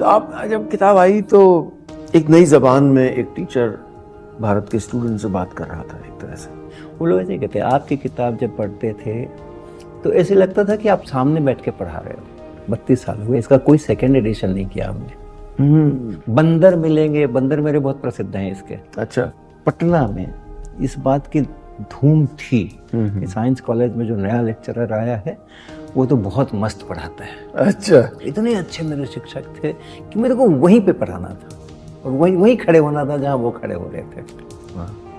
तो आप जब किताब आई तो एक नई जबान में एक टीचर भारत के स्टूडेंट से बात कर रहा था एक तरह से। वो लोग ऐसे कहते हैं, आपकी किताब जब पढ़ते थे तो ऐसे लगता था कि आप सामने बैठ के पढ़ा रहे हो। 32 साल हुए, इसका कोई सेकंड एडिशन नहीं किया हमने। बंदर मिलेंगे, बंदर मेरे बहुत प्रसिद्ध हैं इसके। अच्छा। पटना में इस बात की धूम थी कि साइंस कॉलेज में जो नया लेक्चरर आया है वो तो बहुत मस्त पढ़ाता है। अच्छा। इतने अच्छे मेरे शिक्षक थे कि मेरे को वहीं पे पढ़ाना था और वहीं खड़े होना था जहाँ वो खड़े हो रहे थे।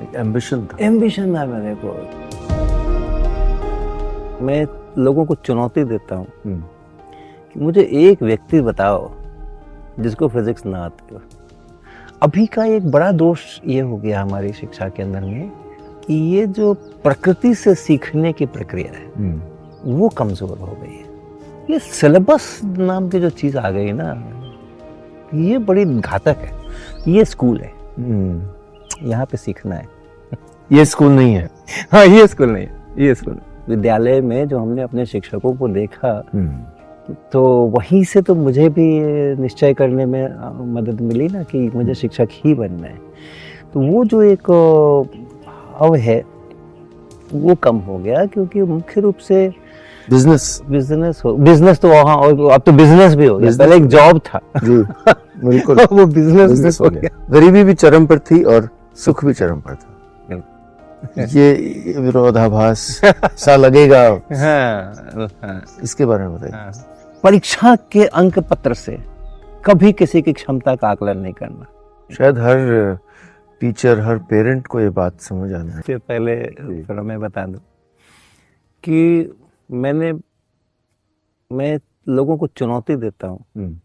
एक एम्बिशन था। एम्बिशन था मेरे को। मैं लोगों को चुनौती देता हूँ कि मुझे एक व्यक्ति बताओ जिसको फिजिक्स ना आती हो। अभी का एक बड़ा दोष ये हो गया हमारी शिक्षा के अंदर में कि ये जो प्रकृति से सीखने की प्रक्रिया है वो कमजोर हो गई है। ये सिलेबस नाम की जो चीज आ गई ना, ये बड़ी घातक है। ये स्कूल है, यहाँ पे सीखना है। ये स्कूल नहीं है। हाँ, ये स्कूल नहीं है, ये स्कूल। विद्यालय में जो हमने अपने शिक्षकों को देखा तो वहीं से तो मुझे भी निश्चय करने में मदद मिली ना कि मुझे शिक्षक ही बनना है। तो वो जो एक भाव है वो कम हो गया क्योंकि मुख्य रूप से बिजनेस तो वहाँ, और अब तो बिजनेस भी हो गया। पहले एक जॉब था जी, बिल्कुल। वो बिजनेस हो गया। गरीबी भी चरम पर थी और सुख भी चरम पर था। ये विरोधाभास सा लगेगा। हाँ। इसके बारे में बताइए। हाँ। परीक्षा के अंक पत्र से कभी किसी की क्षमता का आकलन नहीं करना। शायद हर टीचर, हर पेरेंट को ये बात समझ आना है। इससे पहले थोड़ा मैं बता दूं कि मैं लोगों को चुनौती देता हूँ कि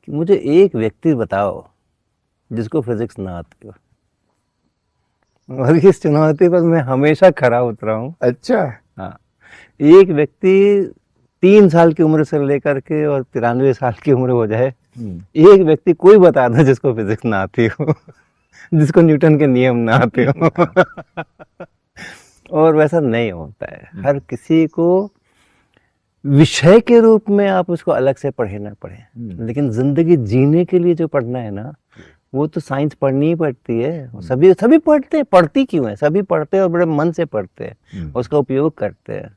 मुझे एक व्यक्ति बताओ जिसको फिजिक्स ना आती हो। और इस चुनौती पर मैं हमेशा खरा उतरा हूँ। अच्छा। हाँ, एक व्यक्ति 3 साल की उम्र से लेकर के और 93 साल की उम्र हो जाए, एक व्यक्ति कोई बता दो जिसको फिजिक्स ना आती हो, जिसको न्यूटन के नियम ना आते हो। और वैसा नहीं होता है। हर किसी को विषय के रूप में आप उसको अलग से पढ़े ना पढ़े, लेकिन जिंदगी जीने के लिए जो पढ़ना है ना, वो तो साइंस पढ़नी ही पड़ती है। सभी पढ़ते हैं। पढ़ती क्यों है? सभी पढ़ते हैं और बड़े मन से पढ़ते हैं, उसका उपयोग करते हैं।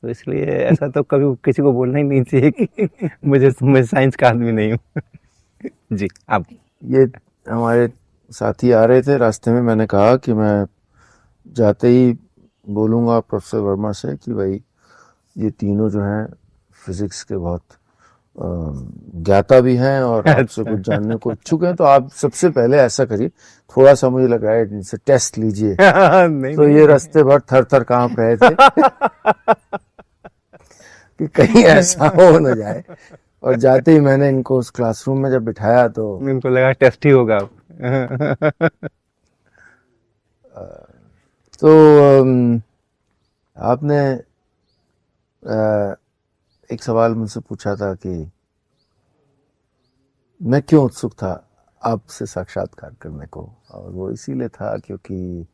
तो इसलिए ऐसा तो कभी किसी को बोलना ही नहीं चाहिए कि मैं साइंस का आदमी नहीं हूँ। जी। अब ये हमारे साथी आ रहे थे रास्ते में, मैंने कहा कि मैं जाते ही बोलूँगा प्रोफेसर वर्मा से कि भाई ये तीनों जो हैं फिजिक्स के बहुत ज्ञाता भी हैं और आपसे कुछ जानने को इच्छुक हैं, तो आप सबसे पहले ऐसा करिए, थोड़ा सा मुझे लग रहा है इनसे टेस्ट लीजिए। तो ये रास्ते भर थर थर कांप रहे थे कि कहीं ऐसा हो न जाए। और जाते ही मैंने इनको उस क्लासरूम में जब बिठाया तो इनको लगा टेस्ट ही होगा। तो आपने एक सवाल मुझसे पूछा था कि मैं क्यों उत्सुक था आपसे साक्षात्कार करने को, और वो इसीलिए था क्योंकि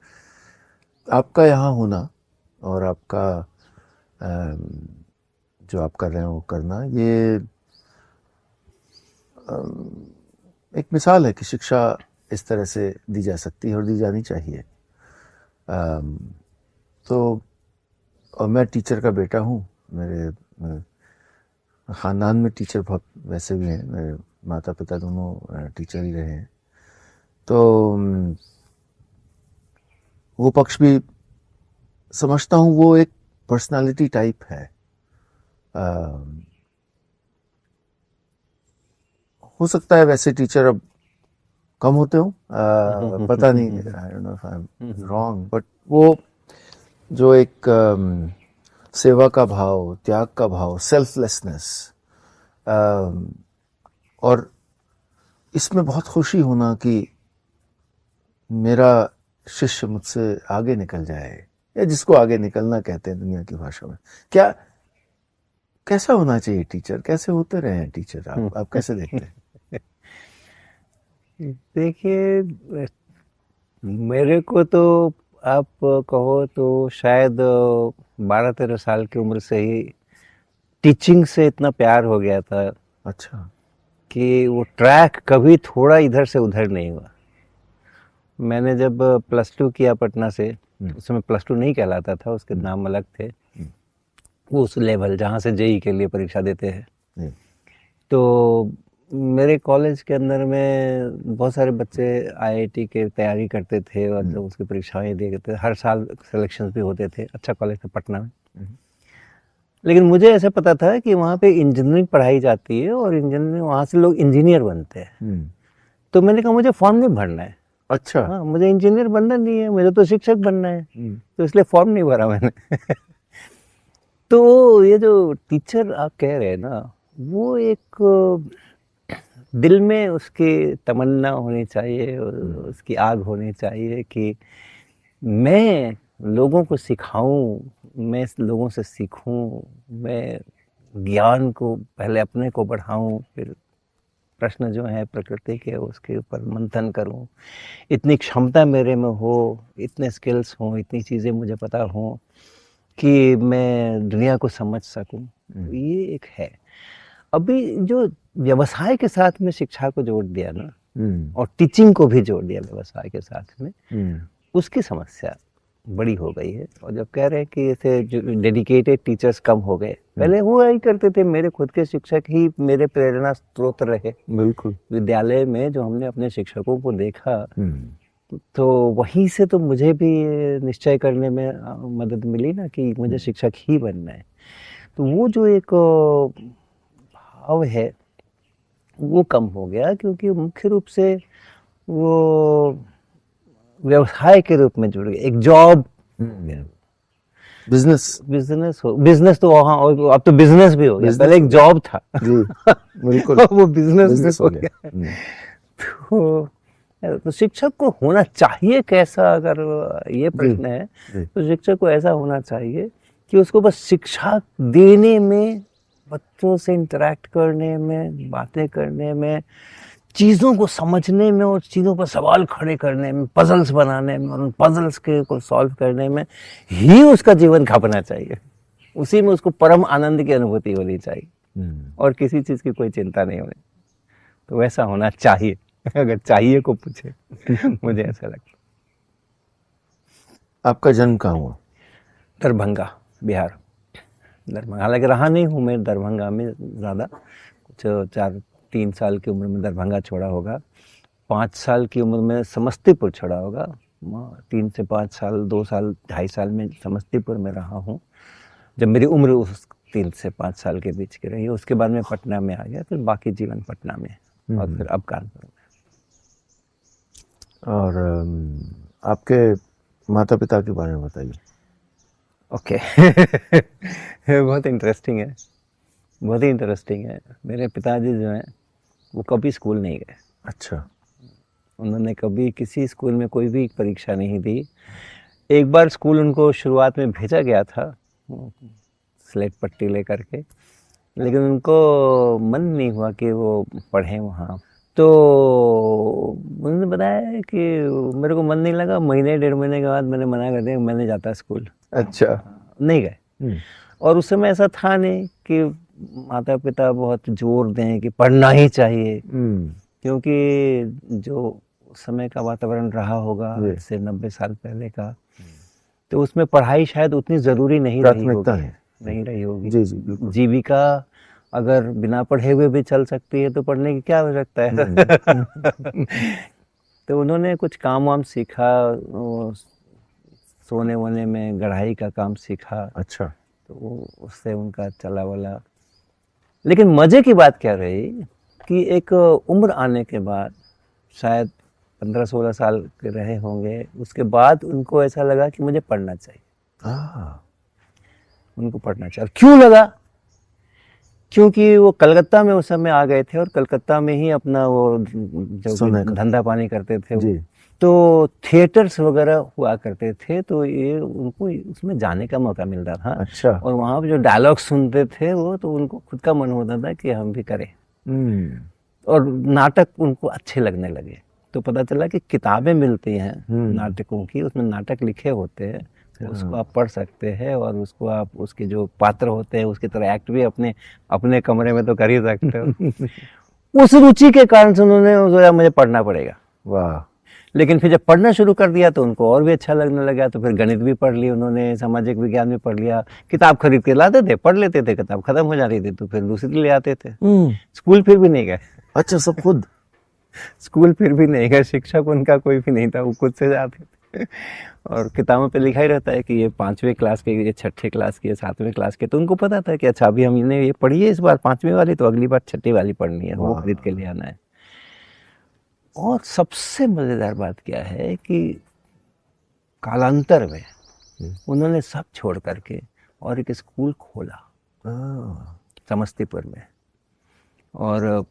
आपका यहाँ होना और आपका जो आप कर रहे हो करना, ये एक मिसाल है कि शिक्षा इस तरह से दी जा सकती है और दी जानी चाहिए। तो और मैं टीचर का बेटा हूँ। मेरे ख़ानदान में टीचर बहुत वैसे भी हैं, मेरे माता पिता दोनों टीचर ही रहे हैं। तो वो पक्ष भी समझता हूँ, वो एक पर्सनालिटी टाइप है। हो सकता है वैसे टीचर अब कम होते हो, पता नहीं, I don't know if I am wrong, but वो जो एक सेवा का भाव, त्याग का भाव, सेल्फलेसनेस, और इसमें बहुत खुशी होना कि मेरा शिष्य मुझसे आगे निकल जाए, या जिसको आगे निकलना कहते हैं दुनिया की भाषा में। क्या कैसा होना चाहिए टीचर? कैसे होते रहे हैं टीचर? आप कैसे देखते हैं? देखिए, मेरे को तो आप कहो तो शायद 12-13 साल की उम्र से ही टीचिंग से इतना प्यार हो गया था। अच्छा। कि वो ट्रैक कभी थोड़ा इधर से उधर नहीं हुआ। मैंने जब +2 किया पटना से, उस समय +2 नहीं कहलाता था, उसके नाम अलग थे, वो उस लेवल जहाँ से जेई के लिए परीक्षा देते हैं। तो मेरे कॉलेज के अंदर में बहुत सारे बच्चे आईआईटी के तैयारी करते थे और जब उसकी परीक्षाएं देते थे, हर साल सिलेक्शंस भी होते थे। अच्छा कॉलेज था पटना में। लेकिन मुझे ऐसा पता था कि वहाँ पे इंजीनियरिंग पढ़ाई जाती है और इंजीनियरिंग वहाँ से लोग इंजीनियर बनते हैं। तो मैंने कहा मुझे फॉर्म नहीं भरना है। अच्छा। हाँ, मुझे इंजीनियर बनना नहीं है, मुझे तो शिक्षक बनना है। तो इसलिए फॉर्म नहीं भरा मैंने। तो ये जो टीचर आप कह रहे हैं ना, वो एक दिल में उसकी तमन्ना होनी चाहिए, उसकी आग होनी चाहिए कि मैं लोगों को सिखाऊं, मैं लोगों से सीखूं, मैं ज्ञान को पहले अपने को बढ़ाऊं, फिर प्रश्न जो है प्रकृति के उसके ऊपर मंथन करूं। इतनी क्षमता मेरे में हो, इतने स्किल्स हों, इतनी चीज़ें मुझे पता हों कि मैं दुनिया को समझ सकूं। ये एक है। अभी जो व्यवसाय के साथ में शिक्षा को जोड़ दिया ना, और टीचिंग को भी जोड़ दिया व्यवसाय के साथ में, उसकी समस्या बड़ी हो गई है। और जब कह रहे हैं कि ऐसे जो डेडिकेटेड टीचर्स कम हो गए, पहले हुआ ही करते थे। मेरे खुद के शिक्षक ही मेरे प्रेरणा स्रोत रहे। बिल्कुल। विद्यालय में जो हमने अपने शिक्षकों को देखा, तो वहीं से तो मुझे भी निश्चय करने में मदद मिली ना कि मुझे शिक्षक ही बनना है। तो वो जो एक भाव है वो कम हो गया, क्योंकि मुख्य रूप से वो व्यवसाय के रूप में जुड़ गया, एक जॉब, बिजनेस तो वहाँ, और अब तो बिजनेस भी हो गया। पहले एक जॉब था जी, बिल्कुल। वो बिजनेस हो गया। तो शिक्षक को होना चाहिए कैसा, अगर ये प्रश्न है तो शिक्षक को ऐसा होना चाहिए कि उसको बस शिक्षा देने में, बच्चों से इंटरेक्ट करने में, बातें करने में, चीज़ों को समझने में और चीज़ों पर सवाल खड़े करने में, पजल्स बनाने में और उन पजल्स के को सॉल्व करने में ही उसका जीवन खपना चाहिए। उसी में उसको परम आनंद की अनुभूति होनी चाहिए और किसी चीज़ की कोई चिंता नहीं होनी। तो वैसा होना चाहिए, अगर चाहिए को पूछे। मुझे ऐसा लगता। आपका जन्म कहाँ हुआ? दरभंगा, बिहार। दरभंगा, हालांकि रहा नहीं हूँ मैं दरभंगा में ज़्यादा, कुछ 3 साल की उम्र में दरभंगा छोड़ा होगा, 5 साल की उम्र में समस्तीपुर छोड़ा होगा, 3 से 5 साल, 2 साल, 2.5 साल में समस्तीपुर में रहा हूँ, जब मेरी उम्र उस 3 से 5 साल के बीच की रही। उसके बाद मैं पटना में आ गया, फिर बाकी जीवन पटना में और फिर अब कानपुर में। और आपके माता पिता के बारे में बताइए। ओके। बहुत इंटरेस्टिंग है, बहुत ही इंटरेस्टिंग है। मेरे पिताजी जो हैं वो कभी स्कूल नहीं गए। अच्छा। उन्होंने कभी किसी स्कूल में कोई भी परीक्षा नहीं दी। एक बार स्कूल उनको शुरुआत में भेजा गया था स्लेट पट्टी लेकर के, लेकिन उनको मन नहीं हुआ कि वो पढ़ें वहाँ। तो उन्होंने बताया कि मेरे को मन नहीं लगा, महीने 1.5 महीने के बाद मैंने मना कर दिया, मैं नहीं जाता स्कूल। अच्छा। नहीं गए। और उस समय ऐसा था नहीं कि माता पिता बहुत जोर दें कि पढ़ना ही चाहिए, क्योंकि जो उस समय का वातावरण रहा होगा से 90 साल पहले का, तो उसमें पढ़ाई शायद उतनी ज़रूरी नहीं रही होगी। जी जी। जीविका अगर बिना पढ़े हुए भी चल सकती है तो पढ़ने की क्या आवश्यकता है। तो उन्होंने कुछ काम वाम सीखा, सोने वोने में गढ़ाई का काम सीखा। अच्छा। तो उससे उनका चला वाला। लेकिन मज़े की बात क्या रही कि एक उम्र आने के बाद, शायद 15-16 साल के रहे होंगे, उसके बाद उनको ऐसा लगा कि मुझे पढ़ना चाहिए। उनको पढ़ना चाहिए। क्यों लगा? क्योंकि वो कलकत्ता में उस समय आ गए थे और कलकत्ता में ही अपना वो जो धंधा पानी करते थे जी। तो थिएटर्स वगैरह हुआ करते थे, तो ये उनको उसमें जाने का मौका मिलता था। अच्छा। और वहाँ पे जो डायलॉग सुनते थे वो, तो उनको खुद का मन होता था कि हम भी करें। और नाटक उनको अच्छे लगने लगे। तो पता चला कि किताबें मिलती हैं नाटकों की, उसमें नाटक लिखे होते हैं, उसको आप पढ़ सकते हैं और उसको आप उसके जो पात्र होते हैं उसकी तरह एक्ट भी अपने कमरे में तो कर ही सकते हो। उस रुचि के कारण से उन्होंने सोचा मुझे पढ़ना पड़ेगा। वाह। लेकिन फिर जब पढ़ना शुरू कर दिया तो उनको और भी अच्छा लगने लगा, तो फिर गणित भी पढ़ लिया उन्होंने, सामाजिक विज्ञान भी पढ़ लिया, किताब खरीद के लाते थे, पढ़ लेते थे, किताब खत्म हो जाती थी तो फिर दूसरी ले आते थे। स्कूल फिर भी नहीं गए। अच्छा, सब खुद? स्कूल फिर भी नहीं गए, शिक्षक उनका कोई भी नहीं था, वो खुद से जाते थे। और किताबों पे लिखा ही रहता है कि ये 5वीं क्लास के, ये 6ठे क्लास के, 7वें क्लास के, तो उनको पता था कि अच्छा अभी हमने ये पढ़ी है इस बार 5वीं वाली, तो अगली बार 6ठी वाली पढ़नी है, वो खरीद के ले आना है। और सबसे मजेदार बात क्या है कि कालांतर में उन्होंने सब छोड़ करके और एक स्कूल खोला समस्तीपुर में। और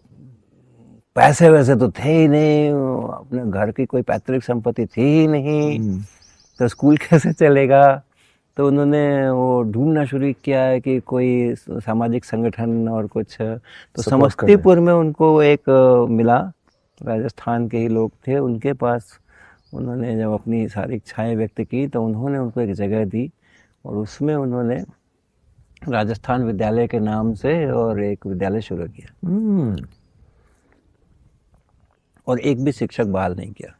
पैसे वैसे तो थे ही नहीं, अपने घर की कोई पैतृक संपत्ति थी ही नहीं, तो स्कूल कैसे चलेगा। तो उन्होंने वो ढूंढना शुरू किया है कि कोई सामाजिक संगठन और कुछ, तो समस्तीपुर में उनको एक मिला, राजस्थान के ही लोग थे, उनके पास उन्होंने जब अपनी सारी इच्छाएं व्यक्त की तो उन्होंने उनको एक जगह दी और उसमें उन्होंने राजस्थान विद्यालय के नाम से और एक विद्यालय शुरू किया। और एक भी शिक्षक बहाल नहीं किया।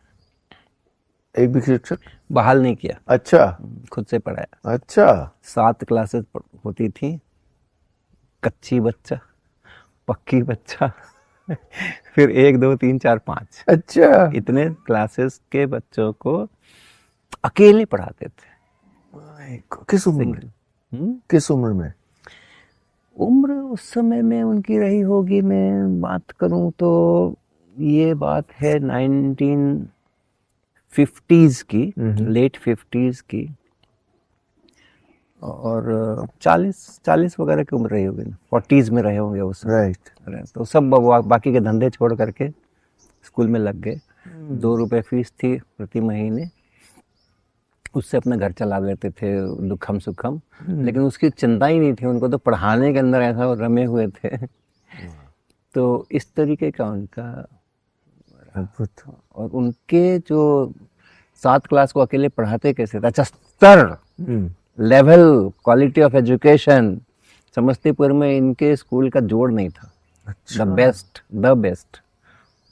एक भी शिक्षक बहाल नहीं किया। अच्छा। खुद से पढ़ाया। अच्छा। 7 क्लासेस होती थी, कच्ची बच्चा, पक्की बच्चा, फिर 1 2 3 4 5, अच्छा, इतने क्लासेस के बच्चों को अकेले पढ़ाते थे। किस उम्र में? किस उम्र में? उम्र उस समय में उनकी रही होगी, मैं बात करूं तो ये बात है 1950s की, लेट 50s की, और 40 वगैरह की उम्र रही होगी, 40s में रहे होंगे उस समय। राइट। तो सब बाकी के धंधे छोड़ करके स्कूल में लग गए। 2 रुपए फीस थी प्रति महीने, उससे अपना घर चला लेते थे दुखम सुखम, लेकिन उसकी चिंता ही नहीं थी उनको, तो पढ़ाने के अंदर ऐसा रमे हुए थे। तो इस तरीके का उनका अद्भुत। और उनके जो 7 क्लास को अकेले पढ़ाते कैसे थे, अच्छा स्तर, level, quality of education, Samastipur में इनके स्कूल का जोड़ नहीं था।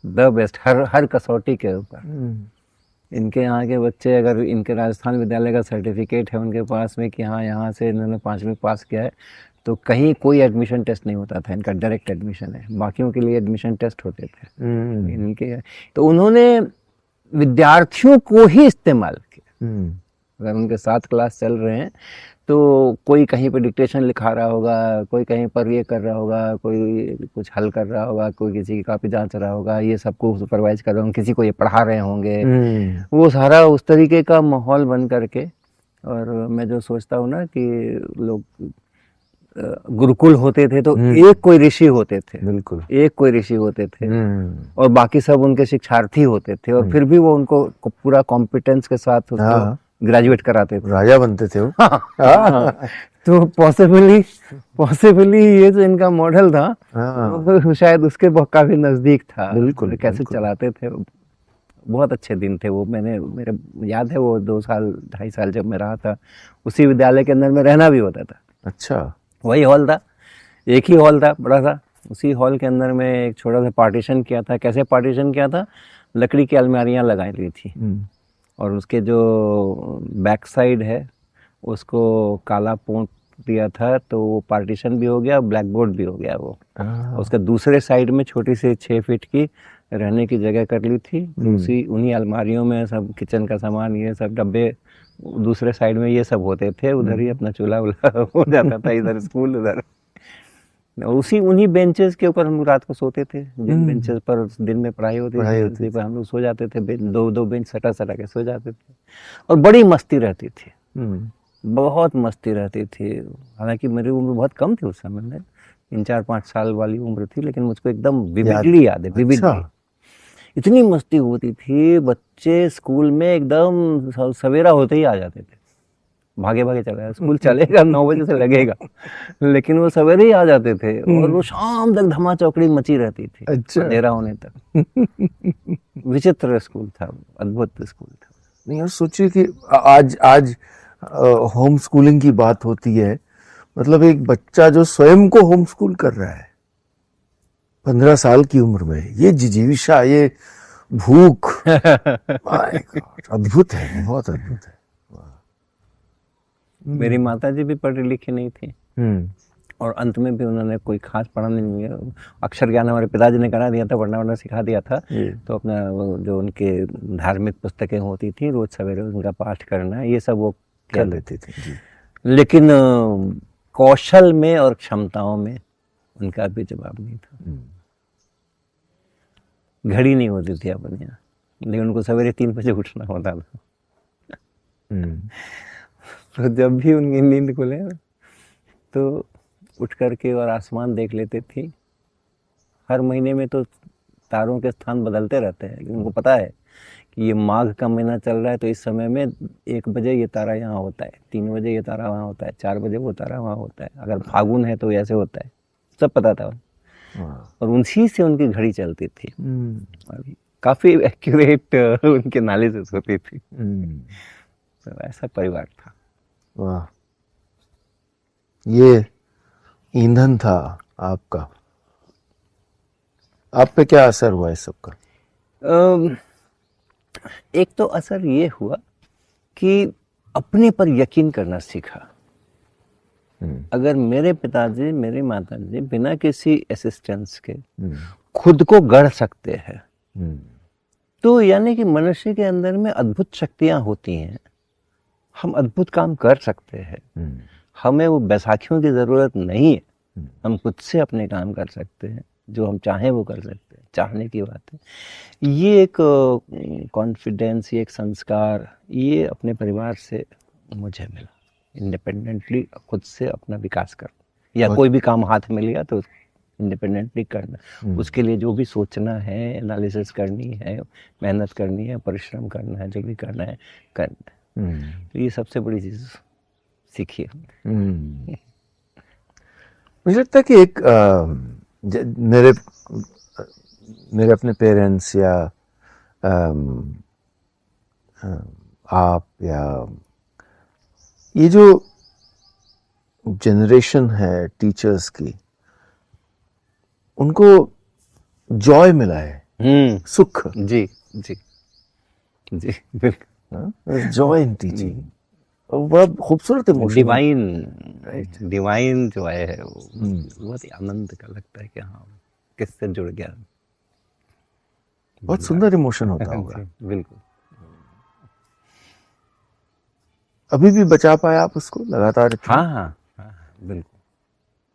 द बेस्ट हर कसौटी के ऊपर। इनके यहाँ के बच्चे, अगर इनके राजस्थान विद्यालय का सर्टिफिकेट है उनके पास में कि हाँ यहाँ से इन्होंने 5वीं पास किया है, तो कहीं कोई एडमिशन टेस्ट नहीं होता था, इनका डायरेक्ट एडमिशन है। बाकियों के लिए एडमिशन टेस्ट होते थे, इनके। तो उन्होंने विद्यार्थियों को ही इस्तेमाल किया। अगर उनके 7 क्लास चल रहे हैं तो कोई कहीं पे डिक्टेशन लिखा रहा होगा, कोई कहीं पर ये कर रहा होगा, कोई कुछ हल कर रहा होगा, कोई किसी की कॉपी जांच रहा होगा, ये सबको सुपरवाइज कर रहे होंगे, किसी को ये पढ़ा रहे होंगे। वो सारा उस तरीके का माहौल बन करके। और मैं जो सोचता हूँ ना कि लोग गुरुकुल होते थे तो एक कोई ऋषि होते थे, बिल्कुल एक कोई ऋषि होते थे, और बाकी सब उनके शिक्षार्थी होते थे, और फिर भी वो उनको पूरा कॉम्पिटेंस के साथ ग्रेजुएट कराते थे, राजा बनते थे वो। तो पॉसिबली ये जो इनका मॉडल था वो शायद उसके काफी नजदीक था। बिल्कुल। कैसे चलाते थे, बहुत अच्छे दिन थे वो। मेरे याद है वो 2 साल 2.5 साल जब मैं रहा था उसी विद्यालय के अंदर में रहना भी होता था। अच्छा। वही हॉल था, एक ही हॉल था बड़ा सा, उसी हॉल के अंदर में एक छोटा सा पार्टीशन किया था। कैसे पार्टीशन किया था, लकड़ी की अलमारियां लगाई हुई थी, और उसके जो बैक साइड है उसको काला पोंछ दिया था, तो वो पार्टीशन भी हो गया, ब्लैक बोर्ड भी हो गया वो। उसके दूसरे साइड में छोटी सी 6 फीट की रहने की जगह कर ली थी। उन्हीं अलमारियों में सब किचन का सामान, ये सब डब्बे, दूसरे साइड में ये सब होते थे, उधर ही अपना चूल्हा वूल्हा हो जाता था, इधर स्कूल उधर। उन्हीं बेंचेस के ऊपर हम रात को सोते थे, जिन बेंचेस पर दिन में पढ़ाई होती थी पर हम लोग सो जाते थे, 2 बेंच सटा के सो जाते थे। और बड़ी मस्ती रहती थी, बहुत मस्ती रहती थी। हालांकि मेरी उम्र बहुत कम थी उस समय में, 3 4 5 साल वाली उम्र थी, लेकिन मुझको एकदम विविडली याद है, विविडली। इतनी मस्ती होती थी, बच्चे स्कूल में एकदम सवेरा होते ही आ जाते थे, भागे भागे चला, स्कूल चलेगा 9 बजे से लगेगा, लेकिन वो सवेरे ही आ जाते थे, और वो शाम तक धमा चौकड़ी मची रहती थी, अंधेरा होने तक। विचित्र स्कूल था, अद्भुत स्कूल था। नहीं, और सोचिए कि आज होम स्कूलिंग की बात होती है, मतलब एक बच्चा जो स्वयं को होम स्कूल कर रहा है, 15 साल की उम्र में ये जिजीविषा, ये भूख, माय गॉड, अद्भुत है, बहुत अद्भुत है। मेरी माता जी भी पढ़ी लिखी नहीं थी और अंत में भी उन्होंने कोई खास पढ़ा नहीं। अक्षर ज्ञान हमारे पिताजी ने करा दिया था, पढ़ना वढ़ना सिखा दिया था। तो अपना जो उनके धार्मिक पुस्तकें होती थी रोज सवेरे उनका पाठ करना, ये सब वो कर लेते थे जी। लेकिन कौशल में और क्षमताओं में उनका भी जवाब नहीं था। घड़ी नहीं होती थी अपने यहाँ, लेकिन उनको सवेरे 3 बजे उठना होता था। तो जब भी उनकी नींद खुले तो उठ करके और आसमान देख लेते थे। हर महीने में तो तारों के स्थान बदलते रहते हैं, लेकिन उनको पता है कि ये माघ का महीना चल रहा है तो इस समय में 1 बजे ये तारा यहाँ होता है, 3 बजे ये तारा वहाँ होता है, 4 बजे वो तारा वहाँ होता है, अगर फागुन है तो ऐसे होता है, सब पता था। और उसी से उनकी घड़ी चलती थी। काफी एक्यूरेट उनके एनालिसिस होती थी। तो ऐसा परिवार था। वाह, ये ईंधन था आपका। आप पे क्या असर हुआ इस सब का? एक तो असर ये हुआ कि अपने पर यकीन करना सीखा। अगर मेरे पिताजी मेरी माताजी बिना किसी असिस्टेंस के खुद को गढ़ सकते हैं, तो यानी कि मनुष्य के अंदर में अद्भुत शक्तियां होती हैं, हम अद्भुत काम कर सकते हैं। हमें वो बैसाखियों की जरूरत नहीं है, हम खुद से अपने काम कर सकते हैं, जो हम चाहें वो कर सकते हैं, चाहने की बात है। ये एक कॉन्फिडेंस, ये एक संस्कार, ये अपने परिवार से मुझे मिला। इंडिपेंडेंटली खुद से अपना विकास करना, या कोई भी काम हाथ में लिया तो इंडिपेंडेंटली करना, उसके लिए जो भी सोचना है, एनालिसिस करनी है, मेहनत करनी है, परिश्रम करना है, जो भी करना है करना है। तो ये सबसे बड़ी चीज सीखी है। मुझे लगता है कि एक मेरे अपने पेरेंट्स या आप या ये जो जनरेशन है टीचर्स की, उनको जॉय मिला है, सुख। जी जी जी, बिल्कुल। जॉय इन टीचिंग, बड़ा खूबसूरत इमोशन, डिवाइन, डिवाइन जो है वो बहुत ही आनंद का लगता है कि हाँ किससे जुड़ गया। बहुत सुंदर इमोशन होता होगा। बिल्कुल। अभी भी बचा पाए आप उसको लगातार? हाँ हाँ हाँ, बिल्कुल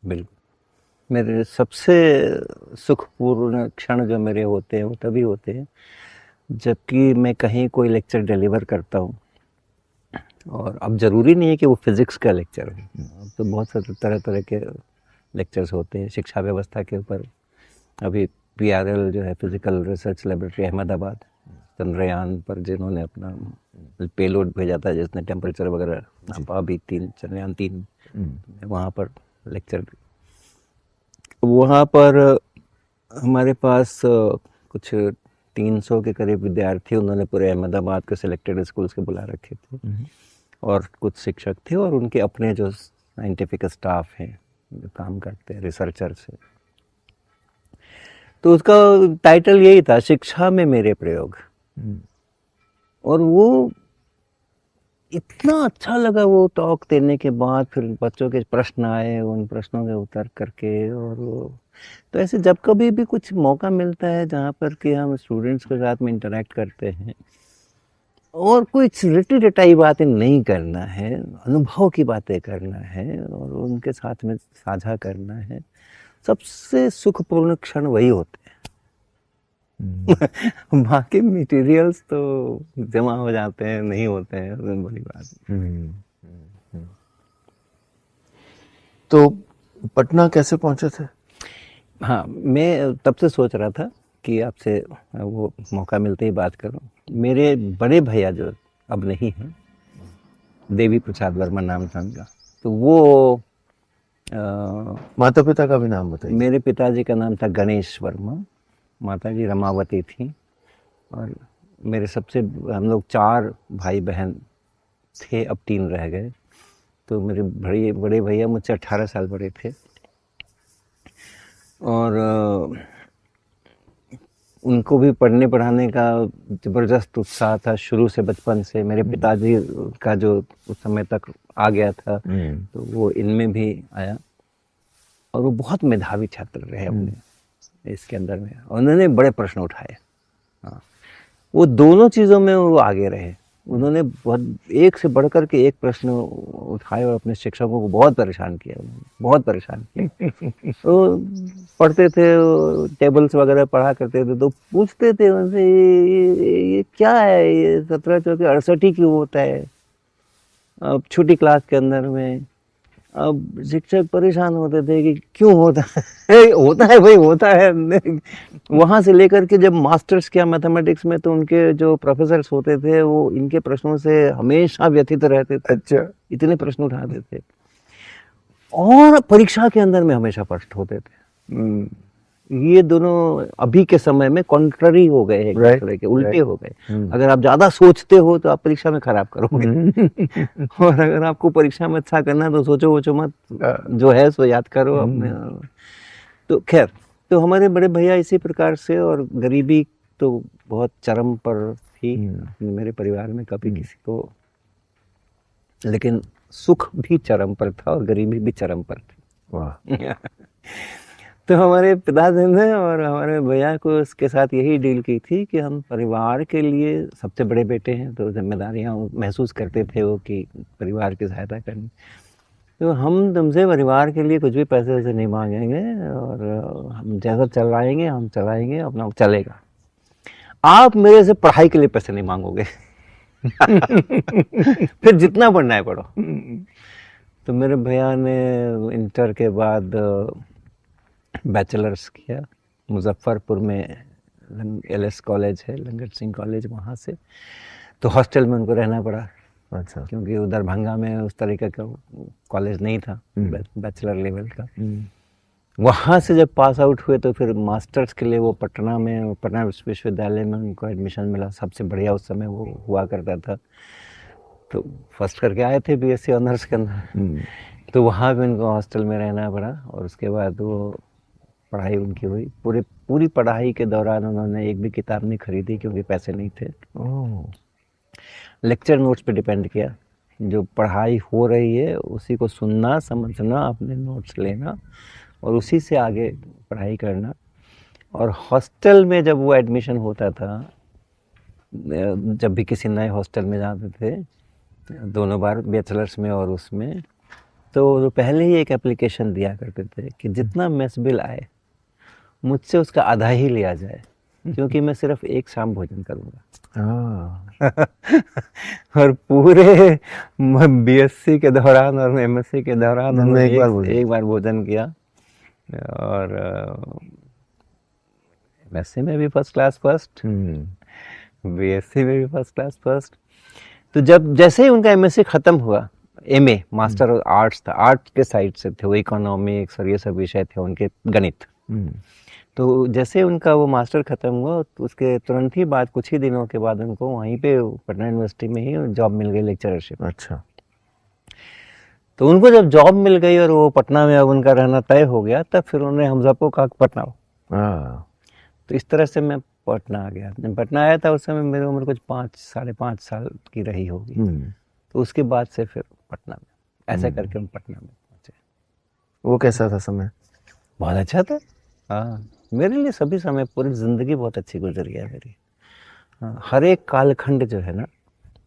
बिल्कुल। मेरे सबसे सुखपूर्ण क्षण जो मेरे होते हैं वो तभी होते हैं जबकि मैं कहीं कोई लेक्चर डिलीवर करता हूँ, और अब ज़रूरी नहीं है कि वो फिज़िक्स का लेक्चर हो, अब तो बहुत सारे तरह तरह के लेक्चर्स होते हैं शिक्षा व्यवस्था के ऊपर। अभी PRL जो है physical research laboratory Ahmedabad, Chandrayaan पर जिन्होंने अपना पेलोड भेजा था, जिसने टेम्परेचर वगैरह नापा, अभी चंद्रयान 3 वहाँ पर लेक्चर। वहाँ पर हमारे पास कुछ 300 के करीब विद्यार्थी, उन्होंने पूरे अहमदाबाद के सिलेक्टेड स्कूल्स के बुला रखे थे, और कुछ शिक्षक थे और उनके अपने जो साइंटिफिक स्टाफ हैं जो काम करते हैं, रिसर्चर्स हैं। तो उसका टाइटल यही था, शिक्षा में मेरे प्रयोग। और वो इतना अच्छा लगा वो टॉक देने के बाद। फिर बच्चों के प्रश्न आए, उन प्रश्नों के उत्तर करके, और वो तो ऐसे जब कभी भी कुछ मौका मिलता है जहाँ पर कि हम स्टूडेंट्स के साथ में इंटरेक्ट करते हैं और कुछ रटी रटाई बातें नहीं करना है, अनुभव की बातें करना है और उनके साथ में साझा करना है, सबसे सुखपूर्ण क्षण वही होते हैं। बाकी मटेरियल्स तो जमा हो जाते हैं, नहीं होते हैं, उसमें बड़ी बात। तो पटना कैसे पहुंचे थे? हाँ, मैं तब से सोच रहा था कि आपसे वो मौका मिलते ही बात करूं। मेरे बड़े भैया जो अब नहीं हैं, देवी प्रसाद वर्मा नाम था उनका, तो वो माता पिता का भी नाम बताइए। मेरे पिताजी का नाम था गणेश वर्मा, माताजी रमावती थी, और मेरे सबसे, हम लोग 4 भाई बहन थे, अब 3 रह गए। तो मेरे बड़े भैया मुझसे 18 साल बड़े थे, और उनको भी पढ़ने पढ़ाने का जबरदस्त उत्साह था शुरू से, बचपन से। मेरे पिताजी का जो उस समय तक आ गया था तो वो इनमें भी आया, और वो बहुत मेधावी छात्र रहे अपने इसके अंदर में। उन्होंने बड़े प्रश्न उठाए, हाँ, वो दोनों चीज़ों में वो आगे रहे। उन्होंने बहुत एक से बढ़कर के एक प्रश्न उठाए और अपने शिक्षकों को बहुत परेशान किया, बहुत परेशान किया। तो पढ़ते थे, टेबल्स वगैरह पढ़ा करते थे, तो पूछते थे उनसे, ये क्या है, ये 17 चौके 68 ही क्यों होता है अब छोटी क्लास के अंदर में। अब शिक्षक परेशान होते थे कि क्यों होता है होता है भाई, होता है। वहाँ से लेकर के जब मास्टर्स किया मैथमेटिक्स में, तो उनके जो प्रोफेसर्स होते थे वो इनके प्रश्नों से हमेशा व्यथित रहते थे। अच्छा, इतने प्रश्न उठाते थे, और परीक्षा के अंदर में हमेशा फर्स्ट होते थे। ये दोनों अभी के समय में कॉन्ट्ररी हो गए, एक दूसरे के उल्टे हो गए। अगर आप ज्यादा सोचते हो तो आप परीक्षा में खराब करोगे, और अगर आपको परीक्षा में अच्छा करना है तो सोचो वोचो मत, जो है सो याद करो अपने। तो खैर, तो हमारे बड़े भैया इसी प्रकार से, और गरीबी तो बहुत चरम पर थी मेरे परिवार में, कभी किसी को, लेकिन सुख भी चरम पर था और गरीबी भी चरम पर थी। वाह। तो हमारे पिताजी ने और हमारे भैया को इसके साथ यही डील की थी कि हम परिवार के लिए सबसे बड़े बेटे हैं, तो जिम्मेदारियां महसूस करते थे वो कि परिवार की सहायता करनी। तो हम तुमसे परिवार के लिए कुछ भी पैसे वैसे नहीं मांगेंगे, और हम जैसा चलाएंगे हम चलाएंगे, अपना चलेगा। आप मेरे से पढ़ाई के लिए पैसे नहीं मांगोगे। फिर जितना पढ़ना है पढ़ो। तो मेरे भैया ने इंटर के बाद बैचलर्स किया मुजफ्फरपुर में, LS कॉलेज है, लंगट सिंह कॉलेज, वहाँ से। तो हॉस्टल में उनको रहना पड़ा। अच्छा। क्योंकि उधर दरभंगा में उस तरीके का कॉलेज नहीं था बैचलर लेवल का। वहाँ से जब पास आउट हुए तो फिर मास्टर्स के लिए वो पटना में, पटना विश्वविद्यालय में उनको एडमिशन मिला। सबसे बढ़िया उस समय वो हुआ करता था। तो फर्स्ट करके आए थे BSc ऑनर्स के अंदर। तो वहाँ भी उनको हॉस्टल में रहना पड़ा, और उसके बाद वो पढ़ाई उनकी हुई। पूरी पढ़ाई के दौरान उन्होंने एक भी किताब नहीं खरीदी, क्योंकि पैसे नहीं थे। लेक्चर नोट्स पे डिपेंड किया, जो पढ़ाई हो रही है उसी को सुनना, समझना, अपने नोट्स लेना और उसी से आगे पढ़ाई करना। और हॉस्टल में जब वो एडमिशन होता था, जब भी किसी नए हॉस्टल में जाते थे, दोनों बार बैचलर्स में और उसमें, तो पहले ही एक एप्लीकेशन दिया करते थे कि जितना मेस बिल आए मुझसे उसका आधा ही लिया जाए, क्योंकि मैं सिर्फ एक शाम भोजन करूँगा। और पूरे BSc के दौरान और MSc के दौरान उन्होंने एक बार भोजन किया। और MSc में भी फर्स्ट क्लास फर्स्ट, BSc में भी फर्स्ट क्लास फर्स्ट। तो जब जैसे ही उनका MSc ख़त्म हुआ, MA मास्टर ऑफ आर्ट्स था, आर्ट के साइड से थे वो, इकोनॉमिक्स और ये सब विषय थे उनके, गणित। तो जैसे उनका वो मास्टर ख़त्म हुआ, तो उसके तुरंत ही बाद, कुछ ही दिनों के बाद, उनको वहीं पे पटना यूनिवर्सिटी में ही जॉब मिल गई, लेक्चरशिप। अच्छा। तो उनको जब जॉब मिल गई और वो पटना में अब उनका रहना तय हो गया, तब फिर उन्होंने हम सबको कहा पटना आओ। तो इस तरह से मैं पटना आ गया। जब पटना आया था उस समय मेरी उम्र कुछ 5-5.5 साल की रही होगी। तो उसके बाद से फिर पटना में, ऐसा करके हम पटना में पहुँचे। वो कैसा था समय? बहुत अच्छा था। हाँ, मेरे लिए सभी समय, पूरी ज़िंदगी बहुत अच्छी गुजर गया मेरी। हाँ, हर एक कालखंड जो है ना,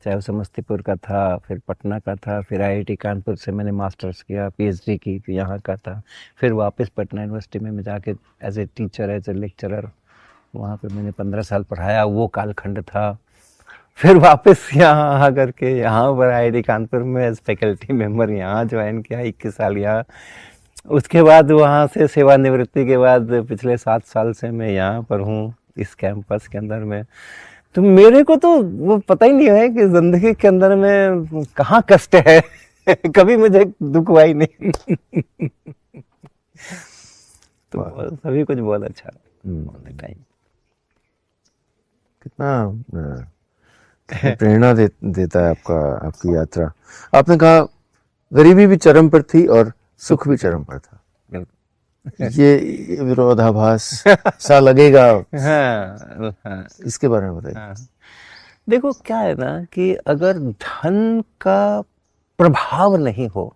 चाहे वो समस्तीपुर का था, फिर पटना का था, फिर IIT कानपुर से मैंने मास्टर्स किया, PhD की, तो यहाँ का था, फिर वापस पटना यूनिवर्सिटी में मैं जाके as a teacher, as a lecturer वहाँ पे मैंने 15 साल पढ़ाया, वो कालखंड था। फिर वापस यहाँ आ करके यहाँ पर IIT कानपुर में एज फैकल्टी मेंबर यहाँ ज्वाइन किया, 21 साल यहाँ। उसके बाद वहाँ से सेवानिवृत्ति के बाद पिछले 7 साल से मैं यहाँ पर हूँ, इस कैंपस के अंदर में। तो मेरे को तो वो पता ही नहीं है कि जिंदगी के अंदर में कहाँ कष्ट है। कभी मुझे दुख हुआ ही नहीं। तो सभी कुछ बहुत अच्छा टाइम। कितना प्रेरणा देता है आपकी यात्रा। आपने कहा गरीबी भी चरम पर थी और सुख भी चरम पर था। ये विरोधाभास सा लगेगा, हाँ हाँ इसके बारे में बताइए। हाँ। देखो क्या है ना कि अगर धन का प्रभाव नहीं हो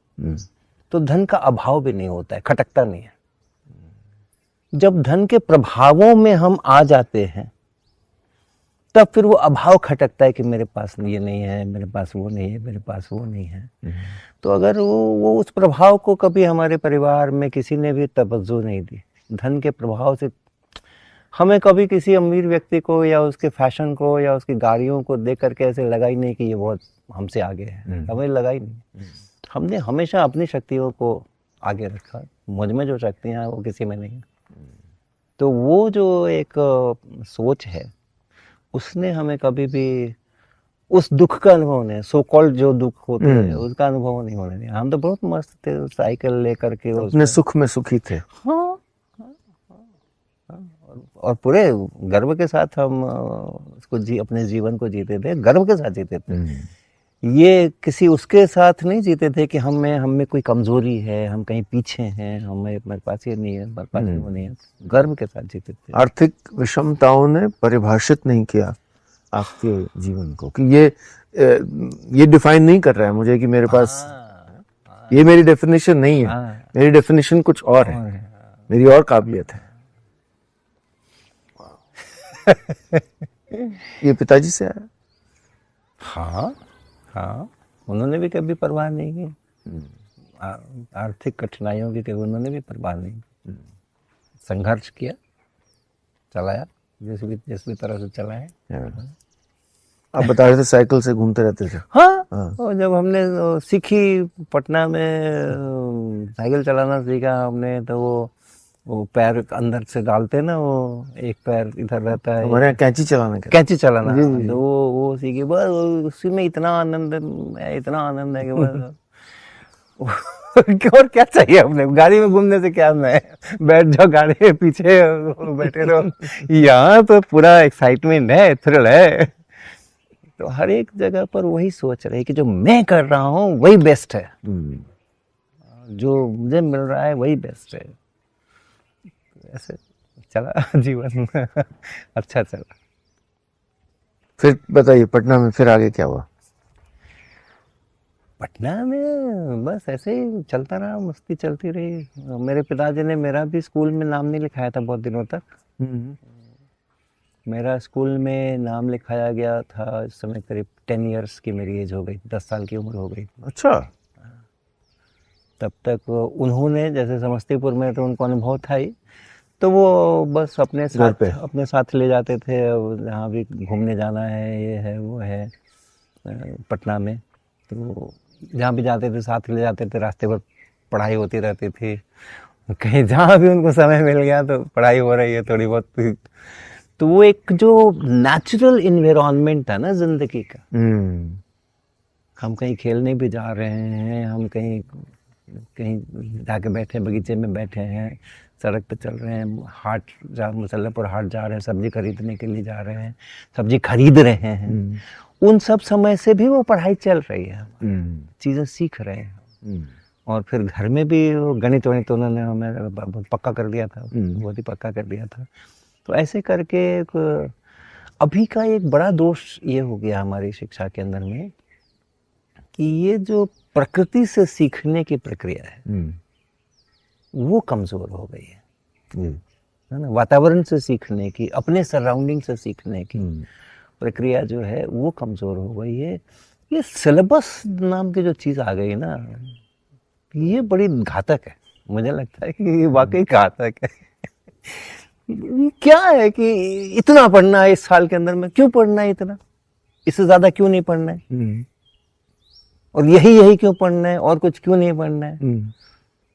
तो धन का अभाव भी नहीं होता है, खटकता नहीं है। जब धन के प्रभावों में हम आ जाते हैं तब फिर वो अभाव खटकता है कि मेरे पास ये नहीं है, मेरे पास वो नहीं है, मेरे पास वो नहीं है। तो अगर वो उस प्रभाव को कभी हमारे परिवार में किसी ने भी तवज्जो नहीं दी, धन के प्रभाव से हमें कभी किसी अमीर व्यक्ति को या उसके फैशन को या उसकी गाड़ियों को देख करके ऐसे लगा ही नहीं कि ये बहुत हमसे आगे है, हमें लगा ही नहीं। हमने हमेशा अपनी शक्तियों को आगे रखा, मुझ में जो शक्तियाँ हैं वो किसी में नहीं। तो वो जो एक सोच है उसने हमें कभी भी उस दुख का अनुभव नहीं, सो कॉल्ड जो दुख होते हैं उसका अनुभव नहीं होने दिया। हम तो बहुत मस्त थे, साइकिल लेकर के अपने सुख में सुखी थे। हाँ, और पूरे गर्व के साथ हम उसको अपने जीवन को जीते थे, गर्व के साथ जीते थे। ये किसी उसके साथ नहीं जीते थे कि हम में कोई कमजोरी है, हम कहीं पीछे हैं, मेरे पास ये नहीं है, मेरे पास वो नहीं है। गर्व के साथ जीते थे। आर्थिक विषमताओं ने परिभाषित नहीं किया आपके जीवन को कि ये डिफाइन नहीं कर रहा है मुझे कि मेरे पास ये मेरी डेफिनेशन नहीं है। मेरी डेफिनेशन कुछ और है, मेरी और काबिलियत है। ये पिताजी से आया? हाँ हाँ, उन्होंने भी कभी परवाह नहीं की आर्थिक कठिनाइयों की, कभी उन्होंने भी परवाह नहीं की। संघर्ष किया, चलाया, जिस भी तरह से चलाया। आप बता रहे थे साइकिल से घूमते रहते थे। हाँ, और जब हमने सीखी पटना में साइकिल चलाना सीखा हमने, तो वो पैर अंदर से डालते ना, वो एक पैर इधर रहता है, हमारे यहाँ कैंची चलाना तो वो सीखी। बस उसी में इतना आनंद है कि बस और क्या चाहिए अपने, गाड़ी में घूमने से क्या है, बैठ जाओ गाड़ी में पीछे बैठे रहो। यहाँ तो पूरा एक्साइटमेंट है, थ्रिल है। तो हर एक जगह पर वही सोच रहे कि जो मैं कर रहा हूँ वही बेस्ट है, जो मुझे मिल रहा है वही बेस्ट है। ऐसे चला जीवन अच्छा चला। फिर बताइए पटना में फिर आगे क्या हुआ? पटना में बस ऐसे ही चलता रहा, मस्ती चलती रही। मेरे पिताजी ने मेरा भी स्कूल में नाम नहीं लिखाया था बहुत दिनों तक। मेरा स्कूल में नाम लिखाया गया था इस समय करीब 10 इयर्स की मेरी एज हो गई, 10 साल की उम्र हो गई। अच्छा। तब तक उन्होंने, जैसे समस्तीपुर में तो उनको अनुभव था ही, तो वो बस अपने साथ ले जाते थे, जहाँ भी घूमने जाना है, ये है वो है पटना में, तो जहाँ भी जाते थे साथ ले जाते थे। रास्ते पर पढ़ाई होती रहती थी, कहीं जहाँ भी उनको समय मिल गया तो पढ़ाई हो रही है थोड़ी बहुत। तो वो एक जो नेचुरल इन्वायरमेंट था ना जिंदगी का, हम कहीं खेलने भी जा रहे हैं, हम कहीं जाके बैठे बगीचे में बैठे हैं, सड़क पे चल रहे हैं, मुसल्लपुर हाट जा रहे हैं, सब्जी खरीदने के लिए जा रहे हैं, सब्जी खरीद रहे हैं। उन सब समय से भी वो पढ़ाई चल रही है, चीज़ें सीख रहे हैं। और फिर घर में भी गणित वणित उन्होंने हमें पक्का कर दिया था, बहुत ही पक्का कर दिया था। तो ऐसे करके अभी का एक बड़ा दोष ये हो गया हमारी शिक्षा के अंदर में कि ये जो प्रकृति से सीखने की प्रक्रिया है वो कमज़ोर हो गई है ना। वातावरण से सीखने की, अपने सराउंडिंग से सीखने की प्रक्रिया जो है वो कमज़ोर हो गई है। ये सिलेबस नाम की जो चीज़ आ गई ना, ये बड़ी घातक है। मुझे लगता है कि ये वाकई घातक है। क्या है कि इतना पढ़ना है इस साल के अंदर में, क्यों पढ़ना है इतना, इससे ज़्यादा क्यों नहीं पढ़ना है, और यही क्यों पढ़ना है, और कुछ क्यों नहीं पढ़ना है।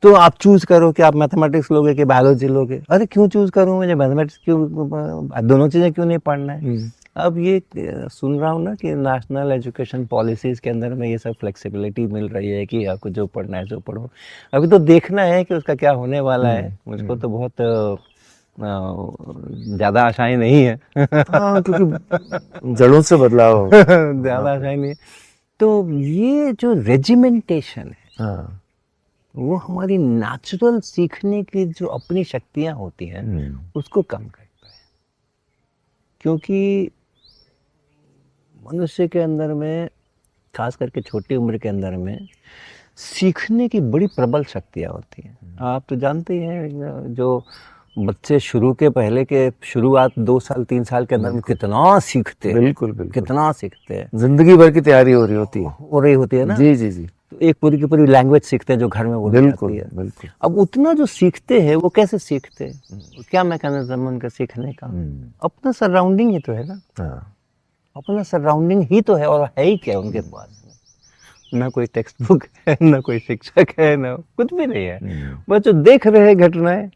तो आप चूज करो कि आप मैथमेटिक्स लोगे कि बायोलॉजी लोगे। अरे क्यों चूज करूं, मुझे मैथमेटिक्स क्यों, दोनों चीज़ें क्यों नहीं पढ़ना है। अब ये सुन रहा हूँ ना कि नेशनल एजुकेशन पॉलिसीज़ के अंदर में ये सब फ्लेक्सिबिलिटी मिल रही है कि आपको जो पढ़ना है जो पढ़ो। अभी तो देखना है कि उसका क्या होने वाला है। मुझको तो बहुत ज़्यादा आशाएं नहीं है। हाँ, क्योंकि जड़ों से बदलाव ज़्यादा आशाएं नहीं है। तो ये जो रेजिमेंटेशन है, वो हमारी नेचुरल सीखने की जो अपनी शक्तियां होती हैं उसको कम करता है। क्योंकि मनुष्य के अंदर में, खास करके छोटी उम्र के अंदर में, सीखने की बड़ी प्रबल शक्तियाँ होती हैं। आप तो जानते ही हैं, जो बच्चे शुरू के पहले के शुरुआत 2 साल 3 साल के अंदर में कितना सीखते हैं, बिल्कुल बिल्कुल, कितना सीखते हैं, जिंदगी भर की तैयारी हो रही होती है, हो रही होती है ना। जी जी जी, तो एक पूरी की पूरी लैंग्वेज सीखते हैं जो घर में बोली बिल्कुल जाती है। बिल्कुल। अब उतना जो सीखते हैं वो कैसे सीखते हैं, क्या मैकेनिज्म उनका सीखने का? अपना सराउंडिंग ही तो है ना, हाँ, अपना सराउंडिंग ही तो है। और है ही क्या उनके पास में? ना कोई टेक्स्ट बुक है, ना कोई शिक्षक है, ना कुछ भी नहीं है। बस जो देख रहे हैं घटनाएं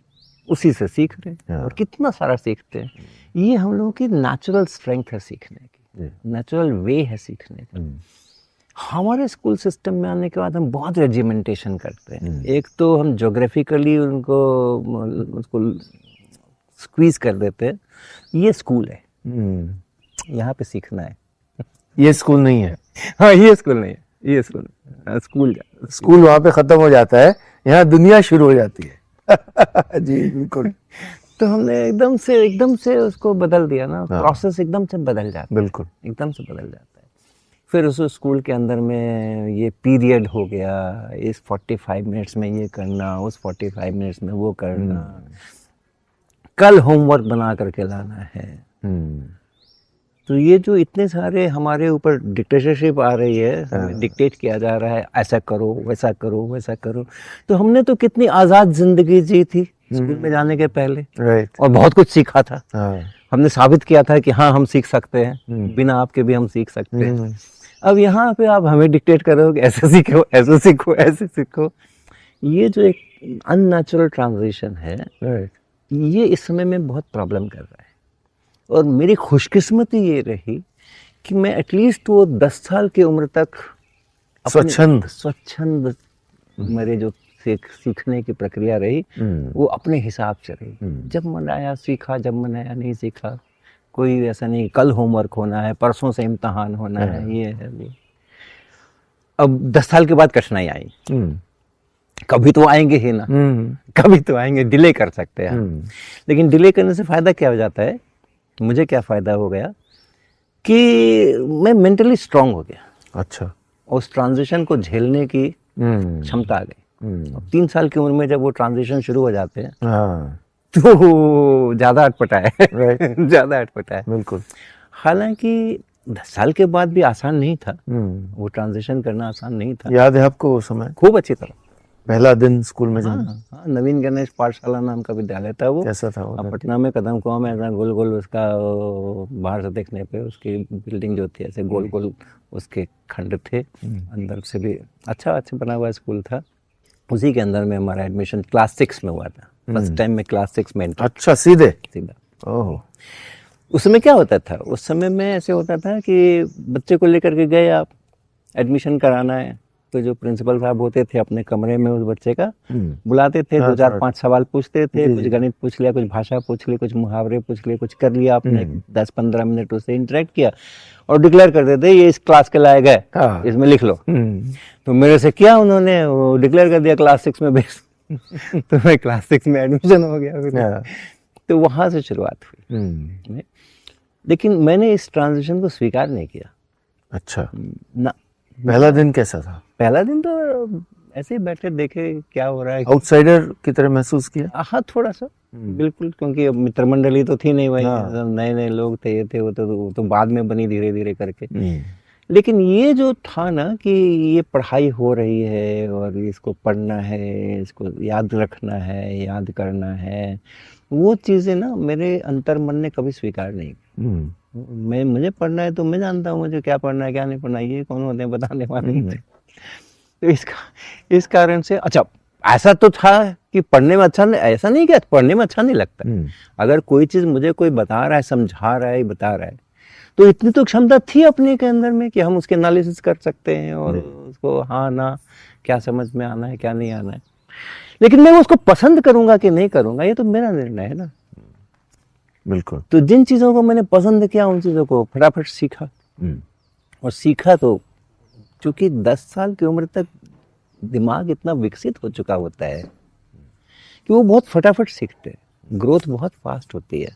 उसी से सीख रहे हैं, और कितना सारा सीखते हैं। ये हम लोगों की नेचुरल स्ट्रेंथ है सीखने की, नेचुरल वे है सीखने का। हमारे स्कूल सिस्टम में आने के बाद हम बहुत रेजिमेंटेशन करते हैं। एक तो हम ज्योग्राफिकली उसको स्क्वीज कर देते हैं, ये स्कूल है, यहाँ पे सीखना है, ये स्कूल नहीं है। हाँ ये स्कूल नहीं है, ये स्कूल स्कूल वहाँ पे खत्म हो जाता है, यहाँ दुनिया शुरू हो जाती है। जी बिल्कुल। तो हमने एकदम से उसको बदल दिया ना, प्रोसेस एकदम से बदल जाता है, बिल्कुल एकदम से बदल जाता है। फिर उस स्कूल के अंदर में ये पीरियड हो गया, इस 45 मिनट्स में ये करना, उस 45 मिनट्स में वो करना, कल होमवर्क बना करके लाना है। तो ये जो इतने सारे हमारे ऊपर डिक्टेटरशिप आ रही है, हमें डिक्टेट किया जा रहा है, ऐसा करो वैसा करो वैसा करो। तो हमने तो कितनी आज़ाद जिंदगी जी थी स्कूल में जाने के पहले, राइट, और बहुत कुछ सीखा था। हाँ, हमने साबित किया था कि हाँ हम सीख सकते हैं, बिना आपके भी हम सीख सकते हैं। अब यहाँ पे आप हमें डिक्टेट करो कि ऐसे सीखो, ऐसे सीखो, ऐसे सीखो। ये जो एक अननेचुरल ट्रांजिशन है, ये इस समय में बहुत प्रॉब्लम कर रहा है। और मेरी खुशकिस्मती ये रही कि मैं एटलीस्ट वो 10 साल की उम्र तक स्वच्छंद मेरे जो सीखने की प्रक्रिया रही वो अपने हिसाब से रही। जब मन आया सीखा, जब मन आया नहीं सीखा। कोई ऐसा नहीं कल होमवर्क होना है, परसों से इम्तहान होना है, ये है वो। अब 10 साल के बाद कठिनाई आई, कभी तो आएंगे ही ना, कभी तो आएंगे, डिले कर सकते हैं। लेकिन डिले करने से फायदा क्या हो जाता है, मुझे क्या फायदा हो गया कि मैं मेंटली स्ट्रांग हो गया। अच्छा, उस ट्रांजिशन को झेलने की क्षमता आ गई। 3 साल की उम्र में जब वो ट्रांजिशन शुरू हो जाते हैं, हाँ, तो ज्यादा अटपटा है, ज्यादा अटपटा है, बिल्कुल। हालांकि 10 साल के बाद भी आसान नहीं था, वो ट्रांजिशन करना आसान नहीं था। याद है आपको वो समय? खूब अच्छी तरह, पहला दिन स्कूल में जाना। हाँ, नवीन गणेश पाठशाला नाम का विद्यालय था वो। कैसा था वो? पटना में कदम कुआं में ऐसा गोल गोल उसका, बाहर से देखने पे उसकी बिल्डिंग जो थी ऐसे गोल गोल उसके खंड थे, अंदर से भी अच्छा बना हुआ स्कूल था। उसी के अंदर में हमारा एडमिशन क्लास 6 में हुआ था। फर्स्ट टाइम में क्लास 6 में एंट्री। अच्छा, सीधा। ओह, उस समय क्या होता था, उस समय में ऐसे होता था कि बच्चे को लेकर के गए आप, एडमिशन कराना है, तो जो प्रिंसिपल साहब होते थे अपने कमरे में उस बच्चे का बुलाते थे, 2 4 5 सवाल पूछते थे, कुछ गणित पूछ लिया, कुछ भाषा पूछ ली, कुछ मुहावरे पूछ लिए, कुछ कर लिया आपने, 10-15 मिनट उससे इंटरेक्ट किया और डिक्लेयर कर देते ये इस क्लास के लायक है, इसमें लिख लो। तो मेरे से किया उन्होंने, वो डिक्लेयर कर दिया क्लास 6 में बेस। तो मैं क्लास 6 में एडमिशन हो गया। तो वहां से शुरुआत हुई। लेकिन मैंने इस ट्रांजिशन को स्वीकार नहीं किया। अच्छा ना। पहला दिन कैसा था? पहला दिन तो ऐसे ही बैठे देखे क्या हो रहा है, आउटसाइडर की तरह महसूस किया। हाँ थोड़ा सा, बिल्कुल, क्योंकि अब मित्र मंडली तो थी नहीं भाई, नए नए लोग थे, ये थे, वो तो बाद में बनी धीरे धीरे करके। लेकिन ये जो था ना कि ये पढ़ाई हो रही है और इसको पढ़ना है, इसको याद रखना है, याद करना है, वो चीज़ें ना मेरे अंतर मन ने कभी स्वीकार नहीं की। मुझे पढ़ना है तो मैं जानता हूँ मुझे क्या पढ़ना है क्या नहीं पढ़ना है, ये कौन होते हैं बताने वाले। तो इस कारण से अच्छा ऐसा तो था कि पढ़ने में अच्छा नहीं, ऐसा नहीं कि पढ़ने में अच्छा नहीं लगता। अगर कोई चीज़ मुझे कोई बता रहा है, समझा रहा है, बता रहा है, तो इतनी तो क्षमता थी अपने के अंदर में कि हम उसके एनालिसिस कर सकते हैं और उसको हाँ ना क्या समझ में आना है क्या नहीं आना है। लेकिन मैं उसको पसंद करूंगा कि नहीं करूंगा ये तो मेरा निर्णय है ना। बिल्कुल। तो जिन चीज़ों को मैंने पसंद किया उन चीज़ों को फटाफट सीखा। और सीखा तो चूंकि 10 साल की उम्र तक दिमाग इतना विकसित हो चुका होता है कि वो बहुत फटाफट सीखते हैं, ग्रोथ बहुत फास्ट होती है।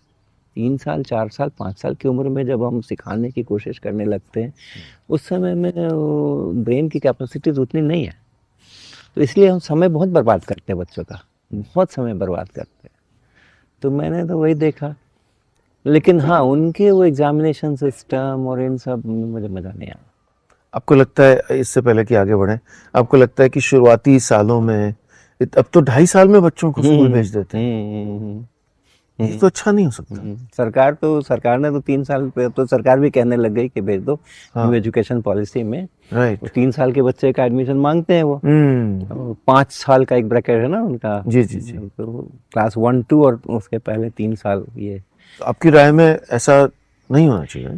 3 साल 4 साल 5 साल की उम्र में जब हम सिखाने की कोशिश करने लगते हैं, उस समय में ब्रेन की कैपेसिटीज उतनी नहीं है, तो इसलिए हम समय बहुत बर्बाद करते हैं बच्चों का, बहुत समय बर्बाद करते हैं। तो मैंने तो वही देखा, लेकिन हाँ, उनके वो एग्जामिनेशन सिस्टम और इन सब में मुझे मज़ा नहीं आया। आपको लगता है, इससे पहले कि आगे बढ़ें, आपको लगता है कि शुरुआती सालों में, अब तो 2.5 साल में बच्चों को स्कूल भेज देते हैं, ये तो अच्छा नहीं हो सकता। सरकार ने तो 3 साल पे तो सरकार भी कहने लग गई कि भेज दो। हाँ। न्यू एजुकेशन पॉलिसी में राइट। 3 साल के बच्चे का एडमिशन मांगते हैं वो। 5 साल का एक ब्रैकेट है ना उनका। जी जी जी। तो क्लास 1 2 और उसके पहले 3 साल ये। तो आपकी राय में ऐसा नहीं होना चाहिए?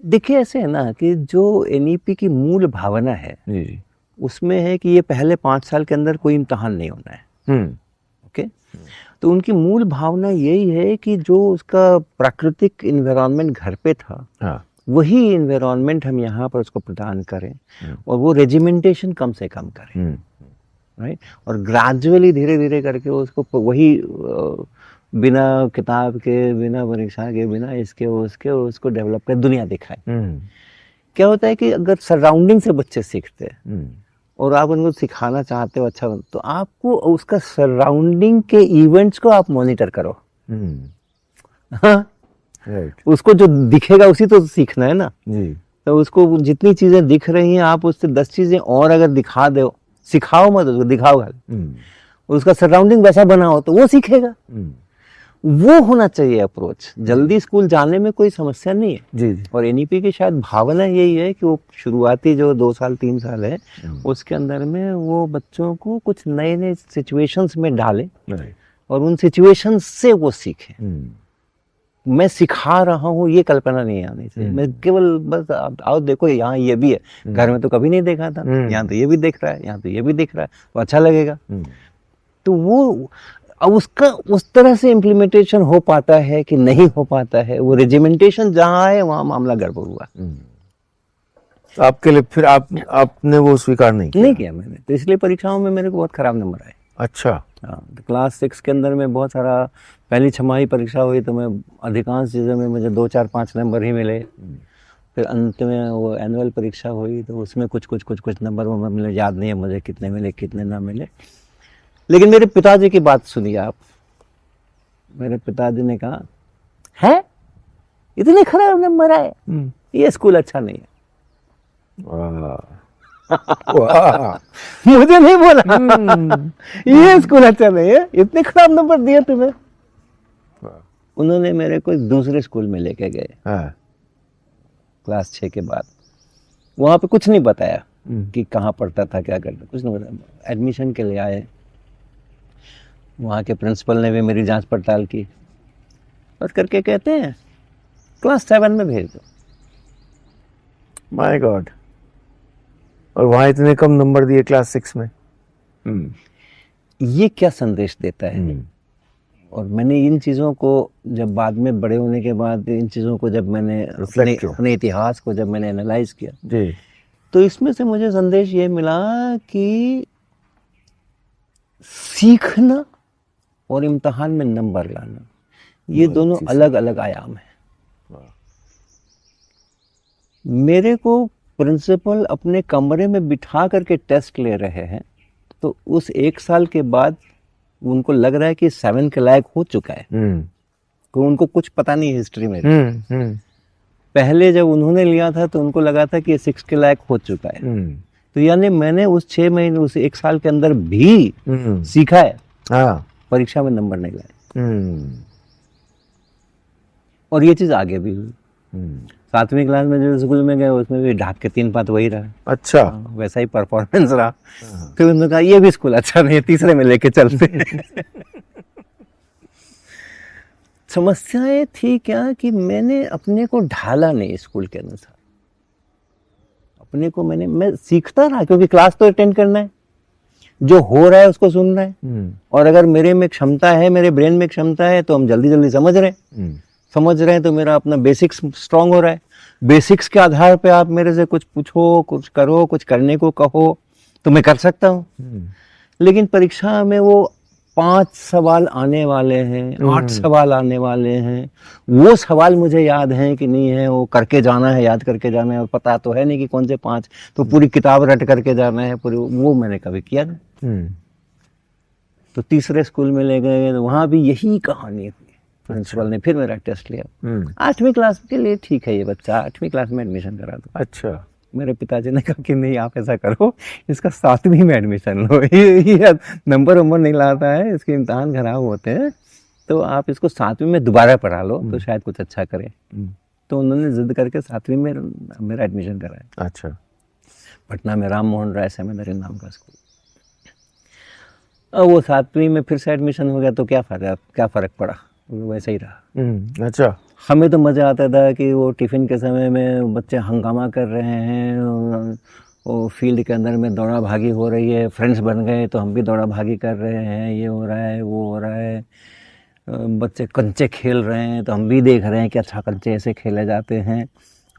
देखिए, ऐसे है ना कि जो एनईपी की मूल भावना है, जी जी, उसमें है कि ये पहले 5 साल के अंदर कोई इम्तहान नहीं होना है। ओके, तो उनकी मूल भावना यही है कि जो उसका प्राकृतिक इन्वायरमेंट घर पे था, हाँ, वही इन्वायरमेंट हम यहाँ पर उसको प्रदान करें और वो रेजिमेंटेशन कम से कम करें, राइट। और ग्रेजुअली धीरे धीरे करके उसको वही बिना किताब के, बिना परीक्षा के, बिना इसके उसके उसको डेवलप कर दुनिया दिखाए। क्या होता है कि अगर सराउंडिंग से बच्चे सीखते हैं और आप उनको सिखाना चाहते हो अच्छा, तो आपको उसका सराउंडिंग के इवेंट्स को आप मॉनिटर करो। हाँ, राइट। उसको जो दिखेगा उसी तो सीखना है ना जी। तो उसको जितनी चीजें दिख रही हैं, आप उससे 10 चीजें और अगर दिखा दो, सिखाओ मत उसको, दिखाओ खाली, उसका सराउंडिंग वैसा बनाओ तो वो सीखेगा। वो होना चाहिए अप्रोच। जल्दी स्कूल जाने में कोई समस्या नहीं है। जी जी। और एनईपी की शायद भावना यही है कि वो शुरुआती जो 2 साल 3 साल है, उसके अंदर में वो बच्चों को कुछ नए नए सिचुएशंस में डाले और उन सिचुएशंस से वो सीखे। मैं सिखा रहा हूँ ये कल्पना नहीं आनी चाहिए। मैं केवल बस आओ देखो यहाँ ये भी है, घर में तो कभी नहीं देखा था, यहाँ तो ये भी दिख रहा है, यहाँ तो ये भी दिख रहा है, तो अच्छा लगेगा। तो वो अब उसका उस तरह से इम्प्लीमेंटेशन हो पाता है कि नहीं हो पाता है, वो रेजिमेंटेशन जहाँ है वहाँ मामला गड़बड़ हुआ। तो आपके लिए फिर आपने वो स्वीकार नहीं किया? मैंने, तो इसलिए परीक्षाओं में मेरे को बहुत खराब नंबर आए। अच्छा। हाँ, तो क्लास 6 के अंदर में बहुत सारा, पहली छमाही परीक्षा हुई तो मैं अधिकांश चीज़ों में मुझे 2 4 5 नंबर ही मिले। फिर अंत में वो एनुअल परीक्षा हुई तो उसमें कुछ नंबर मिले, याद नहीं है मुझे कितने मिले कितने ना मिले। लेकिन मेरे पिताजी की बात सुनिए आप। मेरे पिताजी ने कहा, है इतने खराब नंबर आए, ये स्कूल अच्छा नहीं है। मुझे नहीं बोला ये स्कूल अच्छा नहीं है, इतने खराब नंबर दिए तुम्हें। उन्होंने मेरे को दूसरे स्कूल में लेके गए क्लास 6 के बाद। वहां पे कुछ नहीं बताया कि कहाँ पढ़ता था, क्या करता, कुछ नहीं बताया। एडमिशन के लिए आए, वहाँ के प्रिंसिपल ने भी मेरी जांच पड़ताल की और करके कहते हैं क्लास 7 में भेज दो। My God. और वहाँ इतने कम नंबर दिए क्लास 6 में। ये क्या संदेश देता है? और मैंने इन चीज़ों को जब बाद में बड़े होने के बाद इन चीज़ों को जब मैंने अपने इतिहास को जब मैंने एनालाइज किया जी, तो इसमें से मुझे संदेश ये मिला कि सीखना और इम्तिहान में नंबर लाना, ये दोनों अलग अलग आयाम है। मेरे को प्रिंसिपल अपने कमरे में बिठा करके टेस्ट ले रहे हैं, तो उस 1 साल के बाद उनको लग रहा है कि 7 के लायक हो चुका है। तो उनको कुछ पता नहीं हिस्ट्री में। पहले जब उन्होंने लिया था तो उनको लगा था कि ये 6 के लायक हो चुका है। तो यानी मैंने उस 6 महीने, उस 1 साल के अंदर भी सीखा है, परीक्षा में नंबर नहीं लाए। और ये चीज आगे भी हुई। 7वीं क्लास में जो स्कूल में गए उसमें भी ढाक के 3 पात वही रहा। अच्छा। वैसा ही परफॉर्मेंस रहा। फिर उन्होंने कहा ये भी स्कूल अच्छा नहीं है, तीसरे में लेके चलते। समस्याएं थी क्या कि मैंने अपने को ढाला नहीं स्कूल के अनुसार। अपने को मैं सीखता रहा, क्योंकि क्लास तो अटेंड करना है, जो हो रहा है उसको सुनना है। और अगर मेरे में क्षमता है, मेरे ब्रेन में क्षमता है, तो हम जल्दी जल्दी समझ रहे हैं तो मेरा अपना बेसिक्स स्ट्रांग हो रहा है। बेसिक्स के आधार पे आप मेरे से कुछ पूछो, कुछ करो, कुछ करने को कहो, तो मैं कर सकता हूँ। लेकिन परीक्षा में वो 5 सवाल आने वाले हैं, 8 सवाल आने वाले हैं, वो सवाल मुझे याद हैं कि नहीं है, वो करके जाना है, याद करके जाना है, और पता तो है नहीं कि कौन से 5, तो पूरी किताब रट करके जाना है पूरी, वो मैंने कभी किया नहीं। तो तीसरे स्कूल में ले गए तो वहाँ भी यही कहानी हुई। प्रिंसिपल ने फिर मेरा टेस्ट लिया। 8वीं क्लास के लिए ठीक है ये बच्चा, 8वीं क्लास में एडमिशन करा दो। अच्छा। मेरे पिताजी ने कहा कि नहीं, आप ऐसा करो, इसका 7वीं में एडमिशन लो, ये नंबर नहीं लाता है, इसके इम्तहान खराब होते हैं, तो आप इसको 7वीं में दोबारा पढ़ा लो तो शायद कुछ अच्छा करे। तो उन्होंने जिद करके 7वीं में मेरा एडमिशन कराया। अच्छा। पटना में राम मोहन राय सेमिनरी नाम का स्कूल। अब वो 7वीं में फिर से एडमिशन हो गया तो क्या फ़र्क पड़ा, वैसे ही रहा। अच्छा। हमें तो मज़ा आता था कि वो टिफ़िन के समय में बच्चे हंगामा कर रहे हैं, वो फील्ड के अंदर में दौड़ा भागी हो रही है, फ्रेंड्स बन गए तो हम भी दौड़ा भागी कर रहे हैं, ये हो रहा है वो हो रहा है, बच्चे कंचे खेल रहे हैं तो हम भी देख रहे हैं कि अच्छा कंचे ऐसे खेले जाते हैं,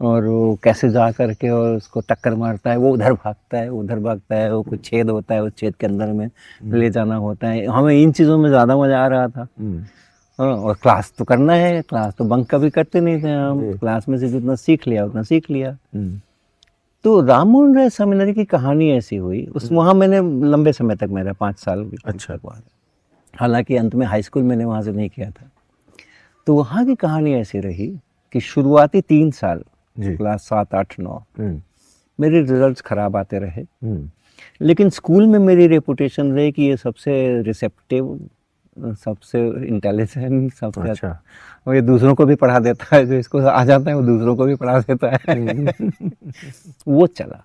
और वो कैसे जा करके और उसको टक्कर मारता है, वो उधर भागता है, उधर भागता है, वो कुछ छेद होता है, उस छेद के अंदर में ले जाना होता है। हमें इन चीज़ों में ज़्यादा मज़ा आ रहा था। और क्लास तो करना है, क्लास तो बंक कभी करते नहीं थे हम, क्लास में से जितना सीख लिया उतना सीख लिया। तो राम मोहन राय सेमिनरी की कहानी ऐसी हुई, उस वहाँ मैंने लंबे समय तक, मेरा 5 साल अच्छा हुआ, हालांकि अंत में हाई स्कूल मैंने वहाँ से नहीं किया था। तो वहाँ की कहानी ऐसी रही कि शुरुआती 3 साल क्लास 7, 8, 9 मेरे रिजल्ट्स खराब आते रहे, लेकिन स्कूल में मेरी रेपुटेशन रही कि ये सबसे रिसेप्टिव, सबसे इंटेलिजेंट, सबसे अच्छा, और ये दूसरों को भी पढ़ा देता है, जो इसको आ जाता है वो दूसरों को भी पढ़ा देता है। वो चला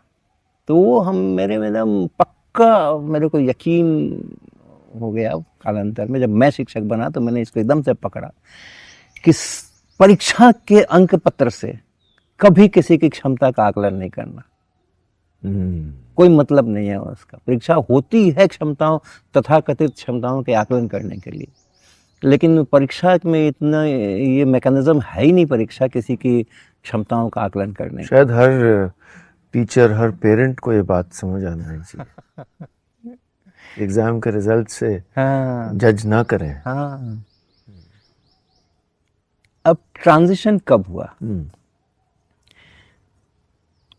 तो वो हम मेरे में एकदम पक्का, मेरे को यकीन हो गया कालांतर में, जब मैं शिक्षक बना तो मैंने इसको एकदम से पकड़ा कि परीक्षा के अंक पत्र से कभी किसी की क्षमता का आकलन नहीं करना। कोई मतलब नहीं है उसका। परीक्षा होती है क्षमताओं, तथाकथित क्षमताओं के आकलन करने के लिए, लेकिन परीक्षा में इतना ये मैकेनिज्म है ही नहीं परीक्षा किसी की क्षमताओं का आकलन करने। शायद हर टीचर, हर पेरेंट को ये बात समझ आना चाहिए, एग्जाम के रिजल्ट से जज ना करें। अब ट्रांजिशन कब हुआ?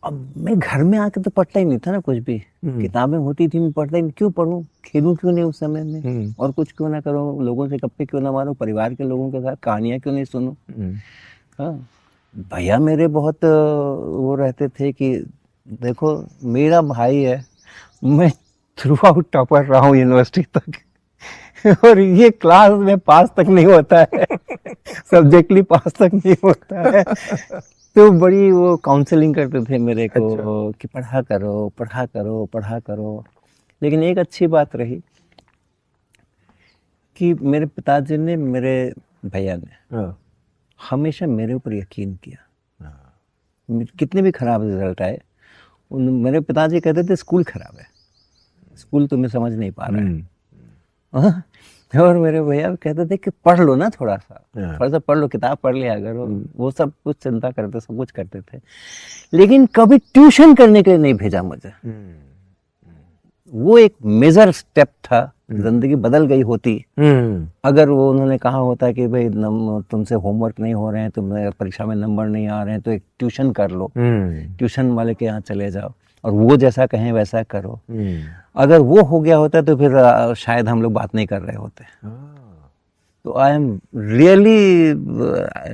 अब मैं घर में आके तो पढ़ता ही नहीं था ना कुछ भी, किताबें होती थी मैं पढ़ता ही नहीं। क्यों पढूं, खेलूं क्यों नहीं उस समय में, और कुछ क्यों ना करूं, लोगों से गप्पे क्यों ना मारूं, परिवार के लोगों के साथ कहानियां क्यों नहीं सुनूं। हाँ, भैया मेरे बहुत वो रहते थे कि देखो मेरा भाई है, मैं थ्रू आउट टॉपर रहा हूँ यूनिवर्सिटी तक, और ये क्लास में पास तक नहीं होता है, सब्जेक्टली पास तक नहीं होता है। तो बड़ी वो काउंसलिंग करते थे मेरे को। अच्छा। कि पढ़ा करो पढ़ा करो पढ़ा करो। लेकिन एक अच्छी बात रही कि मेरे पिताजी ने, मेरे भैया ने हमेशा मेरे ऊपर यकीन किया। कितने भी खराब रिजल्ट आए, मेरे पिताजी कहते थे स्कूल खराब है, स्कूल तुम्हें समझ नहीं पा रहा है। और मेरे भैया कहते थे कि पढ़ लो ना थोड़ा सा पढ़ लो, किताब पढ़ लिया करो। वो सब कुछ चिंता करते, सब कुछ करते थे, लेकिन कभी ट्यूशन करने के लिए नहीं भेजा मुझे। वो एक मेजर स्टेप था, जिंदगी बदल गई होती अगर वो उन्होंने कहा होता कि भाई तुमसे होमवर्क नहीं हो रहे हैं, तुम्हें परीक्षा में नंबर नहीं आ रहे हैं, तो एक ट्यूशन कर लो, ट्यूशन वाले के यहाँ चले जाओ और वो जैसा कहें वैसा करो। अगर वो हो गया होता तो फिर शायद हम लोग बात नहीं कर रहे होते। तो I am really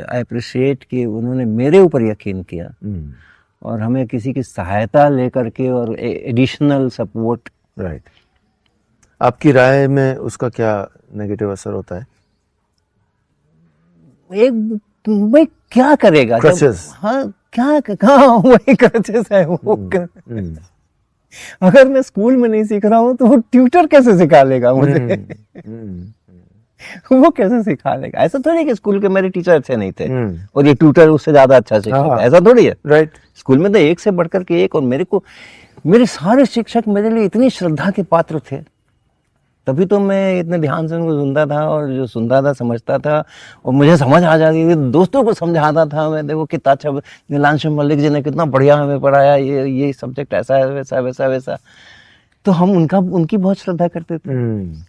I appreciate कि उन्होंने मेरे ऊपर यकीन किया और हमें किसी की सहायता लेकर के और एडिशनल सपोर्ट। राइट। आपकी राय में उसका क्या नेगेटिव असर होता है? एक भाई क्या करेगा क्रचेस। हाँ क्या कहाँ वही क्रचेस है वो। अगर मैं स्कूल में नहीं सीख रहा हूँ तो वो ट्यूटर कैसे सिखा लेगा मुझे? वो कैसे सिखा लेगा? ऐसा थोड़ी कि स्कूल के मेरे टीचर अच्छे नहीं थे और ये ट्यूटर उससे ज्यादा अच्छा सिखाता, ऐसा थोड़ी है। राइट। स्कूल में तो एक से बढ़कर के एक, और मेरे सारे शिक्षक मेरे लिए इतनी श्रद्धा के पात्र थे, तभी तो मैं इतने ध्यान से उनको सुनता था और जो सुनता था समझता था और मुझे समझ आ जाती थी। दोस्तों को समझाता था मैं, देखो कितना अच्छा नीलांशु मलिक जी ने कितना बढ़िया हमें पढ़ाया, ये सब्जेक्ट ऐसा है, वैसा वैसा वैसा। तो हम उनकी बहुत श्रद्धा करते थे।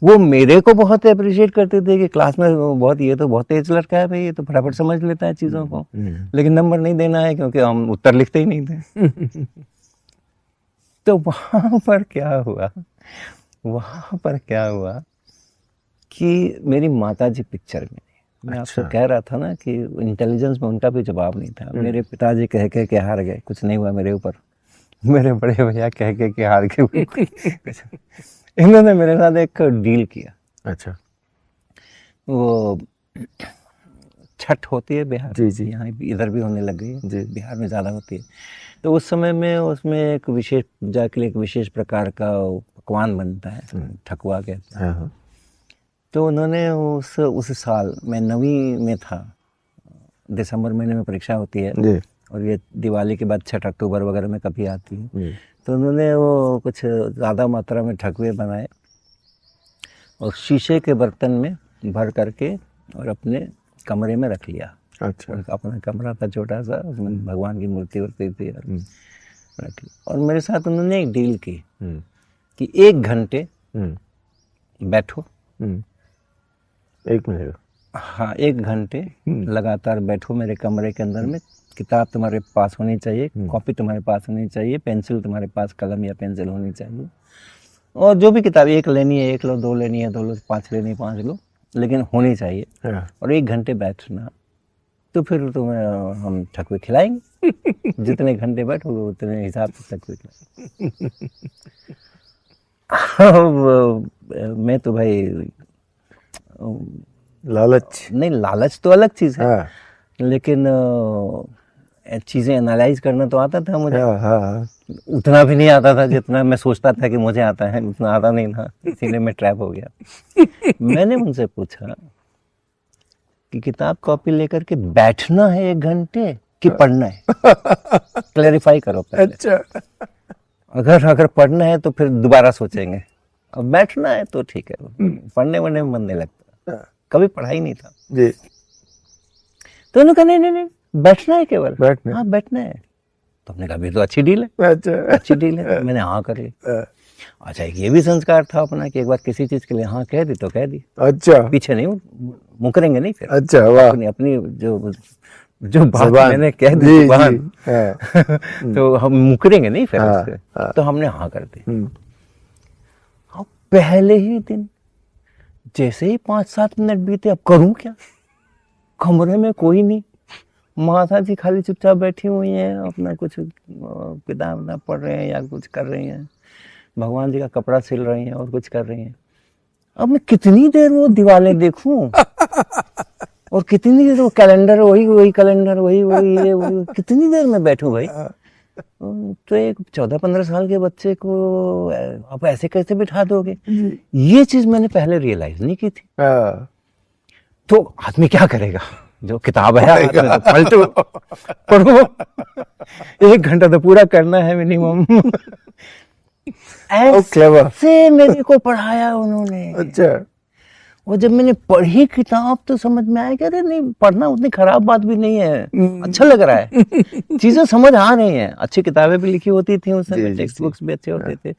वो मेरे को बहुत अप्रिशिएट करते थे कि क्लास में बहुत, ये तो बहुत तेज लड़का है भाई, ये तो फटाफट समझ लेता है चीज़ों को, लेकिन नंबर नहीं देना है क्योंकि हम उत्तर लिखते ही नहीं थे। तो वहाँ पर क्या हुआ कि मेरी माताजी पिक्चर में, मैं आपसे कह रहा था ना कि इंटेलिजेंस में उनका भी जवाब नहीं था। मेरे पिताजी कह के हार गए, कुछ नहीं हुआ मेरे ऊपर। मेरे बड़े भैया कह के हार गए। इन्होंने मेरे साथ एक डील किया। अच्छा। वो छठ होती है बिहार, जी जी, यहाँ इधर भी होने लग गई है, बिहार में ज़्यादा होती है। तो उस समय में उसमें एक विशेष पूजा के लिए एक विशेष प्रकार का पकवान बनता है, ठकुआ कहते हैं। हाँ। तो उन्होंने उस साल मैं 9वीं में था, दिसंबर महीने में परीक्षा होती है जी। और ये दिवाली के बाद 6 अक्टूबर वगैरह में कभी आती है। तो उन्होंने वो कुछ ज़्यादा मात्रा में ठकुए बनाए और शीशे के बर्तन में भर करके और अपने कमरे में रख लिया। अच्छा। अपना कमरा था छोटा सा, उसमें भगवान की मूर्ति वूर्ति थी और रख ली। और मेरे साथ उन्होंने एक डील की कि 1 घंटे बैठो। 1 मिनट? हाँ, 1 घंटे लगातार बैठो मेरे कमरे के अंदर में। किताब तुम्हारे पास होनी चाहिए, कॉपी तुम्हारे पास होनी चाहिए, पेंसिल तुम्हारे पास, कलम या पेंसिल होनी चाहिए। और जो भी किताब, 1 लेनी है 1 लो, 2 लेनी है 2 लो, 5 लेनी है 5 लो, लेकिन होनी चाहिए। और 1 घंटे बैठना, तो फिर तुम्हें हम ठकुए खिलाएंगे। जितने घंटे बैठोगे उतने हिसाब से ठकुए खिलाएंगे। मैं तो भाई लालच नहीं, लालच तो अलग चीज है। लेकिन चीजें एनालाइज करना तो आता था मुझे। उतना भी नहीं आता था जितना मैं सोचता था कि मुझे आता है, उतना आता नहीं था, इसीलिए मैं ट्रैप हो गया। मैंने उनसे पूछा कि किताब कॉपी लेकर के बैठना है 1 घंटे कि पढ़ना है? क्लैरिफाई करो पहले। अच्छा। अगर पढ़ना है तो फिर दोबारा सोचेंगे, अब बैठना है तो ठीक है। पढ़ने वढ़ने में मन नहीं लगता, कभी पढ़ाई नहीं था जी। तो उन्होंने कहा नहीं, बैठना है केवल। बैठना? हाँ, बैठना है। तो हमने कहा अभी तो अच्छी डील है। अच्छा। अच्छी डील है, मैंने हाँ कर ली। अच्छा, ये भी संस्कार था अपना कि एक बार किसी चीज के लिए हाँ कह दी तो कह दी। अच्छा। पीछे नहीं मुकरेंगे नहीं फिर। अच्छा, वाह। अपनी जो बात मैंने कह दी जुबान, तो हम मुकरेंगे नहीं फिर उससे। तो हमने हाँ कर दी। अब पहले ही दिन जैसे ही 5-7 मिनट बीते, अब करूं क्या? कमरे में कोई नहीं, माता जी खाली चुपचाप बैठी हुई हैं, अपना कुछ किताब पढ़ रहे हैं या कुछ कर रही हैं, भगवान जी का कपड़ा सिल रही हैं और कुछ कर रही हैं। अब मैं कितनी देर वो दीवारें देखूं और कितनी देर वो कैलेंडर, वही कैलेंडर, वही कितनी देर में बैठूं भाई? तो एक 14-15 साल के बच्चे को आप ऐसे कैसे बिठा दोगे? ये चीज मैंने पहले रियलाइज नहीं की थी। तो आदमी क्या करेगा? जो किताब है हाथ में, तो पलटो, पढ़ो। 1 घंटा तो पूरा करना है मिनिमम। ऐसे मेरे को पढ़ाया उन्होंने। अच्छा। और जब मैंने पढ़ी किताब तो समझ में आया कि अरे नहीं, पढ़ना उतनी खराब बात भी नहीं है, अच्छा लग रहा है, चीजें समझ आ रही हैं। अच्छी किताबें भी लिखी होती थी उस समय, टेक्स्ट बुक्स भी अच्छे होते थे,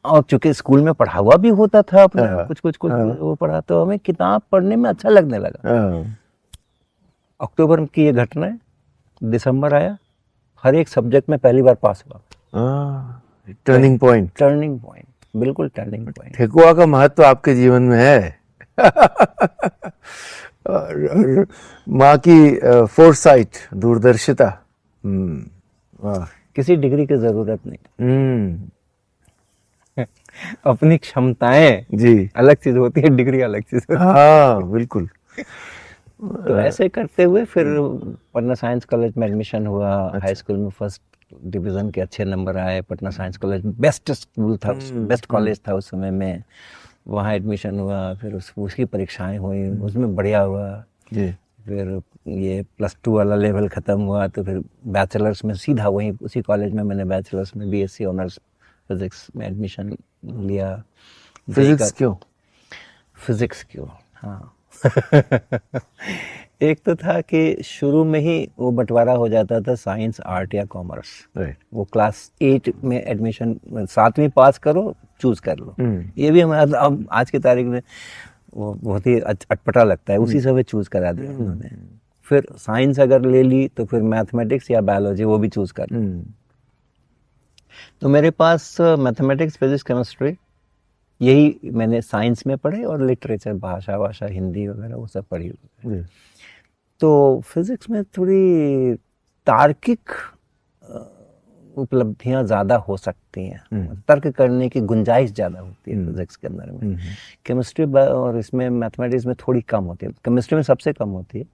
और चूंकि स्कूल में पढ़ा हुआ भी होता था अपना कुछ वो पढ़ा, तो हमें किताब पढ़ने में अच्छा लगने लगा। अक्टूबर की ये घटना है, दिसंबर आया, हर एक सब्जेक्ट में पहली बार पास हुआ। टर्निंग पॉइंट, बिल्कुल टर्निंग पॉइंट। ठेकुआ का महत्व आपके जीवन में है। और माँ की फोरसाइट, दूरदर्शिता। वाह। किसी डिग्री की जरूरत नहीं। अपनी क्षमताएं जी अलग चीज होती है, डिग्री अलग चीज होती है। हाँ, बिल्कुल। तो ऐसे करते हुए फिर पटना साइंस कॉलेज में एडमिशन हुआ। हाई स्कूल में फर्स्ट डिवीजन के अच्छे नंबर आए। Patna science college best school था, बेस्ट कॉलेज था उस समय में, वहाँ एडमिशन हुआ। फिर उसकी परीक्षाएं हुई, उसमें बढ़िया हुआ जी। फिर ये +2 वाला लेवल ख़त्म हुआ तो फिर बैचलर्स में सीधा वहीं उसी कॉलेज में मैंने बैचलर्स में BSc ऑनर्स फिजिक्स में एडमिशन लिया। फिजिक्स क्यों? फिजिक्स क्यों, हाँ। एक तो था कि शुरू में ही वो बंटवारा हो जाता था साइंस, आर्ट या कॉमर्स। वो क्लास 8 में एडमिशन, 7वीं पास करो, चूज कर लो। ये भी हमारा अब आज की तारीख में वो बहुत ही अटपटा लगता है, उसी समय चूज करा दिया उन्होंने। फिर साइंस अगर ले ली तो फिर मैथमेटिक्स या बायोलॉजी वो भी चूज कर ली। तो मेरे पास मैथमेटिक्स, फिजिक्स, केमिस्ट्री यही मैंने साइंस में पढ़े, और लिटरेचर, भाषा हिंदी वगैरह वो सब पढ़ी हुई। तो फिजिक्स में थोड़ी तार्किक उपलब्धियां ज़्यादा हो सकती हैं, तर्क करने की गुंजाइश ज़्यादा होती है फिजिक्स के अंदर में। केमिस्ट्री और इसमें मैथमेटिक्स में थोड़ी कम होती है। केमिस्ट्री में सबसे कम होती है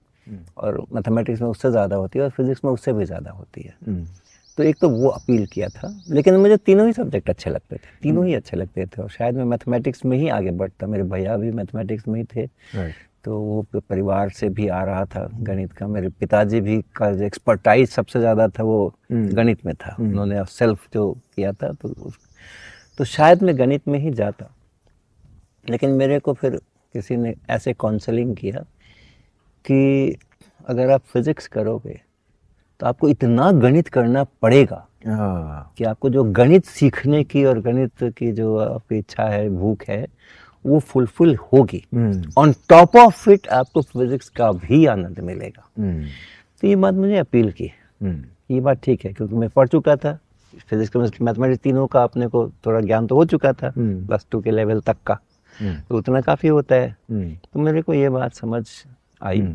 और मैथमेटिक्स में उससे ज़्यादा होती है और फिजिक्स में उससे भी ज़्यादा होती है। तो एक तो वो अपील किया था, लेकिन मुझे तीनों ही सब्जेक्ट अच्छे लगते थे, तीनों ही अच्छे लगते थे, और शायद मैं मैथमेटिक्स में ही आगे बढ़ता। मेरे भैया भी मैथमेटिक्स में ही थे, तो वो परिवार से भी आ रहा था गणित का। मेरे पिताजी भी का जो एक्सपर्टाइज सबसे ज़्यादा था वो गणित में था, उन्होंने सेल्फ जो किया था, तो शायद मैं गणित में ही जाता। लेकिन मेरे को फिर किसी ने ऐसे काउंसलिंग किया कि अगर आप फिजिक्स करोगे तो आपको इतना गणित करना पड़ेगा कि आपको जो गणित सीखने की और गणित की जो आपकी इच्छा है, भूख है, वो फुलफिल होगी। ऑन टॉप ऑफ इट आपको फिजिक्स का भी आनंद मिलेगा। तो ये बात मुझे अपील की, ये बात ठीक है, क्योंकि मैं पढ़ चुका था फिजिक्स, केमिस्ट्री, मैथमेटिक्स तीनों का, अपने को थोड़ा ज्ञान तो हो चुका था +2 के लेवल तक का, तो उतना काफ़ी होता है। तो मेरे को ये बात समझ आई,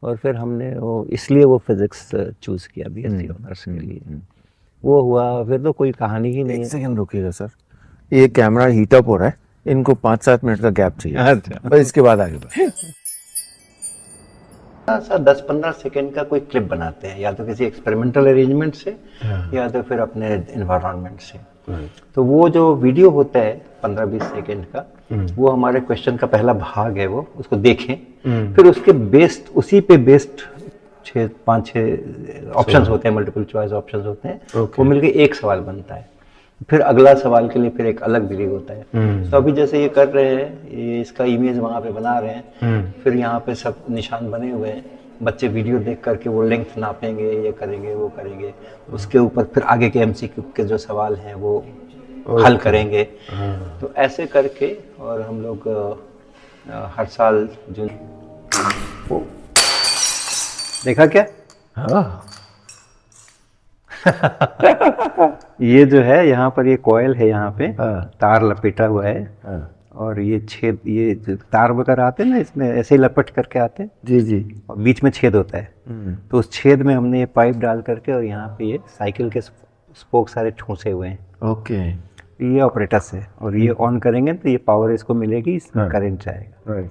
और फिर हमने इसलिए वो फिजिक्स चूज किया बीएससी ऑनर्स के लिए। वो हुआ, फिर तो कोई कहानी ही नहीं है। 1 सेकंड रुकिएगा सर, ये कैमरा हीट अप हो रहा है, इनको 5-7 मिनट का गैप चाहिए। अच्छा, बस इसके बाद आगे बढ़े। 10-15 सेकेंड का कोई क्लिप बनाते हैं, या तो किसी एक्सपेरिमेंटल अरेंजमेंट से या तो फिर अपने एनवायरनमेंट से। तो वो जो वीडियो होता है 15-20 सेकेंड का, वो हमारे क्वेश्चन का पहला भाग है, वो उसको देखें, फिर उसके बेस्ड, उसी पे बेस्ड 5-6 ऑप्शंस होते हैं, मल्टीपल चॉइस ऑप्शंस होते हैं, वो मिलके एक सवाल बनता है। फिर अगला सवाल के लिए फिर एक अलग वीडियो होता है। तो अभी जैसे ये कर रहे हैं, ये इसका इमेज वहाँ पे बना रहे हैं, फिर यहाँ पे सब निशान बने हुए हैं, बच्चे वीडियो देख करके वो लेंथ नापेंगे, ये करेंगे, वो करेंगे, उसके ऊपर फिर आगे के एमसीक्यू के जो सवाल हैं वो हल करेंगे। तो ऐसे करके, और हम लोग हर साल जो देखा क्या, ये जो है यहाँ पर, ये कॉइल है, यहाँ पे तार लपेटा हुआ है, और ये छेद, ये तार वगैरह आते हैं ना, इसमें ऐसे ही लपट करके आते हैं। जी जी। और बीच में छेद होता है, तो उस छेद में हमने ये पाइप डाल करके, और यहाँ पे ये साइकिल के स्पोक सारे ठूंसे हुए हैं। ओके। ये ऑपरेटर्स है, और ये ऑन करेंगे तो ये पावर इसको मिलेगी, इसमें करंट जाएगा।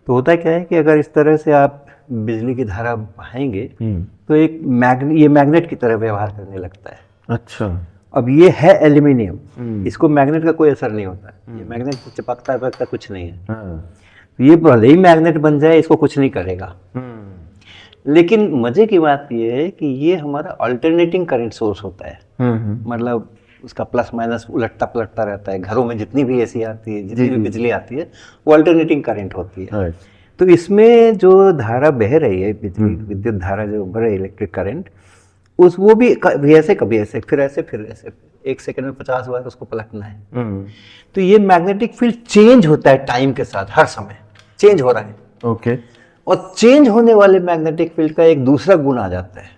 तो होता क्या है कि अगर इस तरह से आप बिजली की धारा बहाएंगे तो एक ये मैग्नेट की तरह व्यवहार करने लगता है। अच्छा। अब ये है एल्यूमिनियम, इसको मैग्नेट का कोई असर नहीं होता है, ये मैग्नेट चिपकता वपकता कुछ नहीं है। तो ये भले ही मैग्नेट बन जाए, इसको कुछ नहीं करेगा। लेकिन मजे की बात ये है कि ये हमारा अल्टरनेटिंग करंट सोर्स होता है। मतलब उसका प्लस माइनस उलटता पलटता रहता है। घरों में जितनी भी एसी आती है, जितनी भी बिजली आती है, वो अल्टरनेटिंग करंट होती है। तो इसमें जो धारा बह रही है, बिजली विद्युत धारा जो बह रही है, इलेक्ट्रिक करंट, वो भी कभी ऐसे फिर ऐसे 1 सेकंड में 50 बार उसको पलटना है। तो ये मैग्नेटिक फील्ड चेंज होता है टाइम के साथ, हर समय चेंज हो रहा है। ओके। और चेंज होने वाले मैग्नेटिक फील्ड का एक दूसरा गुण आ जाता है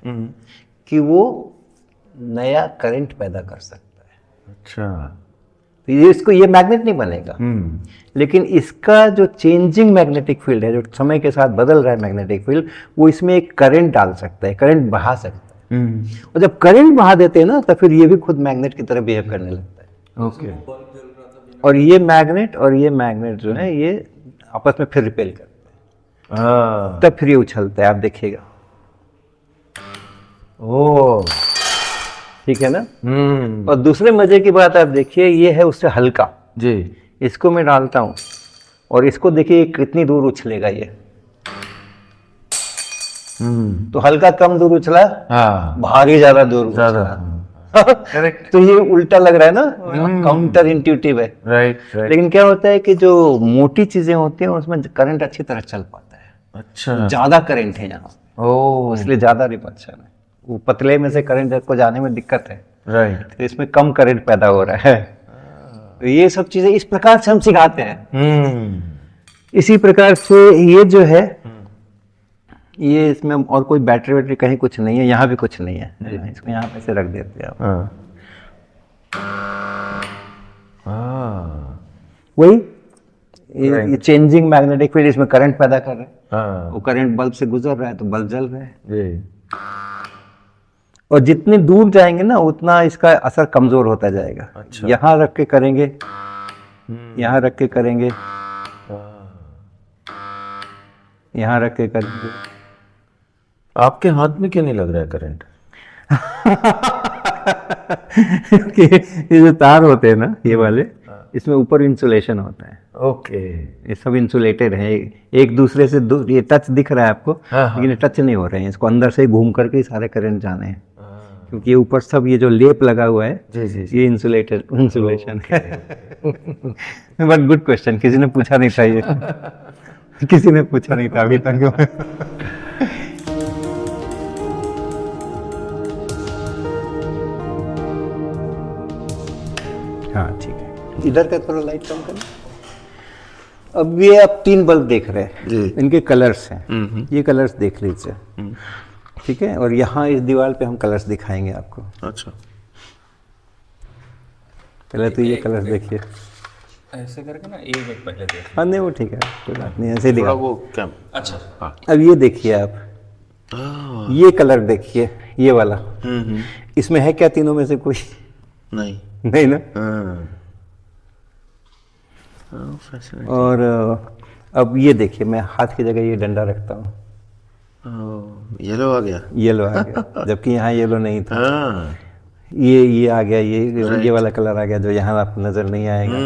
कि वो नया करंट पैदा कर सकता है। अच्छा। तो ये मैग्नेट नहीं बनेगा, लेकिन इसका जो चेंजिंग मैग्नेटिक फील्ड है, जो समय के साथ बदल रहा है मैग्नेटिक फील्ड, वो इसमें एक करंट डाल सकता है, करंट बहा सकता है। और जब करंट बहा देते हैं ना, तो फिर ये भी खुद मैग्नेट की तरह बिहेव करने लगता है। ओके। और ये मैग्नेट जो है, ये आपस में फिर रिपेल करते हैं, तब फिर ये उछलता है, आप देखिएगा। ओह, ठीक है ना। और दूसरे मजे की बात आप देखिए, ये है उससे हल्का जी। इसको मैं डालता हूं, और इसको देखिए कितनी दूर उछलेगा ये। तो हल्का कम दूर उछला, भारी ज्यादा दूर उछला। तो ये उल्टा लग रहा है ना, काउंटर इंट्यूटिव है। राइट। लेकिन क्या होता है कि जो मोटी चीजें होती हैं उसमें करंट अच्छी तरह चल पाता है। अच्छा। ज्यादा करंट है यहाँ, ओ इसलिए ज्यादा रिपल्शन है। वो पतले में से करंट को जाने में दिक्कत है, राइट। तो इसमें कम करंट पैदा हो रहा है। तो ये सब चीजें इस प्रकार से हम सिखाते हैं। इसी प्रकार से ये जो है, ये इसमें और कोई बैटरी वैटरी कहीं कुछ नहीं है, यहाँ भी कुछ नहीं है, इसको यहाँ पे से रख देते हैं आप। वही ये चेंजिंग मैग्नेटिक फील्ड, इसमें करंट पैदा कर रहे हैं, वो करंट बल्ब से गुजर रहा है तो बल्ब जल रहा है। और जितने दूर जाएंगे ना उतना इसका असर कमजोर होता जाएगा। अच्छा। यहाँ रख के करेंगे, यहाँ रख के करेंगे, यहाँ रख के करेंगे। आपके हाथ में क्यों नहीं लग रहा है करंट? ये जो तार होते हैं ना ये वाले, इसमें ऊपर इंसुलेशन होता है। ओके। ये सब इंसुलेटेड है, एक दूसरे से दूर। ये टच दिख रहा है आपको, लेकिन ये टच नहीं हो रहे हैं, इसको अंदर से घूम करके ही सारे करंट जाने हैं। क्योंकि ये ऊपर सब ये जो लेप लगा हुआ है, ये इंसुलेशन है। बट गुड क्वेश्चन, किसी ने पूछा नहीं था ये। किसी ने पूछा नहीं था अभी तक। हाँ ठीक है, इधर का थोड़ा लाइट कम करना। अब ये आप 3 बल्ब देख रहे हैं, इनके कलर्स हैं, ये कलर्स देख लीजिए, ठीक है। और यहाँ इस दीवार पे हम कलर्स दिखाएंगे आपको। अच्छा, पहले तो ये कलर्स देखिए, ऐसे करके ना, एक पहले देख। हाँ नहीं वो ठीक है, कोई बात नहीं, ऐसे ही दिखा वो क्या। अच्छा हाँ। अब ये देखिए आप, ये कलर देखिए, ये वाला, इसमें है क्या तीनों में से कोई? नहीं नहीं ना। और अब ये देखिए, मैं हाथ की जगह ये डंडा रखता हूँ, येलो आ गया, येलो आ गया, जबकि यहाँ येलो नहीं था। ये आ गया, ये वाला कलर आ गया जो यहाँ आपको नजर नहीं आएगा।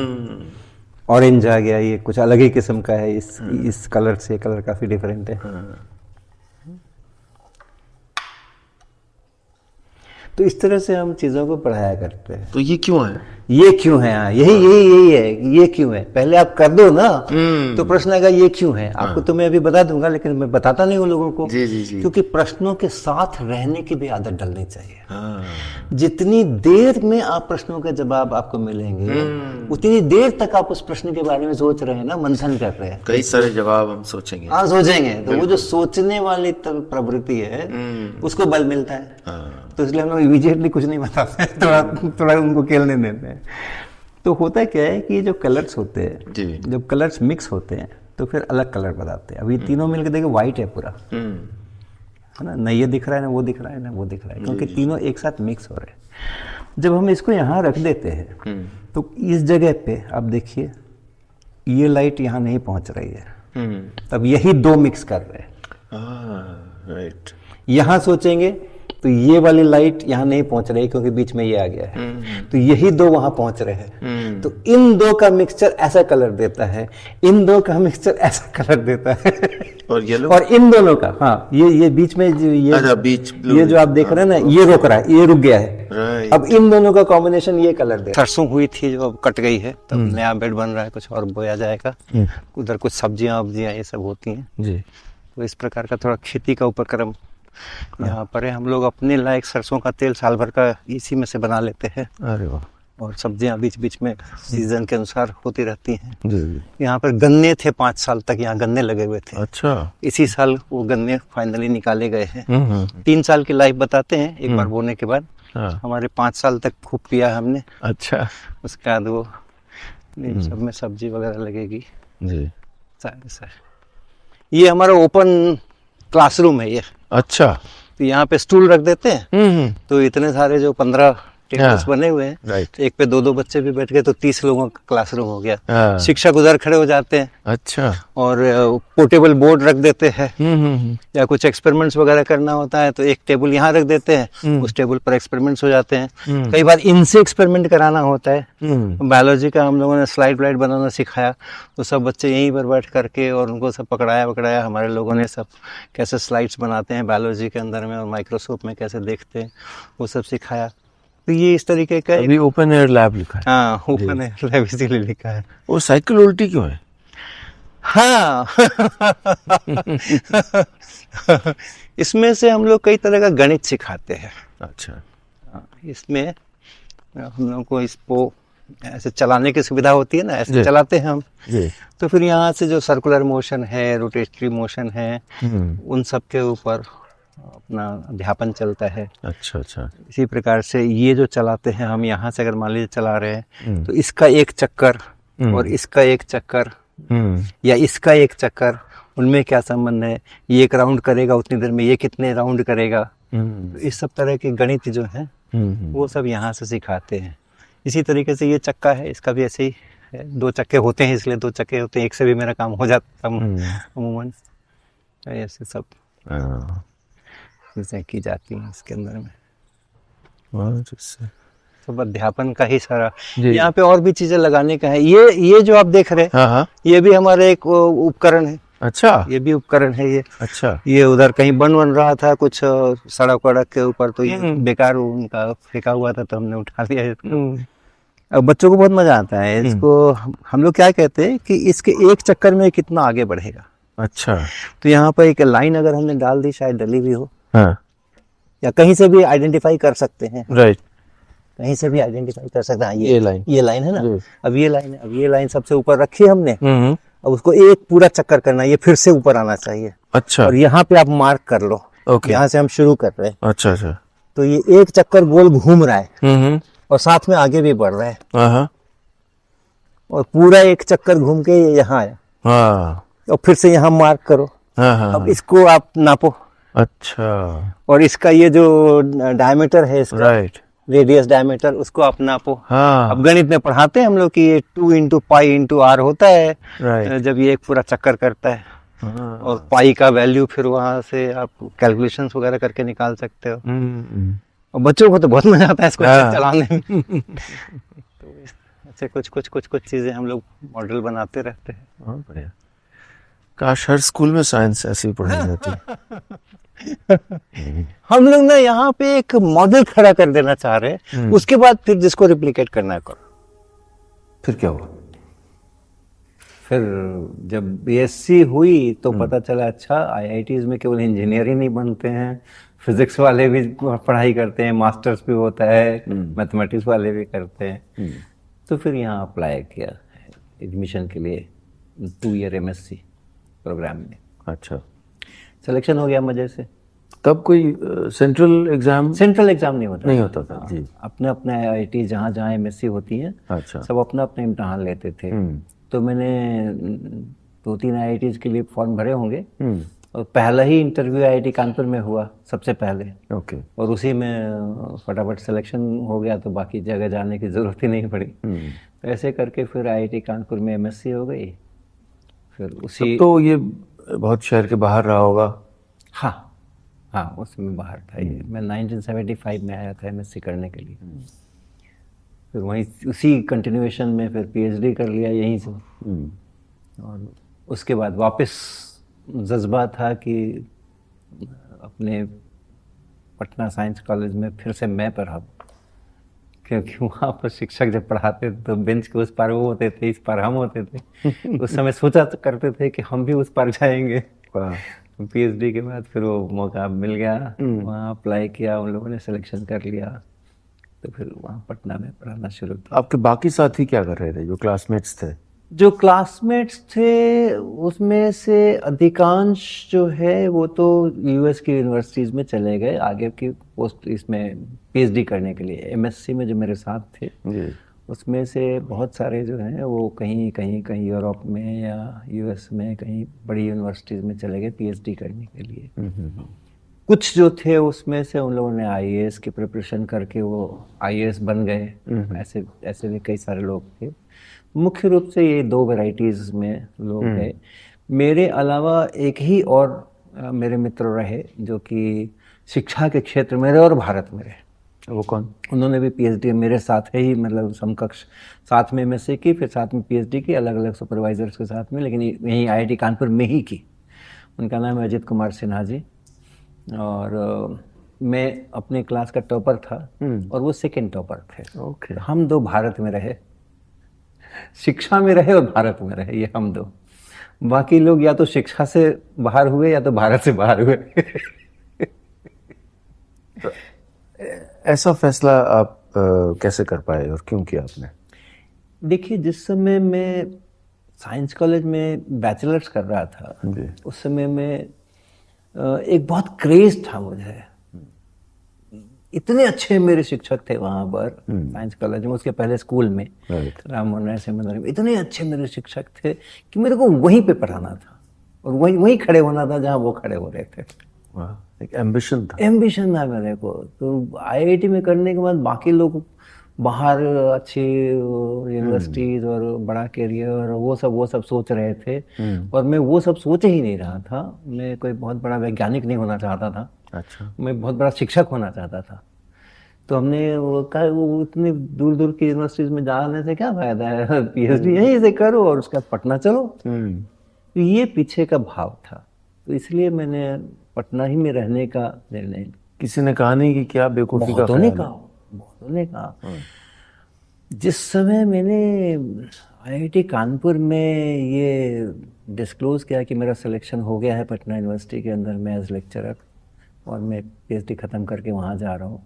ऑरेंज आ गया, ये कुछ अलग ही किस्म का है, इस कलर से कलर काफी डिफरेंट है। तो इस तरह से हम चीजों को पढ़ाया करते हैं। तो ये क्यों है? ये क्यों है? यही है, ये क्यों है, पहले आप कर दो ना, तो प्रश्न आएगा ये क्यों है। आपको तो मैं अभी बता दूंगा, लेकिन मैं बताता नहीं हूँ लोगों को। जी। क्योंकि प्रश्नों के साथ रहने की भी आदत डलनी चाहिए। जितनी देर में आप प्रश्नों के जवाब आपको मिलेंगे, उतनी देर तक आप उस प्रश्न के बारे में सोच रहे हैं ना, मंथन कर रहे हैं। कई सारे जवाब हम सोचेंगे। हाँ सोचेंगे, तो वो जो सोचने वाली प्रवृत्ति है, उसको बल मिलता है। तो इसलिए हम लोग इमीडिएटली कुछ नहीं बताते, थोड़ा उनको खेलने देते हैं। तो होता क्या है कि जो कलर्स होते हैं, जब कलर्स मिक्स होते हैं तो फिर अलग कलर बनाते हैं। अभी तीनों मिलकर देखो व्हाइट है पूरा, है ना ये दिख रहा है ना वो दिख रहा है ना वो दिख रहा है, क्योंकि तीनों एक साथ मिक्स हो रहे हैं। जब हम इसको यहाँ रख देते हैं तो इस जगह पे आप देखिए, ये लाइट यहाँ नहीं पहुंच रही है, तब यही 2 मिक्स कर रहे हैं। राइट। यहाँ सोचेंगे तो ये वाली लाइट यहाँ नहीं पहुंच रही, क्योंकि बीच में ये आ गया है, तो यही 2 वहां पहुंच रहे हैं। तो इन 2 का मिक्सचर ऐसा कलर देता है, इन 2 का मिक्सचर ऐसा कलर देता है, और येलो, और इन दोनों का, हाँ ये बीच में ये जो आप देख रहे हैं ना, ये रुक रहा है, ये रुक गया है। अब इन दोनों का कॉम्बिनेशन ये कलर दे। सरसों हुई थी जो अब कट गई है, तब नया बेड बन रहा है, कुछ और बोया जाएगा, उधर कुछ सब्जियां वब्जियां ये सब होती हैं जी। तो इस प्रकार का थोड़ा खेती का उपक्रम यहाँ पर है। हम लोग अपने लायक सरसों का तेल साल भर का इसी में से बना लेते हैं। अरे वाह। और सब्जियां बीच बीच में सीजन के अनुसार होती रहती हैं जी। यहाँ पर गन्ने थे, 5 साल तक यहाँ गन्ने लगे हुए थे। अच्छा। इसी साल वो गन्ने फाइनली निकाले गए हैं। 3 साल की लाइफ बताते हैं एक बार बोने के बाद। हमारे 5 साल तक खूब पिया हमने। अच्छा। उसके बाद वो सब में सब्जी वगैरह लगेगी जी। ये हमारा ओपन क्लासरूम है ये। अच्छा। तो यहाँ पे स्टूल रख देते हैं, तो इतने सारे जो 15 टेबल्स बने हुए हैं, राइट, एक पे 2-2 बच्चे भी बैठ गए, तो 30 लोगों का क्लासरूम हो गया। शिक्षक उधर खड़े हो जाते हैं। अच्छा। और पोर्टेबल बोर्ड रख देते हैं, या कुछ एक्सपेरिमेंट्स वगैरह करना होता है तो एक टेबल यहाँ रख देते हैं, उस टेबल पर एक्सपेरिमेंट्स हो जाते हैं। कई बार इनसे एक्सपेरिमेंट कराना होता है। बायोलॉजी का हम लोगों ने स्लाइड व्लाइड बनाना सिखाया, तो सब बच्चे यहीं पर बैठ करके और उनको सब पकड़ाया हमारे लोगों ने, सब कैसे स्लाइड्स बनाते हैं बायोलॉजी के अंदर में और माइक्रोस्कोप में कैसे देखते हैं, वो सब सिखाया। तो ये इस तरीके का अभी ओपन एयर लैब लिखा है। हाँ, ओपन एयर लैब इसीलिए लिखा है। वो साइकिल उल्टी क्यों है? हाँ इसमें से हम लोग कई तरह का गणित सिखाते हैं। अच्छा। इसमें हम लोग को इसको ऐसे चलाने की सुविधा होती है ना, ऐसे जी। चलाते हैं हम। जी। तो फिर यहाँ से जो सर्कुलर मोशन है, रोटेटरी मोशन है, उन सब के ऊपर अपना अध्यापन चलता है। अच्छा अच्छा। इसी प्रकार से ये जो चलाते हैं हम, यहाँ से अगर मान लीजिए चला रहे हैं तो इसका एक चक्कर और इसका एक चक्कर या इसका एक चक्कर, उनमें क्या संबंध है, ये एक राउंड करेगा उतनी देर में, ये कितने राउंड करेगा, तो इस सब तरह के गणित जो है वो सब यहाँ से सिखाते हैं। इसी तरीके से ये चक्का है, इसका भी ऐसे ही है, 2 चक्के होते हैं इसलिए 2 चक्के होते हैं, एक से भी मेरा काम हो जाता अमूमन। ऐसे सब चीज़ें की जाती हैं इसके अंदर में। सब अध्यापन का ही सारा। यहाँ पे और भी चीजें लगाने का है। ये जो आप देख रहे हैं, ये भी हमारे एक उपकरण है। अच्छा। ये भी उपकरण है ये। अच्छा। ये उधर कहीं बन रहा था कुछ सड़क वड़क के ऊपर, तो ये बेकार उनका फेंका हुआ था तो हमने उठा लिया इसको। अब बच्चों को बहुत मजा आता है इसको। हम लोग क्या कहते हैं कि इसके एक चक्कर में कितना आगे बढ़ेगा। अच्छा। तो यहाँ पर एक लाइन अगर हमने डाल दी, शायद डली भी हो, हाँ। या कहीं से भी आइडेंटिफाई कर सकते हैं। राइट। कहीं से भी आइडेंटिफाई कर सकते हैं। ये लाइन है ना। अब ये लाइन है, अब ये लाइन सबसे ऊपर रखी है हमने। अब उसको एक पूरा चक्कर करना है, ये फिर से ऊपर आना चाहिए। अच्छा। और यहाँ पे आप मार्क कर लो। ओके। यहाँ से हम शुरू कर रहे हैं। अच्छा अच्छा। तो ये एक चक्कर गोल घूम रहा है और साथ में आगे भी बढ़ रहा है। और पूरा एक चक्कर घूम के ये यहाँ आया। हाँ। और फिर से यहाँ मार्क करो। अब इसको आप नापो। अच्छा। और इसका ये जो डायमीटर है इसका, राइट, रेडियस डायमीटर, उसको आप नापो। हाँ। अब गणित में पढ़ाते हैं हम लोग कि ये 2 × π × r होता है, राइट। जब ये एक पूरा चक्कर करता है। हाँ। और पाई का वैल्यू फिर वहां से आप कैलकुलेशंस वगैरह करके निकाल सकते हो। और बच्चों को तो बहुत मजा आता है इसको चलाने में। तो ऐसे कुछ चीजें हम लोग मॉडल बनाते रहते हैं। बहुत बढ़िया। काश हर स्कूल में साइंस ऐसी पढ़ाई जाती। हम लोग ना यहाँ पे एक मॉडल खड़ा कर देना चाह रहे हैं, उसके बाद फिर जिसको रिप्लिकेट करना है करो। फिर क्या हुआ? फिर जब बीएससी हुई तो पता चला अच्छा आईआईटीज में केवल इंजीनियर ही नहीं बनते हैं, फिजिक्स वाले भी पढ़ाई करते हैं, मास्टर्स भी होता है, मैथमेटिक्स वाले भी करते हैं। तो फिर यहाँ अप्लाई किया एडमिशन के लिए 2 ईयर एमएससी प्रोग्राम में। अच्छा। सिलेक्शन हो गया मजे से। तब कोई सेंट्रल एग्जाम नहीं होता था जी। अपने अपने आईआईटी जहाँ एमएससी होती है, अच्छा। सब अपना अपना इम्तहान लेते थे। तो मैंने 2-3 आईआईटीज के लिए फॉर्म भरे होंगे और पहला ही इंटरव्यू आईआईटी कानपुर में हुआ सबसे पहले। ओके। और उसी में फटाफट सिलेक्शन हो गया, तो बाकी जगह जाने की जरूरत ही नहीं पड़ी। तो ऐसे करके फिर आईआईटी कानपुर में एमएससी हो गई। फिर उसी तो ये बहुत शहर के बाहर रहा होगा। हाँ उसमें बाहर था ये। मैं 1975 में आया था एमएससी करने के लिए। फिर वहीं उसी कंटिन्यूएशन में फिर पीएचडी कर लिया यहीं से। और उसके बाद वापस जज्बा था कि अपने पटना साइंस कॉलेज में फिर से मैं पढ़ाऊँ, क्योंकि वहाँ पर शिक्षक जब पढ़ाते थे तो बेंच के उस पार वो होते थे, इस पार हम होते थे। उस समय सोचा तो करते थे कि हम भी उस पार जाएंगे। पीएचडी के बाद फिर वो मौका मिल गया, वहाँ अप्लाई किया, उन लोगों ने सिलेक्शन कर लिया, तो फिर वहाँ पटना में पढ़ाना शुरू किया। आपके बाकी साथी क्या कर रहे थे जो क्लासमेट्स थे? जो क्लासमेट्स थे उसमें से अधिकांश जो है वो तो यूएस की यूनिवर्सिटीज़ में चले गए आगे की पोस्ट इसमें पीएचडी करने के लिए। एमएससी में जो मेरे साथ थे जी। उसमें से बहुत सारे जो हैं वो कहीं यूरोप में या यूएस में कहीं बड़ी यूनिवर्सिटीज़ में चले गए पीएचडी करने के लिए। कुछ जो थे उसमें से उन लोगों ने आईएएस की प्रिपरेशन करके वो आईएएस बन गए। ऐसे भी कई सारे लोग थे। मुख्य रूप से ये 2 वैरायटीज़ में लोग हैं। मेरे अलावा एक ही और मेरे मित्र रहे जो कि शिक्षा के क्षेत्र में रहे और भारत में रहे। वो कौन? उन्होंने भी पीएचडी मेरे साथ ही, मतलब समकक्ष साथ में एमएससी की, फिर साथ में पीएचडी की, अलग अलग सुपरवाइजर्स के साथ में, लेकिन यहीं आईआईटी कानपुर में ही की। उनका नाम है अजित कुमार सिन्हा जी। और मैं अपने क्लास का टॉपर था और वो सेकेंड टॉपर थे। ओके। हम 2 भारत में रहे, शिक्षा में रहे और भारत में रहे, ये हम 2। बाकी लोग या तो शिक्षा से बाहर हुए या तो भारत से बाहर हुए। ऐसा फैसला आप कैसे कर पाए और क्यों किया आपने? देखिए, जिस समय मैं साइंस कॉलेज में बैचलर्स कर रहा था, जी। उस समय में एक बहुत क्रेज था मुझे। इतने अच्छे मेरे शिक्षक थे वहाँ पर साइंस कॉलेज में, उसके पहले स्कूल में राम मनोहर राय सेमिनारी में इतने अच्छे मेरे शिक्षक थे कि मेरे को वहीं पे पढ़ाना था और वहीं वहीं खड़े होना था जहाँ वो खड़े हो रहे थे। वाह, एक एम्बिशन था। एम्बिशन था मेरे को। तो आईआईटी में करने के बाद बाकी लोग बाहर अच्छी यूनिवर्सिटीज और बड़ा करियर और वो सब सोच रहे थे और मैं वो सब सोच ही नहीं रहा था। मैं कोई बहुत बड़ा वैज्ञानिक नहीं होना चाहता था। अच्छा। मैं बहुत बड़ा शिक्षक होना चाहता था। तो हमने वो कहा वो इतनी दूर दूर की यूनिवर्सिटीज में जाने से क्या फायदा है, पीएचडी यहीं से करो और उसके बाद पटना चलो। तो ये पीछे का भाव था, तो इसलिए मैंने पटना ही में रहने का निर्णय। किसी ने कहा नहीं कि क्या बेवकूफ़ी का बहुतों ने ख्याल है? कहा, बहुतों ने कहा। जिस समय मैंने आईआईटी कानपुर में ये डिस्क्लोज किया कि मेरा सिलेक्शन हो गया है पटना यूनिवर्सिटी के अंदर में एज लेक्चरर और मैं पीएचडी ख़त्म करके वहाँ जा रहा हूँ,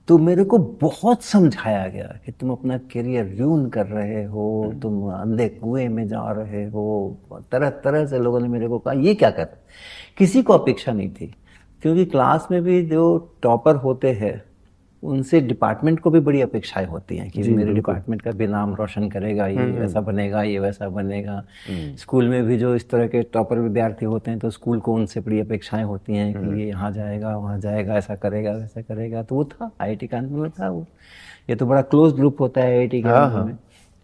तो मेरे को बहुत समझाया गया कि तुम अपना करियर र्यून कर रहे हो, तुम अंधे कुएं में जा रहे हो। तरह तरह से लोगों ने मेरे को कहा ये क्या कर रहे। किसी को अपेक्षा नहीं थी, क्योंकि क्लास में भी जो टॉपर होते हैं उनसे डिपार्टमेंट को भी बड़ी अपेक्षाएं होती हैं कि मेरे डिपार्टमेंट का भी नाम रोशन करेगा, ये ऐसा बनेगा, ये वैसा बनेगा। स्कूल में भी जो इस तरह के टॉपर विद्यार्थी होते हैं तो स्कूल को उनसे बड़ी अपेक्षाएं होती हैं कि ये यहाँ जाएगा, वहाँ जाएगा, ऐसा करेगा, वैसा करेगा। तो वो था आईआईटी कानपुर में था वो। ये तो बड़ा क्लोज ग्रुप होता है आईआईटी कानपुर में।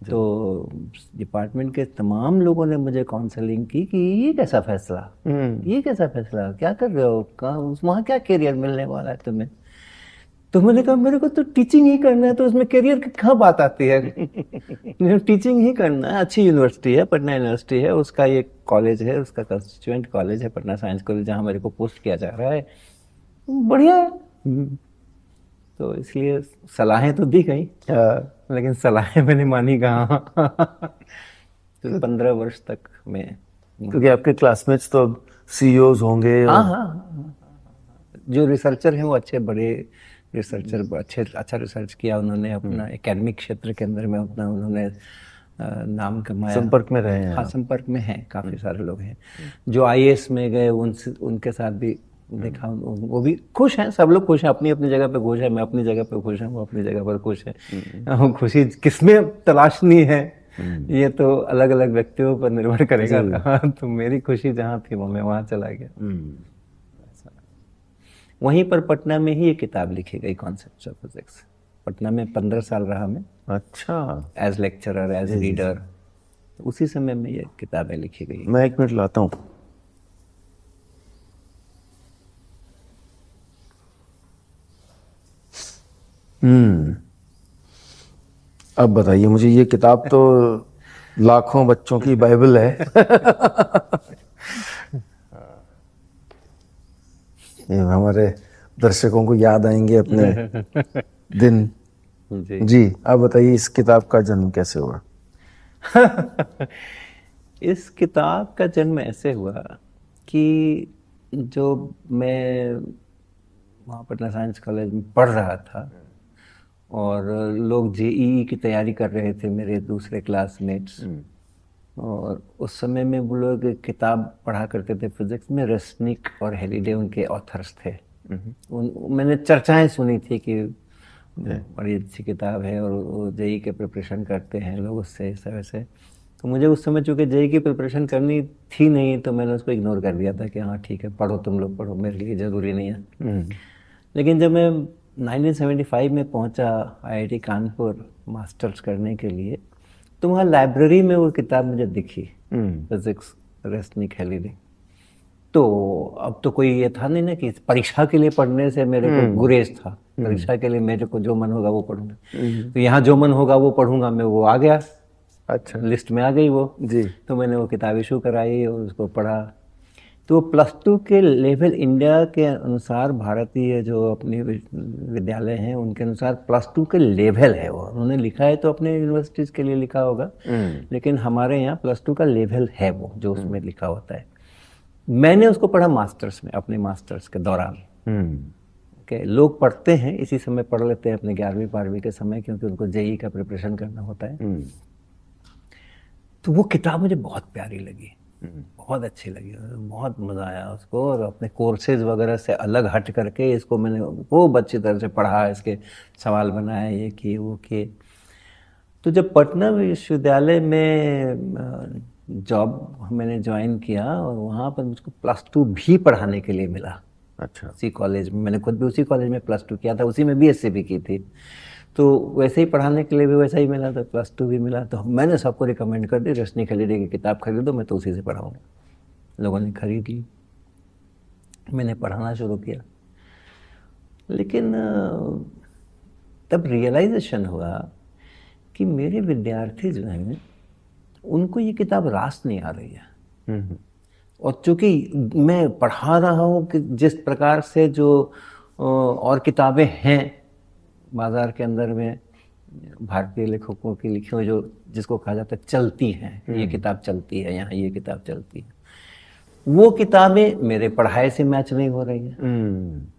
तो डिपार्टमेंट के तमाम लोगों ने मुझे काउंसलिंग की कि ये कैसा फैसला, ये कैसा फैसला, क्या कर रहे हो, कहाँ वहाँ क्या करियर मिलने वाला है तुम्हें। तो मैंने कहा मेरे को तो टीचिंग ही करना है, तो उसमें करियर की कहाँ बात आती है। टीचिंग ही करना है। अच्छी यूनिवर्सिटी है, पटना यूनिवर्सिटी है, उसका एक कॉलेज है, उसका कंस्टिट्यूएंट कॉलेज है पटना साइंस कॉलेज, जहाँ मेरे को पोस्ट किया जा रहा है, बढ़िया है। तो इसलिए सलाहें तो दी गई, लेकिन सलाहें मैंने मानी कहाँ। तो 15 वर्ष तक मैं, क्योंकि आपके क्लासमेट्स तो अब सीईओज होंगे। हाँ, जो रिसर्चर हैं वो अच्छे बड़े रिसर्चर, अच्छा रिसर्च किया उन्होंने, अपना एकेडमिक क्षेत्र के अंदर में अपना उन्होंने नाम कमाया। संपर्क में रहे हैं? हाँ, संपर्क में हैं, काफ़ी सारे लोग हैं। जो आईएएस में गए उनके साथ भी देखा, वो भी खुश हैं, सब लोग खुश हैं, अपनी अपनी जगह पे खुश है। मैं अपनी जगह पे खुश हूँ, वो अपनी जगह पर खुश है। खुशी किसमें तलाशनी है ये तो अलग अलग व्यक्तियों पर निर्भर करेगा। तो मेरी खुशी जहाँ थी वो मैं वहाँ चला गया। वहीं पर पटना में ही ये किताब लिखी गई, कॉन्सेप्ट्स ऑफ फिजिक्स। पटना में 15 साल रहा मैं। अच्छा। As lecturer, as reader. तो उसी समय में ये किताबें लिखी गई। मैं 1 मिनट लाता हूँ। अब बताइए मुझे, ये किताब तो लाखों बच्चों की बाइबल है। ये हमारे दर्शकों को याद आएंगे अपने दिन। जी, आप बताइए इस किताब का जन्म कैसे हुआ? इस किताब का जन्म ऐसे हुआ कि जो मैं वहाँ पटना साइंस कॉलेज में पढ़ रहा था और लोग जेईई की तैयारी कर रहे थे, मेरे दूसरे क्लासमेट्स, और उस समय में वो लोग किताब पढ़ा करते थे फिजिक्स में। रेस्निक और हेलिडे उनके ऑथर्स थे। मैंने चर्चाएं सुनी थी कि बड़ी अच्छी किताब है और वो जेईई के प्रिपरेशन करते हैं लोग उससे, ऐसा वैसे। तो मुझे उस समय चूँकि जेईई की प्रिपरेशन करनी थी नहीं, तो मैंने उसको इग्नोर कर दिया था कि हाँ ठीक है, पढ़ो, तुम लोग पढ़ो, मेरे लिए ज़रूरी नहीं है। लेकिन जब मैं 1975 में पहुंचा आईआईटी कानपुर मास्टर्स करने के लिए, तो वहाँ लाइब्रेरी में वो किताब मुझे दिखी, फिजिक्स रेस्निक हेलिडे। तो अब तो कोई ये था नहीं ना कि परीक्षा के लिए पढ़ने से मेरे को गुरेज था। परीक्षा के लिए मेरे को जो मन होगा वो पढ़ूंगा, तो यहाँ जो मन होगा वो पढ़ूंगा मैं, वो आ गया। अच्छा, लिस्ट में आ गई वो। जी। तो मैंने वो किताब इशू कराई और उसको पढ़ा। तो +2 के लेवल इंडिया के अनुसार, भारतीय जो अपने विद्यालय हैं उनके अनुसार +2 के लेवल है वो। उन्होंने लिखा है तो अपने यूनिवर्सिटीज़ के लिए लिखा होगा, लेकिन हमारे यहाँ +2 का लेवल है वो जो उसमें लिखा होता है। मैंने उसको पढ़ा मास्टर्स में, अपने मास्टर्स के दौरान। के लोग पढ़ते हैं इसी समय पढ़ लेते हैं अपने 11वीं 12वीं के समय, क्योंकि उनको जेईई का प्रिपरेशन करना होता है। तो वो किताब मुझे बहुत प्यारी लगी, बहुत अच्छी लगी, बहुत मज़ा आया उसको। और अपने कोर्सेज वगैरह से अलग हट करके इसको मैंने खूब अच्छी तरह से पढ़ा, इसके सवाल बनाए, ये किए वो किए। तो जब पटना विश्वविद्यालय में जॉब मैंने ज्वाइन किया और वहाँ पर मुझको +2 भी पढ़ाने के लिए मिला। अच्छा। उसी कॉलेज में, मैंने खुद भी उसी कॉलेज में +2 किया था, उसी में बीएससी भी की थी, तो वैसे ही पढ़ाने के लिए भी वैसा ही मिला, तो +2 भी मिला। तो मैंने सबको रिकमेंड कर दी, रश्मि खलीरे की किताब खरीदो, मैं तो उसी से पढ़ाऊँगा। लोगों ने खरीद ली, मैंने पढ़ाना शुरू किया। लेकिन तब रियलाइजेशन हुआ कि मेरे विद्यार्थी जो हैं उनको ये किताब रास नहीं आ रही है। और चूँकि मैं पढ़ा रहा हूँ कि जिस प्रकार से जो और किताबें हैं बाज़ार के अंदर में, भारतीय लेखकों की लिखी हुई, जो जिसको कहा जाता है चलती हैं, ये किताब चलती है यहाँ, ये किताब चलती है, वो किताबें मेरे पढ़ाई से मैच नहीं हो रही हैं।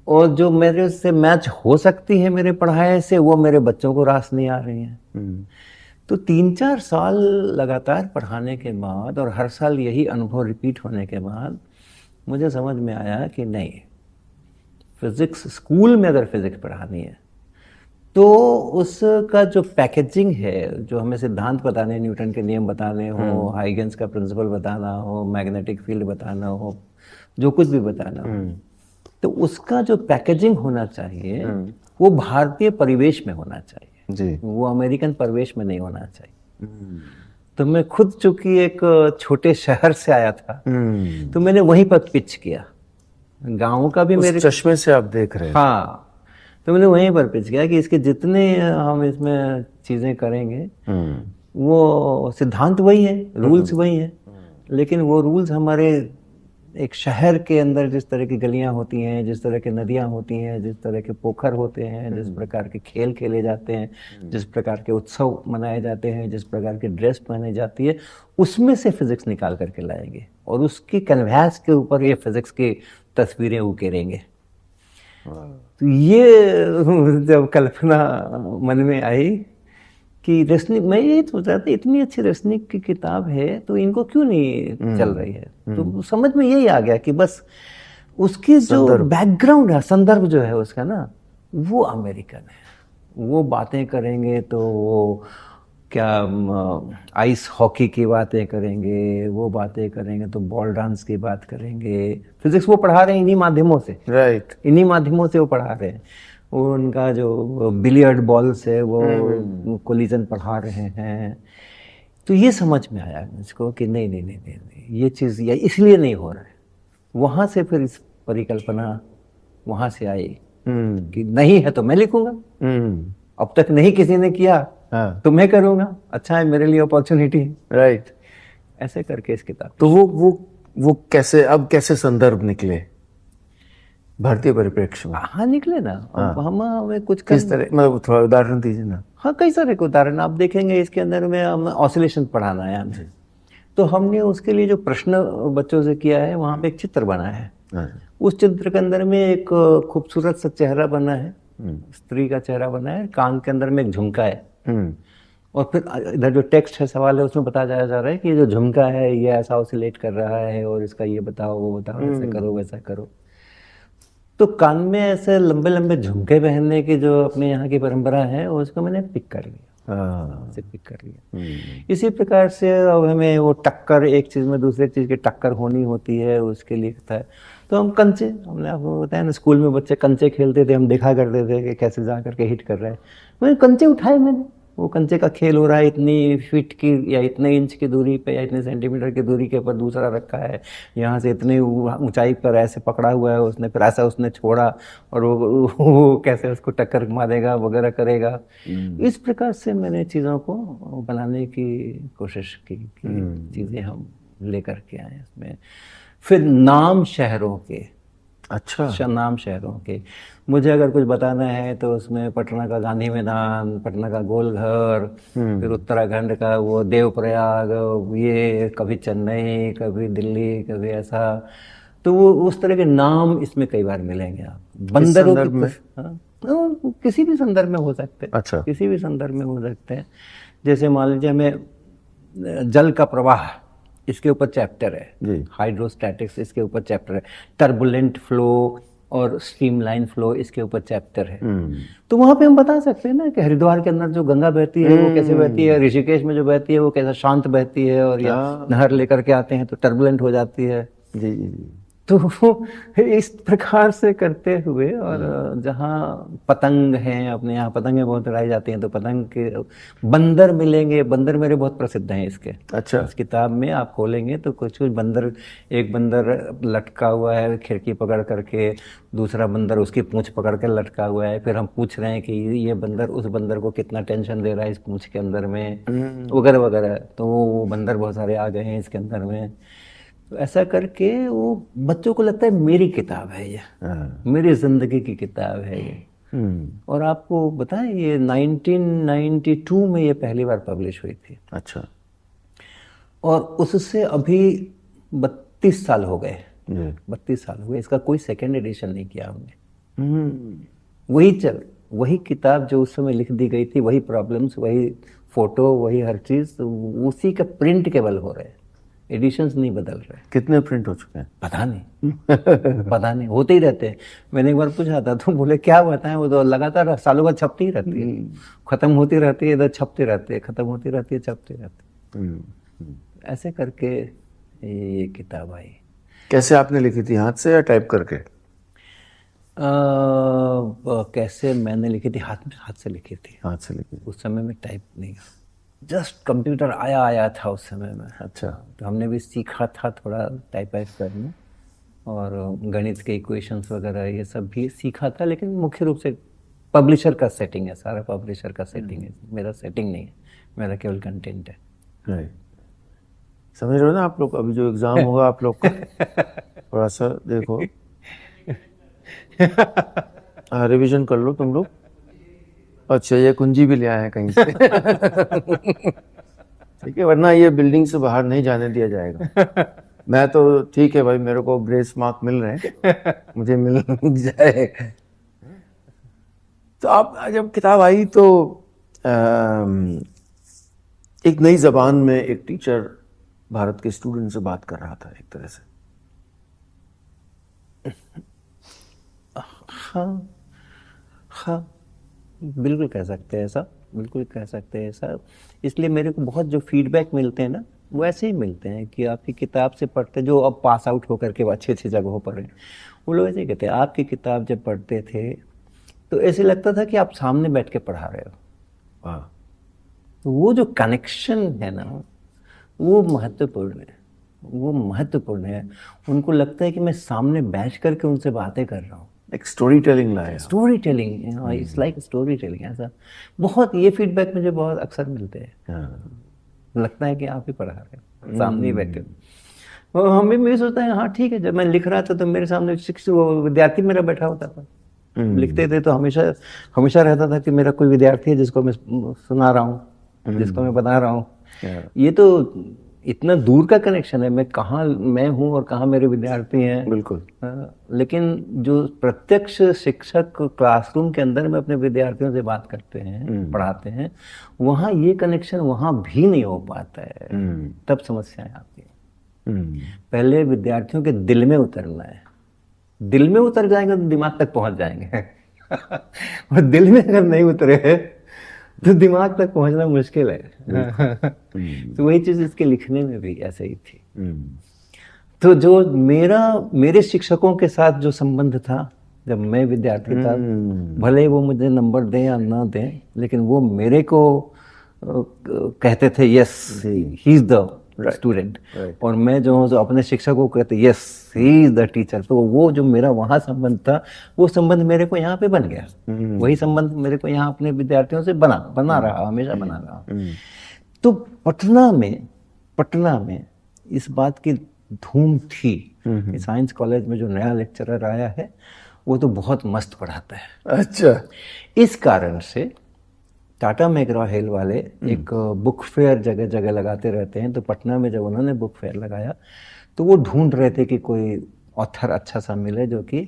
और जो मेरे से मैच हो सकती है मेरे पढ़ाई से, वो मेरे बच्चों को रास नहीं आ रही हैं। तो 3-4 साल लगातार पढ़ाने के बाद और हर साल यही अनुभव रिपीट होने के बाद मुझे समझ में आया कि नहीं, फिज़िक्स स्कूल में अगर फिज़िक्स पढ़ानी है तो उसका जो पैकेजिंग है, जो हमें सिद्धांत बताने, न्यूटन के नियम बताने हो, हाइगेंस का प्रिंसिपल बताना हो, मैग्नेटिक फील्ड बताना हो, जो कुछ भी बताना हो, तो उसका जो पैकेजिंग होना चाहिए वो भारतीय परिवेश में होना चाहिए जी। वो अमेरिकन परिवेश में नहीं होना चाहिए। तो मैं खुद चूंकि एक छोटे शहर से आया था, तो मैंने वहीं पर पिच किया। गाँव का भी मेरे चश्मे से आप देख रहे हैं। हाँ, तो मैंने वहीं पर पिच किया कि इसके जितने हम इसमें चीज़ें करेंगे वो सिद्धांत वही है, रूल्स वही है, लेकिन वो रूल्स हमारे एक शहर के अंदर जिस तरह की गलियां होती हैं, जिस तरह की नदियां होती हैं, जिस तरह के पोखर होते हैं, जिस प्रकार के खेल खेले जाते हैं, जिस प्रकार के उत्सव मनाए जाते हैं, जिस प्रकार की ड्रेस पहनी जाती है, उसमें से फिजिक्स निकाल करके लाएंगे और उसकी कैनवास के ऊपर ये फिजिक्स की तस्वीरें उकेरेंगे। तो ये जब कल्पना मन में आई कि रश्मि, मैं ये सोच रहा था इतनी अच्छी रश्मि की किताब है तो इनको क्यों नहीं चल रही है। तो समझ में यही आ गया कि बस उसकी जो बैकग्राउंड है, संदर्भ जो है उसका ना, वो अमेरिकन है। वो बातें करेंगे तो वो क्या आइस हॉकी की बातें करेंगे, वो बातें करेंगे तो बॉल डांस की बात करेंगे। फिजिक्स वो पढ़ा रहे हैं इन्हीं माध्यमों से, राइट, इन्हीं माध्यमों से वो पढ़ा रहे हैं। वो उनका जो बिलियर्ड बॉल से वो कोलिजन पढ़ा रहे हैं। तो ये समझ में आया मुझको कि नहीं नहीं नहीं नहीं, ये चीज़ ये इसलिए नहीं हो रहा है। वहाँ से फिर इस परिकल्पना वहाँ से आई कि नहीं है तो मैं लिखूंगा, अब तक नहीं किसी ने किया तो मैं करूँगा, अच्छा है मेरे लिए अपॉर्चुनिटी, राइट। ऐसे करके इस किताब। तो वो कैसे, अब कैसे संदर्भ निकले भारतीय परिप्रेक्ष्य में? हाँ निकले ना। अब हमें कुछ किस तरह, मतलब थोड़ा उदाहरण दीजिए ना। हाँ, कई सारे उदाहरण आप देखेंगे इसके अंदर में। हम ऑसिलेशन पढ़ाना है हमें, तो हमने उसके लिए जो प्रश्न बच्चों से किया है, वहाँ पे एक चित्र बना है। उस चित्र के अंदर में एक खूबसूरत सा चेहरा बना है, स्त्री का चेहरा बना है, कान के अंदर में एक झुमका है, और फिर इधर जो टेक्स्ट है, सवाल है, उसमें बताया जा रहा है कि ये जो झुमका है ये ऐसा ऑसिलेट कर रहा है और इसका ये बताओ वो बताओ, ऐसा करो वैसा करो। तो कान में ऐसे लंबे लंबे झुमके पहनने की जो अपने यहाँ की परंपरा है उसको मैंने पिक कर लिया, उसे पिक कर लिया। इसी प्रकार से अब हमें वो टक्कर, एक चीज़ में दूसरे चीज़ की टक्कर होनी होती है, उसके लिए था है। तो हम कंचे, हमने आपको बताया ना, स्कूल में बच्चे कंचे खेलते थे, हम देखा करते थे कि कैसे जा करके हिट कर रहे हैं। मैंने कंचे उठाए, मैंने वो कंचे का खेल हो रहा है, इतनी फीट की या इतने इंच की दूरी पे या इतने सेंटीमीटर की दूरी के ऊपर दूसरा रखा है, यहाँ से इतनी ऊंचाई पर ऐसे पकड़ा हुआ है उसने, फिर ऐसा उसने छोड़ा और वो कैसे उसको टक्कर मारेगा वगैरह करेगा। इस प्रकार से मैंने चीज़ों को बनाने की कोशिश की कि चीज़ें हम लेकर के आए इसमें। फिर नाम शहरों के, अच्छा। नाम शहरों के, मुझे अगर कुछ बताना है तो उसमें पटना का गांधी मैदान, पटना का गोल घर, फिर उत्तराखंड का वो देवप्रयाग, ये कभी चेन्नई, कभी दिल्ली, कभी ऐसा। तो वो उस तरह के नाम इसमें कई बार मिलेंगे आप। बंदरों संदर्भ की में? हाँ, तो किसी भी संदर्भ में हो सकते हैं। अच्छा। किसी भी संदर्भ में हो सकते हैं। जैसे मान लीजिए हमें जल का प्रवाह, इसके ऊपर चैप्टर है जी। हाइड्रोस्टैटिक्स, इसके ऊपर चैप्टर है। टर्बुलेंट फ्लो और स्ट्रीमलाइन फ्लो, इसके ऊपर चैप्टर है। तो वहां पे हम बता सकते हैं ना कि हरिद्वार के अंदर जो गंगा बहती है वो कैसे बहती है, ऋषिकेश में जो बहती है वो कैसे शांत बहती है, और या नहर लेकर के आते हैं तो टर्बुलेंट हो जाती है। जी जी जी। तो इस प्रकार से करते हुए, और जहाँ पतंग हैं, अपने यहाँ पतंगें बहुत उड़ाई जाती हैं, तो पतंग के बंदर मिलेंगे। बंदर मेरे बहुत प्रसिद्ध हैं इसके। अच्छा। इस किताब में आप खोलेंगे तो कुछ कुछ बंदर, एक बंदर लटका हुआ है खिड़की पकड़ करके, दूसरा बंदर उसकी पूंछ पकड़ कर लटका हुआ है। फिर हम पूछ रहे हैं कि ये बंदर उस बंदर को कितना टेंशन दे रहा है इस पूंछ के अंदर में, वगैरह वगैरह। तो वो बंदर बहुत सारे आ गए हैं इसके अंदर में। तो ऐसा करके वो बच्चों को लगता है मेरी किताब है ये, मेरी जिंदगी की किताब है ये। और आपको बताएं ये 1992 में ये पहली बार पब्लिश हुई थी। अच्छा। और उससे अभी 32 साल हो गए। 32 साल हो गए, इसका कोई सेकेंड एडिशन नहीं किया हमने। वही किताब जो उस समय लिख दी गई थी, वही प्रॉब्लम्स, वही फोटो, वही हर चीज, उसी का प्रिंट केवल हो रहे हैं, एडिशंस नहीं बदल रहे। कितने प्रिंट हो चुके हैं? पता नहीं पता नहीं, होते ही रहते हैं। मैंने एक बार पूछा था तो बोले क्या बताएं, वो तो लगातार सालों बाद छपती ही रहती है, खत्म होती रहती है, इधर छपती रहती है, खत्म होती रहती है, छपती रहती है। ऐसे करके ये किताब आई। कैसे आपने लिखी थी, हाथ से या टाइप करके? कैसे मैंने लिखी थी? हाथ से लिखी थी। हाथ से लिखी। उस समय में टाइप नहीं, जस्ट कंप्यूटर आया था उस समय में। अच्छा। तो हमने भी सीखा था थोड़ा टाइप करना, और गणित के इक्वेशंस वगैरह ये सब भी सीखा था। लेकिन मुख्य रूप से पब्लिशर का सेटिंग है, सारा पब्लिशर का सेटिंग है, मेरा सेटिंग नहीं है, मेरा केवल कंटेंट है। राइट। समझ रहे हो ना आप लोग? अभी जो एग्जाम होगा आप लोग का, थोड़ा सा देखो, रिवीजन कर लो तुम लोग। अच्छा, ये कुंजी भी ले आए हैं कहीं से। ठीक है, वरना ये बिल्डिंग से बाहर नहीं जाने दिया जाएगा। मैं तो ठीक है भाई, मेरे को ग्रेस मार्क मिल रहे हैं, मुझे मिल जाए। तो आप जब किताब आई तो एक नई जबान में एक टीचर भारत के स्टूडेंट से बात कर रहा था एक तरह से। हाँ हाँ, बिल्कुल कह सकते हैं ऐसा, बिल्कुल कह सकते हैं ऐसा। इसलिए मेरे को बहुत जो फीडबैक मिलते हैं ना, वो ऐसे ही मिलते हैं कि आपकी किताब से पढ़ते, जो अब पास आउट होकर के अच्छी अच्छी जगहों पर हैं, वो लोग ऐसे ही कहते हैं आपकी किताब जब पढ़ते थे तो ऐसे लगता था कि आप सामने बैठ के पढ़ा रहे हो। वाह। तो वो जो कनेक्शन है ना, वो महत्वपूर्ण है, वो महत्वपूर्ण है। उनको लगता है कि मैं सामने बैठ करके उनसे बातें कर रहा हूँ। एक स्टोरी टेलिंग लाया। Story telling, it's like story telling. ऐसा बहुत ये फीडबैक मुझे बहुत अक्सर मिलते हैं। लगता है कि आप ही पढ़ा रहे हो, सामने ही बैठे हो। और हमें भी सोचता है हाँ ठीक है, जब मैं लिख रहा था तो मेरे सामने विद्यार्थी मेरा बैठा होता था, लिखते थे तो हमेशा हमेशा रहता था कि मेरा कोई विद्यार्थी है जिसको मैं सुना रहा हूँ, जिसको मैं बता रहा हूँ। ये तो इतना दूर का कनेक्शन है, मैं कहाँ मैं हूँ और कहाँ मेरे विद्यार्थी हैं। बिल्कुल। लेकिन जो प्रत्यक्ष शिक्षक क्लासरूम के अंदर में अपने विद्यार्थियों से बात करते हैं, पढ़ाते हैं, वहाँ ये कनेक्शन वहाँ भी नहीं हो पाता है। तब समस्याएं आती हैं। पहले विद्यार्थियों के दिल में उतरना है, दिल में उतर जाएंगे तो दिमाग तक पहुंच जाएंगे। और दिल में अगर नहीं उतरे तो दिमाग तक पहुंचना मुश्किल है। तो वही चीज इसके लिखने में भी ऐसे ही थी। तो जो मेरे शिक्षकों के साथ जो संबंध था जब मैं विद्यार्थी था, भले वो मुझे नंबर दें या ना दें, लेकिन वो मेरे को कहते थे yes he is the student, और मैं जो अपने शिक्षकों को कहते yes he is the teacher. तो वो जो मेरा वहाँ संबंध था, वो संबंध मेरे को यहाँ पे बन गया। वही संबंध मेरे को यहाँ अपने विद्यार्थियों से बना रहा, हमेशा बना रहा। तो पटना में इस बात की धूम थी कि साइंस कॉलेज में जो नया लेक्चरर आया है वो तो बहुत मस्त पढ़ाता है। अच्छा। इस कारण से टाटा मैकग्रॉ हिल वाले एक बुक फेयर जगह जगह लगाते रहते हैं। तो पटना में जब उन्होंने बुक फेयर लगाया तो वो ढूंढ रहे थे कि कोई ऑथर अच्छा सा मिले जो कि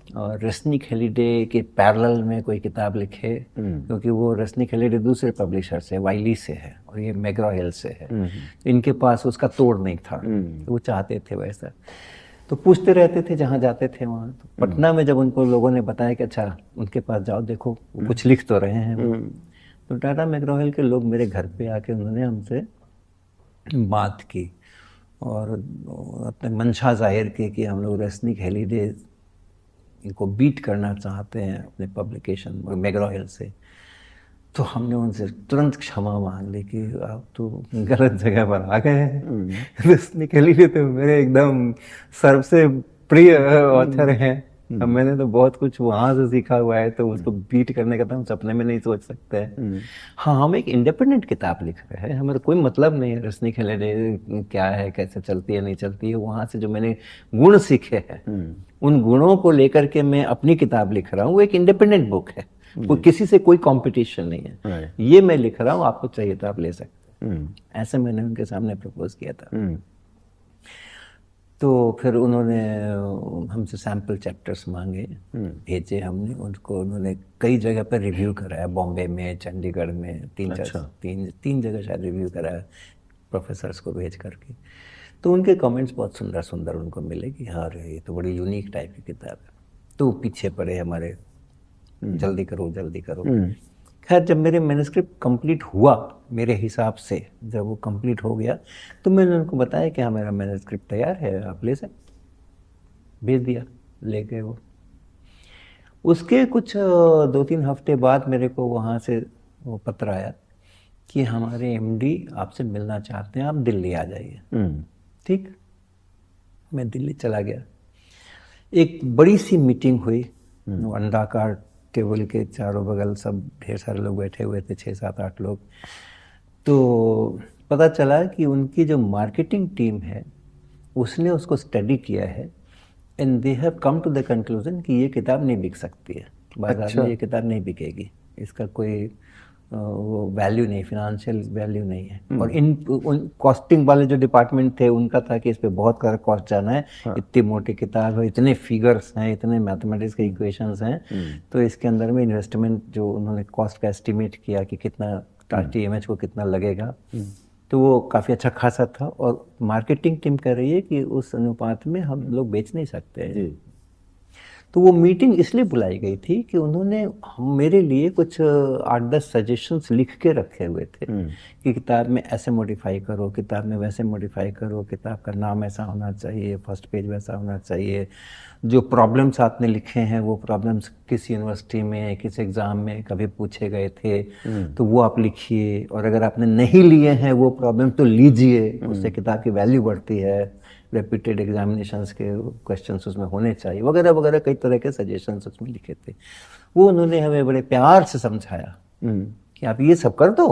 रश्मि खेलीडे के पैरेलल में कोई किताब लिखे, क्योंकि वो रश्मि खेलीडे दूसरे पब्लिशर से, वाइली से है, और ये मैकग्रॉ हिल से है। तो इनके पास उसका तोड़ नहीं था, तो वो चाहते थे वैसा। तो पूछते रहते थे जहाँ जाते थे वहाँ। तो पटना में जब उनको लोगों ने बताया कि अच्छा उनके पास जाओ, देखो वो कुछ लिख तो रहे हैं वो। तो टाटा मैकग्रॉ हिल के लोग मेरे घर पे आके उन्होंने हमसे बात की और अपने मंशा जाहिर की कि हम लोग रश्मि खेलीडे इनको बीट करना चाहते हैं अपने पब्लिकेशन मैकग्रॉ हिल से। तो हमने उनसे तुरंत क्षमा मांग ली कि आप तो गलत जगह पर आ गए हैं। रश्मि खेलीडे तो मेरे एकदम सबसे प्रिय ऑथर हैं। अब मैंने तो बहुत कुछ वहाँ से सीखा हुआ है, तो उसको बीट करने का तो हम सपने में नहीं सोच सकते हैं। हाँ, हम एक इंडिपेंडेंट किताब लिख रहे हैं, हमारा कोई मतलब नहीं है रश्मि खेलीडे क्या है, कैसे चलती है, नहीं चलती है। वहाँ से जो मैंने गुण सीखे हैं उन गुणों को लेकर के मैं अपनी किताब लिख रहा हूँ। वो एक इंडिपेंडेंट बुक है, कोई किसी से कोई कंपटीशन नहीं है। ये मैं लिख रहा हूँ, आपको चाहिए तो आप ले सकते हैं। ऐसे मैंने उनके सामने प्रपोज किया था। तो फिर उन्होंने हमसे सैम्पल चैप्टर्स मांगे, भेजे हमने उनको। उन्होंने कई जगह पर रिव्यू कराया, बॉम्बे में, चंडीगढ़ में, तीन जगह शायद रिव्यू कराया प्रोफेसर्स को भेज करके। तो उनके कमेंट्स बहुत सुंदर सुंदर उनको मिले कि हाँ रे ये तो बड़ी यूनिक टाइप की किताब है। तो पीछे पड़े हमारे, जल्दी करो जल्दी करो। खैर जब मेरे मैन्युस्क्रिप्ट कंप्लीट हुआ, मेरे हिसाब से जब वो कंप्लीट हो गया तो मैंने उनको बताया कि हाँ मेरा मैन्युस्क्रिप्ट तैयार है, आप ले सकते। भेज दिया, ले गए वो। उसके कुछ 2-3 हफ्ते बाद मेरे को वहाँ से वो पत्र आया कि हमारे एमडी आपसे मिलना चाहते हैं, आप दिल्ली आ जाइए। ठीक, मैं दिल्ली चला गया। एक बड़ी सी मीटिंग हुई, अंडाकार टेबल के चारों बगल सब ढेर सारे लोग बैठे हुए थे, 6-7-8 लोग। तो पता चला कि उनकी जो मार्केटिंग टीम है उसने उसको स्टडी किया है and they have come to the conclusion कि ये किताब नहीं बिक सकती है बाजार में। ये किताब नहीं बिकेगी, इसका कोई वो वैल्यू नहीं, फिनेंशियल वैल्यू नहीं है। और उन कॉस्टिंग वाले जो डिपार्टमेंट थे उनका था कि इस पे बहुत सारा कॉस्ट जाना है। इतनी मोटी किताब है, इतने फिगर्स हैं, इतने मैथमेटिक्स के इक्वेशंस हैं, तो इसके अंदर में इन्वेस्टमेंट जो उन्होंने कॉस्ट का एस्टिमेट किया कि कितना TMH को कितना लगेगा, तो वो काफ़ी अच्छा खासा था। और मार्केटिंग टीम कह रही है कि उस अनुपात में हम लोग बेच नहीं सकते। तो वो मीटिंग इसलिए बुलाई गई थी कि उन्होंने मेरे लिए कुछ 8-10 सजेशंस लिख के रखे हुए थे कि किताब में ऐसे मॉडिफाई करो, किताब में वैसे मॉडिफाई करो, किताब का नाम ऐसा होना चाहिए, फर्स्ट पेज वैसा होना चाहिए, जो प्रॉब्लम्स आपने लिखे हैं वो प्रॉब्लम्स किस यूनिवर्सिटी में, किस एग्ज़ाम में कभी पूछे गए थे, तो वो आप लिखिए। और अगर आपने नहीं लिए हैं वो प्रॉब्लम तो लीजिए, उससे किताब की वैल्यू बढ़ती है, रिपीटेड एग्जामिनेशंस के क्वेश्चंस उसमें होने चाहिए, वगैरह वगैरह कई तरह के सजेशंस उसमें लिखे थे। वो उन्होंने हमें बड़े प्यार से समझाया कि आप ये सब कर दो,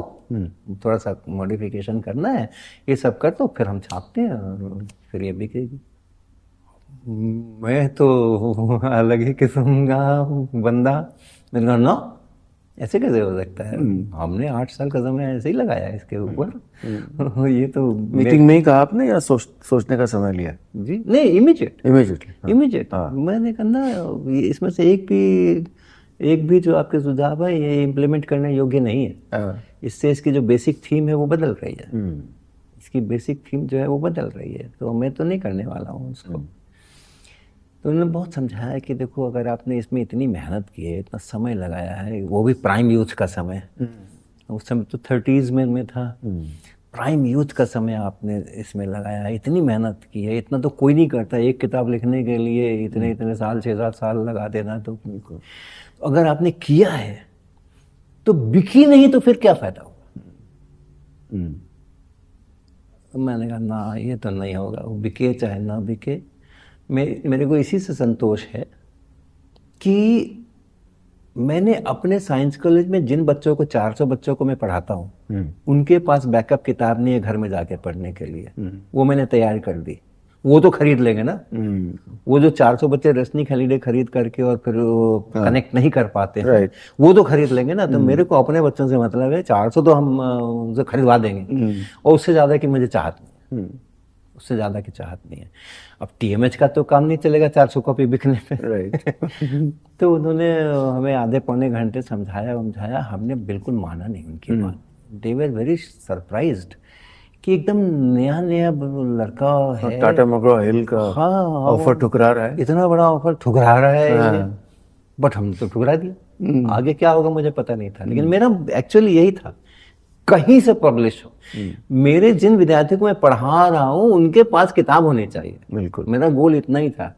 थोड़ा सा मॉडिफिकेशन करना है, ये सब कर दो, फिर हम छापते हैं और फिर ये बिकेगी। मैं तो अलग ही किस्म का बंदा, मैंने कहा ना ऐसे कैसे हो सकता है, हमने 8 साल का समय ऐसे ही लगाया इसके ऊपर। ये तो मीटिंग में ही कहा आपने या सोचने का समय लिया? जी नहीं, इमीडिएट। हाँ। मैंने कहा ना इसमें से एक भी जो आपके सुझाव है ये इम्प्लीमेंट करने योग्य नहीं है। इससे इसकी जो बेसिक थीम है वो बदल रही है, इसकी बेसिक थीम जो है वो बदल रही है, तो मैं तो नहीं करने वाला हूँ उसको। तो उन्होंने बहुत समझाया कि देखो अगर आपने इसमें इतनी मेहनत की है, इतना समय लगाया है, वो भी प्राइम यूथ का समय, उस समय तो 30s में मैं था, प्राइम यूथ का समय आपने इसमें लगाया है, इतनी मेहनत की है, इतना तो कोई नहीं करता। एक किताब लिखने के लिए इतने साल, 6-7 साल लगा देना, तो अगर आपने किया है तो बिकी नहीं तो फिर क्या फायदा होगा। मैंने कहा ना ये तो नहीं होगा, वो बिके चाहे ना बिके। मेरे को इसी से संतोष है कि मैंने अपने साइंस कॉलेज में जिन बच्चों को 400 बच्चों को मैं पढ़ाता हूँ, उनके पास बैकअप किताब नहीं है घर में जाके पढ़ने के लिए, वो मैंने तैयार कर दी। वो तो खरीद लेंगे ना। वो जो 400 बच्चे रश्मि खलीडे खरीद करके और फिर कनेक्ट नहीं कर पाते हैं, Right. वो तो खरीद लेंगे ना। तो मेरे को अपने बच्चों से मतलब है, 400 तो हम उनसे खरीदवा देंगे, और उससे ज्यादा की मुझे चाहत नहीं, उससे ज्यादा की चाहत नहीं है। अब टीएमएच का तो काम नहीं चलेगा 400 कॉपी बिकने पे। राइट। तो उन्होंने हमें आधे पौने घंटे समझाया, हमने बिल्कुल माना नहीं उनकी बात। दे वर वेरी सरप्राइज्ड कि एकदम नया नया लड़का है, टाटा मैकग्रा हिल का ऑफर ठुकरा रहा है, इतना बड़ा ऑफर ठुकरा रहा है। बट हमने तो ठुकरा दिया, आगे क्या होगा मुझे पता नहीं था। लेकिन मेरा एक्चुअली यही था, कहीं से पब्लिश हो, मेरे जिन विद्यार्थियों को मैं पढ़ा रहा हूँ उनके पास किताब होनी चाहिए। बिल्कुल, मेरा गोल इतना ही था।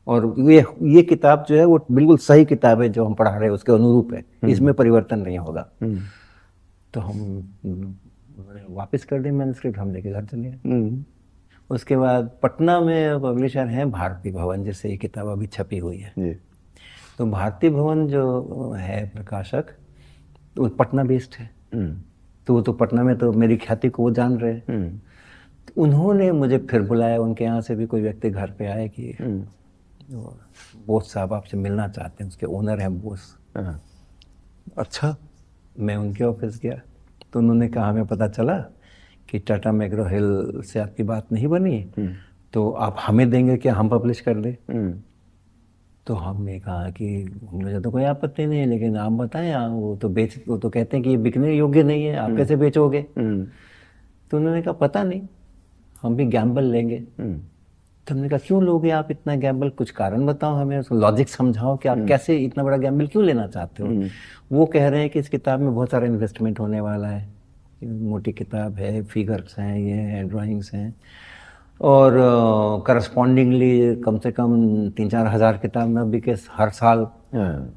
और ये किताब जो है वो बिल्कुल सही किताब है, जो हम पढ़ा रहे हैं उसके अनुरूप है, इसमें परिवर्तन नहीं होगा। तो हम वापस कर दी मैन्युस्क्रिप्ट, हम लेके घर चले गए। उसके बाद पटना में पब्लिशर हैं भारती भवन, जिससे ये किताब अभी छपी हुई है। जी। तो भारती भवन जो है प्रकाशक, तो पटना बेस्ड है। तो वो तो पटना में तो मेरी ख्याति को वो जान रहे हैं। तो उन्होंने मुझे फिर बुलाया, उनके यहाँ से भी कोई व्यक्ति घर पे आए कि बोस साहब आपसे मिलना चाहते हैं, उसके ओनर हैं बोस। अच्छा, मैं उनके ऑफिस गया, तो उन्होंने कहा हमें पता चला कि टाटा मैकग्रा हिल से आपकी बात नहीं बनी, तो आप हमें देंगे कि हम पब्लिश कर दें। तो हमने कहा कि मुझे तो कोई आपत्ति नहीं है, लेकिन आप बताएं, वो तो कहते हैं कि ये बिकने योग्य नहीं है, आप कैसे बेचोगे? तो उन्होंने कहा पता नहीं, हम भी गैम्बल लेंगे। तो हमने कहा क्यों लोगे आप इतना गैम्बल, कुछ कारण बताओ हमें, उसको लॉजिक समझाओ कि आप कैसे इतना बड़ा गैम्बल क्यों लेना चाहते हो। वो कह रहे हैं कि इस किताब में बहुत सारा इन्वेस्टमेंट होने वाला है, मोटी किताब है, फिगर्स हैं, ये हैं, ड्राइंग्स हैं, और करस्पॉन्डिंगली कम से कम 3-4 हज़ार किताब में बिके हर साल,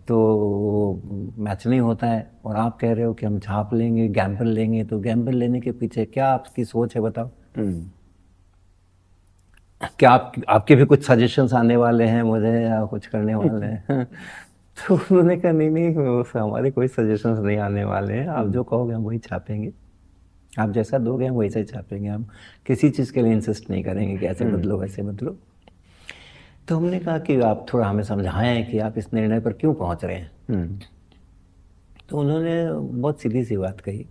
तो मैच नहीं होता है। और आप कह रहे हो कि हम छाप लेंगे, गैम्बल लेंगे, तो गैम्बल लेने के पीछे क्या आपकी सोच है बताओ? क्या आपके भी कुछ सजेशंस आने वाले हैं मुझे, या कुछ करने वाले हैं? तो उन्होंने कहा नहीं, हमारे कोई सजेशंस नहीं आने वाले हैं, आप जो कहोगे हम वही छापेंगे, आप जैसा दोगे हम वैसे ही छापेंगे, हम किसी चीज़ के लिए इंसिस्ट नहीं करेंगे कि ऐसे बदलो वैसे बदलो। तो हमने कहा कि आप थोड़ा हमें समझाएं कि आप इस निर्णय पर क्यों पहुंच रहे हैं। तो उन्होंने बहुत सीधी सी बात कही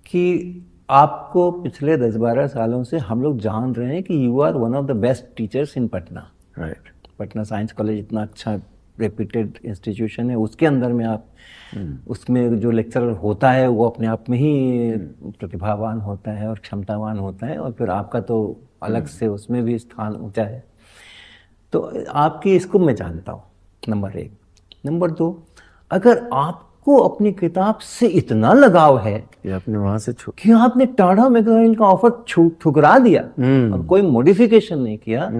कि आपको पिछले 10-12 सालों से हम लोग जान रहे हैं कि you are one of the best teachers in Patna. Right. Patna science college इतना अच्छा रेप्यूटेड इंस्टीट्यूशन है, उसके अंदर में आप उसमें जो लेक्चरर होता है वो अपने आप में ही प्रतिभावान होता है और क्षमतावान होता है, और फिर आपका तो अलग से उसमें भी स्थान ऊंचा है। तो आपकी इसको मैं जानता हूँ, नंबर 1। नंबर 2, अगर आपको अपनी किताब से इतना लगाव है कि आपने वहां से कि आपने टाटा मैकग्रा हिल का ऑफर ठुकरा दिया और कोई मॉडिफिकेशन नहीं किया,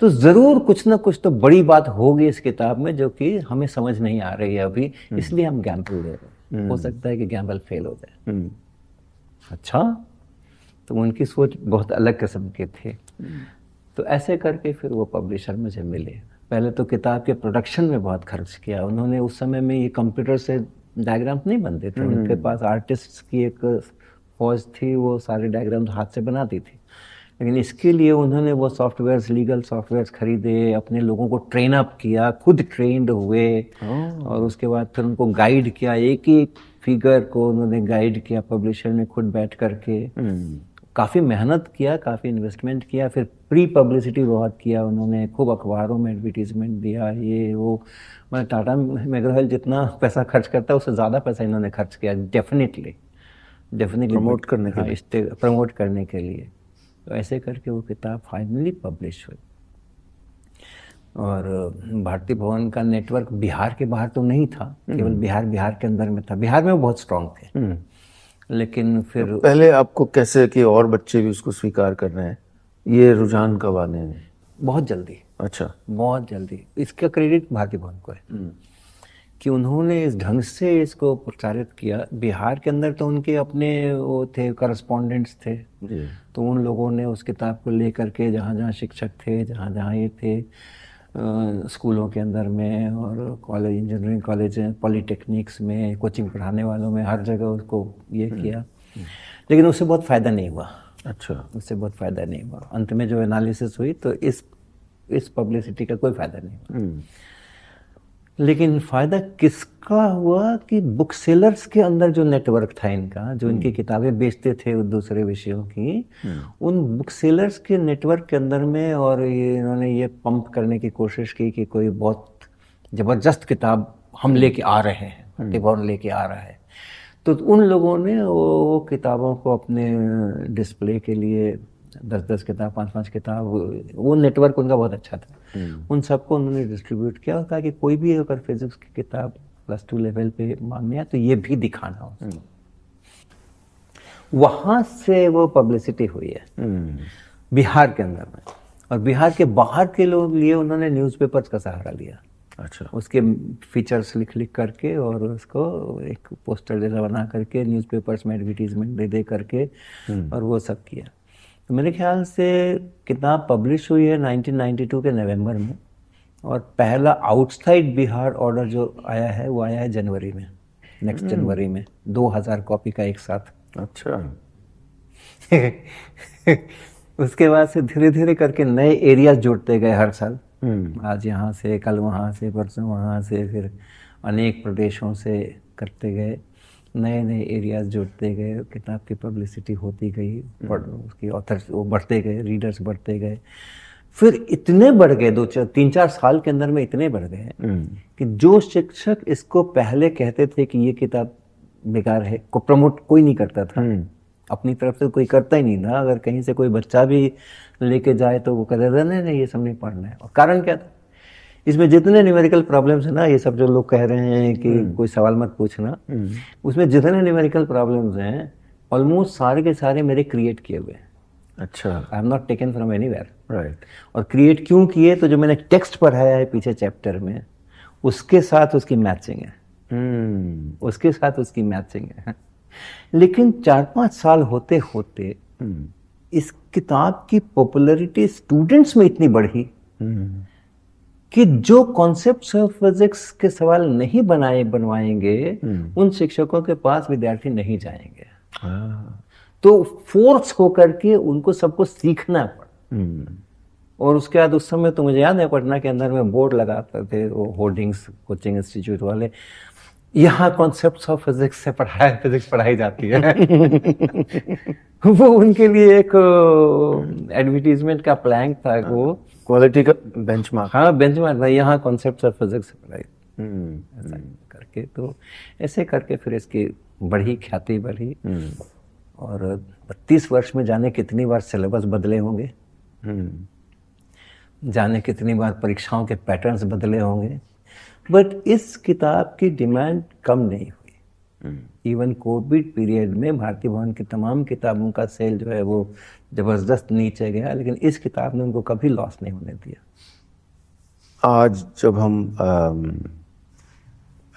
तो जरूर कुछ ना कुछ तो बड़ी बात होगी इस किताब में जो कि हमें समझ नहीं आ रही है अभी, इसलिए हम गैम्बल ले रहे हैं। हो सकता है कि गैम्बल फेल हो जाए। अच्छा, तो उनकी सोच बहुत अलग किस्म के थे। तो ऐसे करके फिर वो पब्लिशर मुझे मिले। पहले तो किताब के प्रोडक्शन में बहुत खर्च किया उन्होंने। उस समय में ये कंप्यूटर से डायग्राम्स नहीं बनते थे, उनके पास आर्टिस्ट की एक फौज थी, वो सारे डायग्राम्स हाथ से बनाती थी। लेकिन इसके लिए उन्होंने वो सॉफ्टवेयर्स, लीगल सॉफ्टवेयर्स खरीदे, अपने लोगों को ट्रेन अप किया, खुद ट्रेंड हुए, और उसके बाद फिर उनको गाइड किया, एक एक फिगर को उन्होंने गाइड किया पब्लिशर में खुद बैठ करके। काफ़ी मेहनत किया, काफ़ी इन्वेस्टमेंट किया, फिर प्री पब्लिसिटी बहुत किया उन्होंने, खूब अखबारों में एडवर्टीजमेंट दिया, ये वो। मैं टाटा मैकग्रा हिल जितना पैसा खर्च करता है उससे ज़्यादा पैसा इन्होंने खर्च किया, डेफिनेटली प्रमोट करने के लिए। प्रमोट करने के लिए। तो ऐसे करके वो किताब फाइनली पब्लिश हुई। और भारती भवन का नेटवर्क बिहार के बाहर तो नहीं था, केवल बिहार के अंदर में था। बिहार में वो बहुत स्ट्रांग थे। लेकिन फिर तो पहले आपको कैसे कि और बच्चे भी उसको स्वीकार कर रहे हैं, ये रुझान कब आने हैं? बहुत जल्दी। अच्छा, बहुत जल्दी। इसका क्रेडिट भारती भवन को है कि उन्होंने इस ढंग से इसको प्रचारित किया। बिहार के अंदर तो उनके अपने वो थे, करस्पॉन्डेंट्स थे, तो उन लोगों ने उस किताब को लेकर के जहाँ जहाँ शिक्षक थे, जहाँ जहाँ ये थे, स्कूलों के अंदर में और कॉलेज, इंजीनियरिंग कॉलेज, पॉलीटेक्निक्स में, कोचिंग पढ़ाने वालों में, हर जगह उसको ये किया। लेकिन उससे बहुत फ़ायदा नहीं हुआ। अच्छा। उससे बहुत फायदा नहीं हुआ। अंत में जो एनालिसिस हुई तो इस पब्लिसिटी का कोई फायदा नहीं हुआ। लेकिन फायदा किसका हुआ कि बुक सेलर्स के अंदर जो नेटवर्क था इनका, जो इनकी किताबें बेचते थे दूसरे विषयों की, उन बुक सेलर्स के नेटवर्क के अंदर में, और ये इन्होंने ये पंप करने की कोशिश की कि कोई बहुत जबरदस्त किताब हम लेके आ रहे हैं, टिबॉन लेके आ रहा है। तो उन लोगों ने वो किताबों को अपने डिस्प्ले के लिए 10-10 किताब, 5-5 किताब, वो नेटवर्क उनका बहुत अच्छा था। उन सबको उन्होंने डिस्ट्रीब्यूट किया और कहा कि कोई भी अगर फिजिक्स की किताब +2 लेवल पे मांगने है तो ये भी दिखाना हो। वहां से वो पब्लिसिटी हुई है बिहार के अंदर में, और बिहार के बाहर के लोग लिए उन्होंने न्यूज़पेपर्स का सहारा लिया। अच्छा। उसके फीचर्स लिख करके और उसको एक पोस्टर जैसा बना करके न्यूज़पेपर्स में एडवर्टीजमेंट दे करके और वो सब किया। तो मेरे ख्याल से किताब पब्लिश हुई है 1992 के नवंबर में, और पहला आउटसाइड बिहार ऑर्डर जो आया है वो आया है जनवरी में, नेक्स्ट जनवरी में 2000 कॉपी का एक साथ। अच्छा। उसके बाद से धीरे धीरे करके नए एरियाज जुड़ते गए हर साल। आज यहाँ से, कल वहाँ से, परसों वहाँ से, फिर अनेक प्रदेशों से करते गए, नए नए एरियाज जुड़ते गए, किताब की पब्लिसिटी होती गई, उसकी ऑथर्स वो बढ़ते गए, रीडर्स बढ़ते गए, फिर इतने बढ़ गए 2-3-4 साल के अंदर में इतने बढ़ गए कि जो शिक्षक इसको पहले कहते थे कि ये किताब बेकार है, को प्रमोट कोई नहीं करता था, अपनी तरफ से कोई करता ही नहीं था। अगर कहीं से कोई बच्चा भी लेके जाए तो वो कहते थे नहीं नहीं ये सब नहीं पढ़ना है। और कारण क्या था, इसमें जितने न्यूमेरिकल प्रॉब्लम्स है ना, ये सब जो लोग कह रहे हैं कि कोई सवाल मत पूछना, उसमें जितने न्यूमेरिकल प्रॉब्लम्स हैं ऑलमोस्ट सारे के सारे मेरे क्रिएट किए हुए हैं। अच्छा। I am not taken from anywhere. Right. और क्रिएट क्यों किए, तो जो मैंने टेक्स्ट पढ़ाया है पीछे चैप्टर में, उसके साथ उसकी मैचिंग है, उसके साथ उसकी मैचिंग है। लेकिन 4-5 साल होते होते इस किताब की पॉपुलैरिटी स्टूडेंट्स में इतनी बढ़ी कि जो कॉन्सेप्ट्स ऑफ फिजिक्स के सवाल नहीं बनवाएंगे उन शिक्षकों के पास विद्यार्थी नहीं जाएंगे। तो फोर्स होकर के उनको सबको सीखना पड़ा। और उसके बाद उस समय तो मुझे याद है पटना के अंदर में बोर्ड लगाते थे वो होर्डिंग्स, कोचिंग इंस्टीट्यूट वाले, यहाँ कॉन्सेप्ट्स ऑफ फिजिक्स से फिजिक्स पढ़ाई जाती है। वो उनके लिए एक एडवर्टीजमेंट का प्लैंक था, वो क्वालिटी का बेंचमार्क। हाँ बेंचमार्क था, यहाँ कॉन्सेप्ट्स ऑफ फिजिक्स से पढ़ाई। ऐसा करके तो ऐसे करके फिर इसकी बढ़ी, ख्याति बढ़ी। और 32 वर्ष में जाने कितनी बार सिलेबस बदले होंगे, जाने कितनी बार परीक्षाओं के पैटर्न्स बदले होंगे, बट इस किताब की डिमांड कम नहीं हुई। इवन कोविड पीरियड में भारती भवन की तमाम किताबों का सेल जो है वो जबरदस्त नीचे गया, लेकिन इस किताब ने उनको कभी लॉस नहीं होने दिया। आज जब हम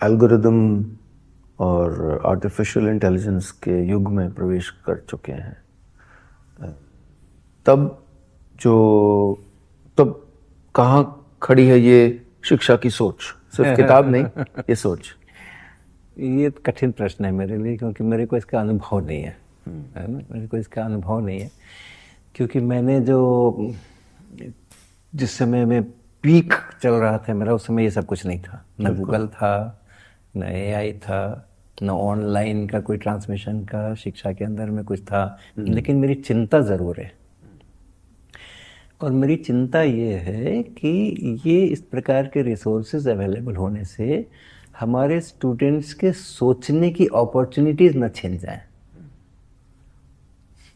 एल्गोरिदम और आर्टिफिशियल इंटेलिजेंस के युग में प्रवेश कर चुके हैं, तब कहाँ खड़ी है ये शिक्षा की सोच? सिर्फ किताब नहीं, ये सोच। ये कठिन प्रश्न है मेरे लिए, क्योंकि मेरे को इसका अनुभव नहीं है, है ना, मेरे को इसका अनुभव नहीं है। क्योंकि मैंने जिस समय में पीक चल रहा था मेरा, उस समय ये सब कुछ नहीं था, न गूगल था, न AI था, न ऑनलाइन का कोई ट्रांसमिशन का शिक्षा के अंदर में कुछ था। लेकिन मेरी चिंता ज़रूर है, और मेरी चिंता ये है कि ये इस प्रकार के रिसोर्सेज अवेलेबल होने से हमारे स्टूडेंट्स के सोचने की अपॉर्चुनिटीज़ न छिन जाएं।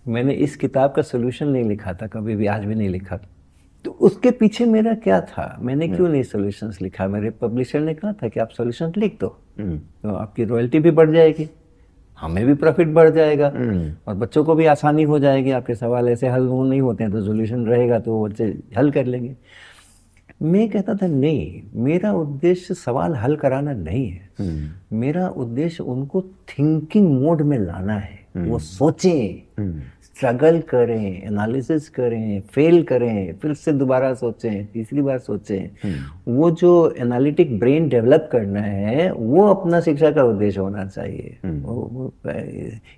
मैंने इस किताब का सोल्यूशन नहीं लिखा था कभी भी, आज भी नहीं लिखा। तो उसके पीछे मेरा क्या था, मैंने क्यों नहीं सॉल्यूशंस लिखा? मेरे पब्लिशर ने कहा था कि आप सॉल्यूशन लिख दो, तो आपकी रॉयल्टी भी बढ़ जाएगी, हमें भी प्रॉफिट बढ़ जाएगा, और बच्चों को भी आसानी हो जाएगी। आपके सवाल ऐसे हल नहीं होते हैं तो सॉल्यूशन रहेगा तो वो बच्चे हल कर लेंगे। मैं कहता था नहीं, मेरा उद्देश्य सवाल हल कराना नहीं है, मेरा उद्देश्य उनको थिंकिंग मोड में लाना है। वो सोचें, स्ट्रगल करें, एनालिसिस करें, फेल करें, फिर से दोबारा सोचें, तीसरी बार सोचें। वो जो एनालिटिक ब्रेन डेवलप करना है वो अपना शिक्षा का उद्देश्य होना चाहिए।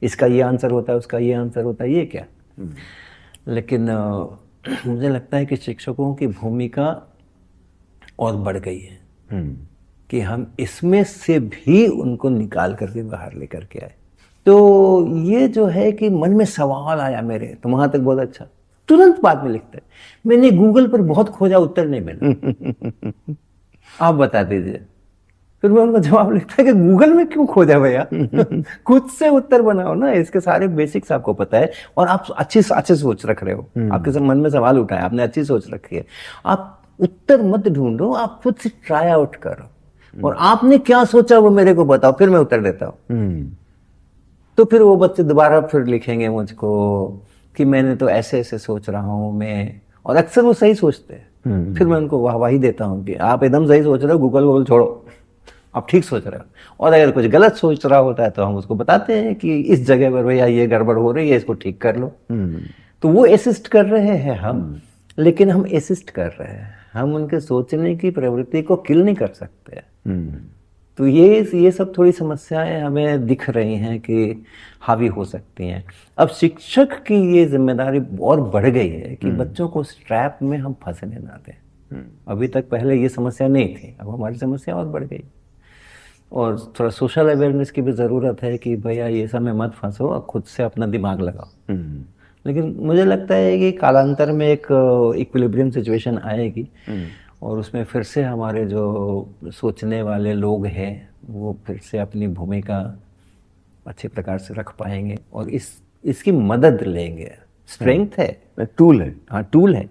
इसका ये आंसर होता है, उसका ये आंसर होता है, ये क्या? लेकिन मुझे लगता है कि शिक्षकों की भूमिका और बढ़ गई है कि हम इसमें से भी उनको निकाल करके बाहर लेकर के आए। तो ये जो है कि मन में सवाल आया मेरे, तो वहां तक बहुत अच्छा, तुरंत बाद में लिखते हैं। मैंने गूगल पर बहुत खोजा, उत्तर नहीं मिला। आप बता दीजिए। फिर मैं उनको जवाब लिखता है कि गूगल में क्यों खोजा भैया, खुद से उत्तर बनाओ ना, इसके सारे बेसिक्स आपको पता है और आप अच्छे सोच रख रहे हो, आपके मन में सवाल उठाए, आपने अच्छी सोच रखी है, आप उत्तर मत ढूंढो, आप खुद से ट्राई आउट करो और आपने क्या सोचा वो मेरे को बताओ, फिर मैं उत्तर देता हूँ। तो फिर वो बच्चे दोबारा फिर लिखेंगे मुझको कि मैंने तो ऐसे ऐसे सोच रहा हूँ मैं, और अक्सर वो सही सोचते हैं। फिर मैं उनको वाहवाही देता हूँ कि आप एकदम सही सोच रहे हो, गूगल छोड़ो, आप ठीक सोच रहे हो। और अगर कुछ गलत सोच रहा होता है तो हम उसको बताते हैं कि इस जगह पर भैया ये गड़बड़ हो रही है, इसको ठीक कर लो। तो वो असिस्ट कर रहे हैं हम, लेकिन हम असिस्ट कर रहे हैं, हम उनके सोचने की प्रवृत्ति को किल नहीं कर सकते। तो ये सब थोड़ी समस्याएं हमें दिख रही हैं कि हावी हो सकती हैं। अब शिक्षक की ये जिम्मेदारी और बढ़ गई है कि बच्चों को उस ट्रैप में हम फंसने ना दें। अभी तक पहले ये समस्या नहीं थी, अब हमारी समस्या और बढ़ गई। और थोड़ा सोशल अवेयरनेस की भी ज़रूरत है कि भैया ये सब में मत फंसो और खुद से अपना दिमाग लगाओ। लेकिन मुझे लगता है कि कालांतर में एक इक्विलिब्रियम सिचुएशन आएगी और उसमें फिर से हमारे जो सोचने वाले लोग हैं वो फिर से अपनी भूमिका अच्छे प्रकार से रख पाएंगे और इसकी मदद लेंगे। स्ट्रेंथ है, टूल है, हाँ टूल है,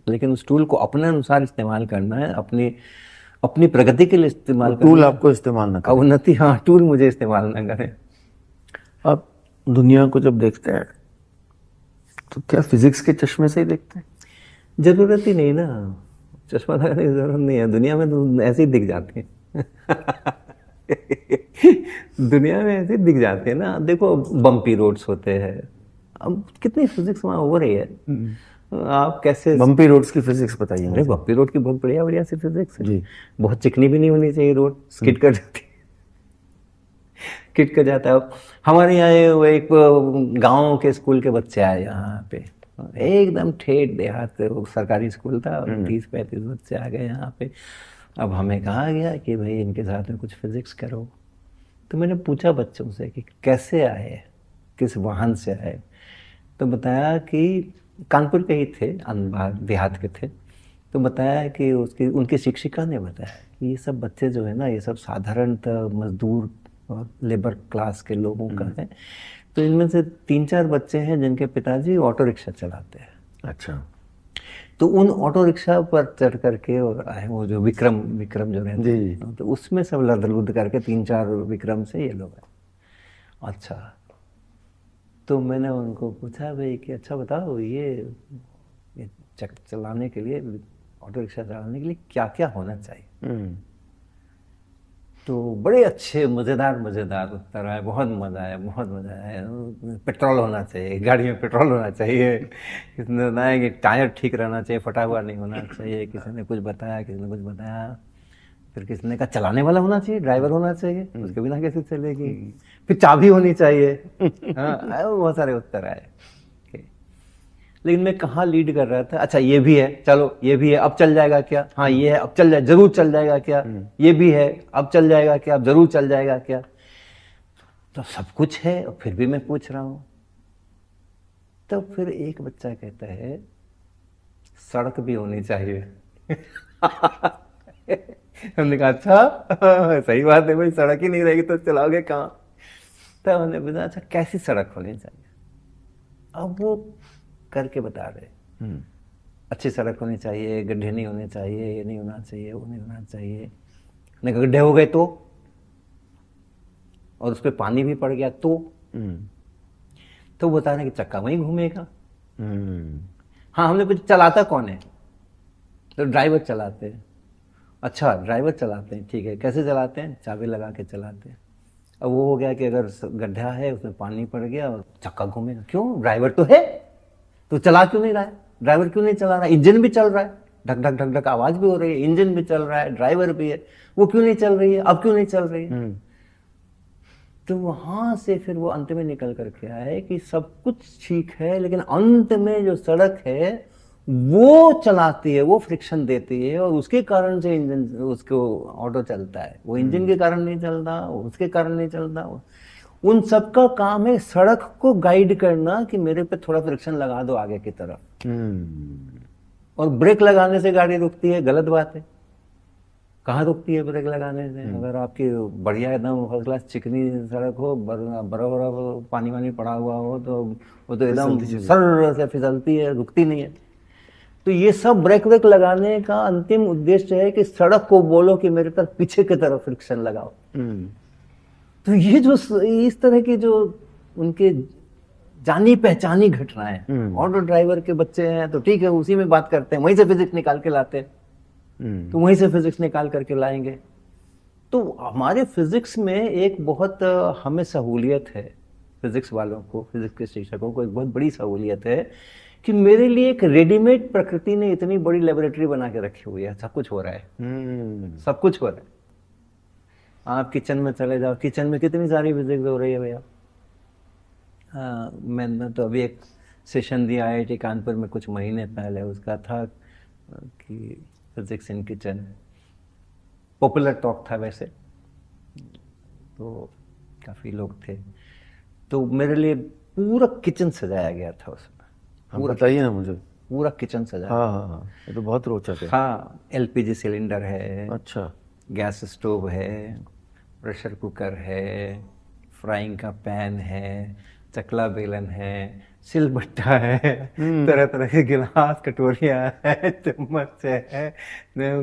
लेकिन उस टूल को अपने अनुसार इस्तेमाल करना है, अपनी प्रगति के लिए इस्तेमाल करना। टूल आपको इस्तेमाल ना करें, उन्नति, हाँ टूल मुझे इस्तेमाल ना करें। आप दुनिया को जब देखते हैं तो क्या फिजिक्स के चश्मे से ही देखते हैं? जरूरत ही नहीं ना, चश्मा लगाने की जरूरत नहीं है, दुनिया में तो ऐसे ही दिख जाते हैं। दुनिया में ऐसे ही दिख जाते हैं ना। देखो बम्पी रोड्स होते हैं, अब कितनी फिजिक्स वहाँ हो रही है, आप कैसे बम्पी रोड्स की फिजिक्स बताइए। अरे बम्पी रोड की बहुत बढ़िया सी फिजिक्स है जी। बहुत चिकनी भी नहीं होनी चाहिए रोड, स्किड कर जाती है, किट कर जाता है। हमारे यहाँ वो एक गांव के स्कूल के बच्चे आए यहाँ पे, एकदम ठेठ देहात सरकारी स्कूल था, 30-35 बच्चे आ गए यहाँ पे। अब हमें कहा गया कि भाई इनके साथ में कुछ फिजिक्स करो। तो मैंने पूछा बच्चों से कि कैसे आए, किस वाहन से आए। तो बताया कि कानपुर के ही थे, देहात के थे। तो बताया कि उनकी शिक्षिका ने बताया कि ये सब बच्चे जो है ना, ये सब साधारणतः मजदूर और लेबर क्लास के लोगों का है। तो इनमें से 3-4 बच्चे हैं जिनके पिताजी ऑटो रिक्शा चलाते हैं। अच्छा। तो उन ऑटो रिक्शा पर चढ़ करके और आए, वो जो विक्रम जो रहते हैं, तो उसमें सब लद करके 3-4 विक्रम से ये लोग आए। अच्छा, तो मैंने उनको पूछा भाई कि अच्छा बताओ ये चलाने के लिए, ऑटो रिक्शा चलाने के लिए क्या क्या होना चाहिए। तो बड़े अच्छे मज़ेदार उत्तर आए, बहुत मज़ा आया। पेट्रोल होना चाहिए, गाड़ी में पेट्रोल होना चाहिए, किसी ने बताया कि टायर ठीक रहना चाहिए, फटा हुआ नहीं होना चाहिए, किसी ने कुछ बताया, फिर किसी ने कहा चलाने वाला होना चाहिए, ड्राइवर होना चाहिए, उसके बिना कैसे चलेगी, फिर चाबी होनी चाहिए। हाँ, बहुत सारे उत्तर आए। लेकिन मैं कहाँ लीड कर रहा था, अच्छा ये भी है, चलो ये भी है, अब चल जाएगा क्या, हाँ ये है, अब चल जाए, जरूर चल जाएगा क्या, ये भी है, अब चल जाएगा क्या, अब जरूर चल जाएगा क्या। तो सब कुछ है और फिर भी मैं पूछ रहा हूँ। तो फिर एक बच्चा कहता है सड़क भी होनी चाहिए। हमने कहा अच्छा सही बात है भाई, सड़क ही नहीं रहेगी तो चलाओगे कहाँ। तो हमने पूछा अच्छा कैसी सड़क होनी चाहिए। अब वो करके बता रहे, अच्छी सड़क होनी चाहिए, गड्ढे नहीं होने चाहिए, ये नहीं होना चाहिए, वो नहीं होना चाहिए। गड्ढे हो गए तो, और उस पर पानी भी पड़ गया तो बता रहे कि चक्का वहीं घूमेगा। हाँ, हमने पूछा चलाता कौन है, तो ड्राइवर चलाते हैं। अच्छा ड्राइवर चलाते हैं, ठीक है, कैसे चलाते हैं, चाबी लगा के चलाते हैं। अब वो हो गया कि अगर गड्ढा है उसमें पानी पड़ गया और चक्का घूमेगा, क्यों, ड्राइवर तो है, तो चला क्यों नहीं रहा है, ड्राइवर क्यों नहीं चला रहा है, इंजन भी चल रहा है, ढक ढक ढक ढक आवाज भी हो रही है, इंजन भी चल रहा है, ड्राइवर भी है, वो क्यों नहीं चल रही है, अब क्यों नहीं चल रही है। तो वहां से फिर वो अंत में निकल करके आया है कि सब कुछ ठीक है, लेकिन अंत में जो सड़क है वो चलाती है, वो फ्रिक्शन देती है, और उसके कारण से इंजन, उसको ऑटो चलता है। वो इंजन के कारण नहीं चलता, उसके कारण नहीं चलता। उन सब का काम है सड़क को गाइड करना कि मेरे पे थोड़ा फ्रिक्शन लगा दो आगे की तरफ। और ब्रेक लगाने से गाड़ी रुकती है, गलत बात है। कहाँ रुकती है ब्रेक लगाने से? अगर आपकी बढ़िया एकदम फर्स्ट क्लास चिकनी सड़क हो, बर्फ पानी वानी पड़ा हुआ हो, तो वो तो एकदम सर से फिसलती है, रुकती नहीं है। तो ये सब ब्रेक व्रेक लगाने का अंतिम उद्देश्य है कि सड़क को बोलो कि मेरे तरफ पीछे की तरफ फ्रिक्शन लगाओ। तो ये जो इस तरह की जो उनके जानी पहचानी घटनाएं, ऑटो ड्राइवर के बच्चे हैं तो ठीक है, उसी में बात करते हैं, वहीं से फिजिक्स निकाल के लाते हैं, तो वहीं से फिजिक्स निकाल करके लाएंगे। तो हमारे फिजिक्स में एक बहुत हमें सहूलियत है, फिजिक्स वालों को, फिजिक्स के शिक्षकों को एक बहुत बड़ी सहूलियत है कि मेरे लिए एक रेडीमेड प्रकृति ने इतनी बड़ी लेबोरेटरी बना के रखी हुई है। सब कुछ हो रहा है, सब कुछ हो रहा है। आप किचन में चले जाओ, किचन में कितनी सारी फिजिक्स हो रही है भैया। मैंने तो अभी एक सेशन दिया IIT कानपुर में कुछ महीने पहले, उसका था कि physics in kitchen, popular talk था वैसे, तो काफ़ी लोग थे। तो मेरे लिए पूरा किचन सजाया गया था उसमें। पूरा बताइए ना मुझे। पूरा किचन सजाया। हाँ, ये तो बहुत रोचक है। हाँ, LPG सिलेंडर है, अच्छा, गैस स्टोव है, प्रेशर कुकर है, फ्राइंग का पैन है, चकला बेलन है, सिलबट्टा है, तरह तरह के गिलास, कटोरियाँ है, चम्मच है,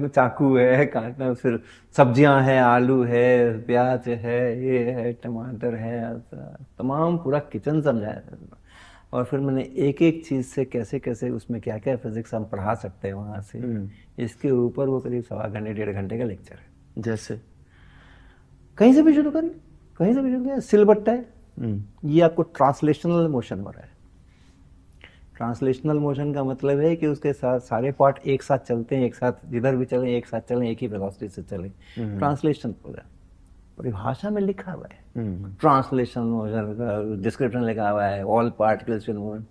चाकू है काटना, फिर सब्जियां हैं, आलू है, प्याज है, ये है, टमाटर है, तमाम पूरा किचन समझाया। और फिर मैंने एक एक चीज़ से कैसे कैसे उसमें क्या क्या फिजिक्स हम पढ़ा सकते हैं वहाँ से, इसके ऊपर वो करीब 1.25 घंटे 1.5 घंटे का लेक्चर है। जैसे कहीं से भी शुरू करिए, कहीं से भी शुरू करिए। सिलबट्टा है, ये आपको ट्रांसलेशनल मोशन हो रहा है। ट्रांसलेशनल मोशन का मतलब है कि उसके साथ सारे पार्ट एक साथ चलते हैं, एक साथ जिधर भी चलें एक साथ चलें, एक ही वेलोसिटी से चलें। ट्रांसलेशन हो रहा है, परिभाषा में लिखा हुआ है। ट्रांसलेशन मोशन का डिस्क्रिप्शन लिखा हुआ है, ऑल पार्टिकल्स इन मोशन।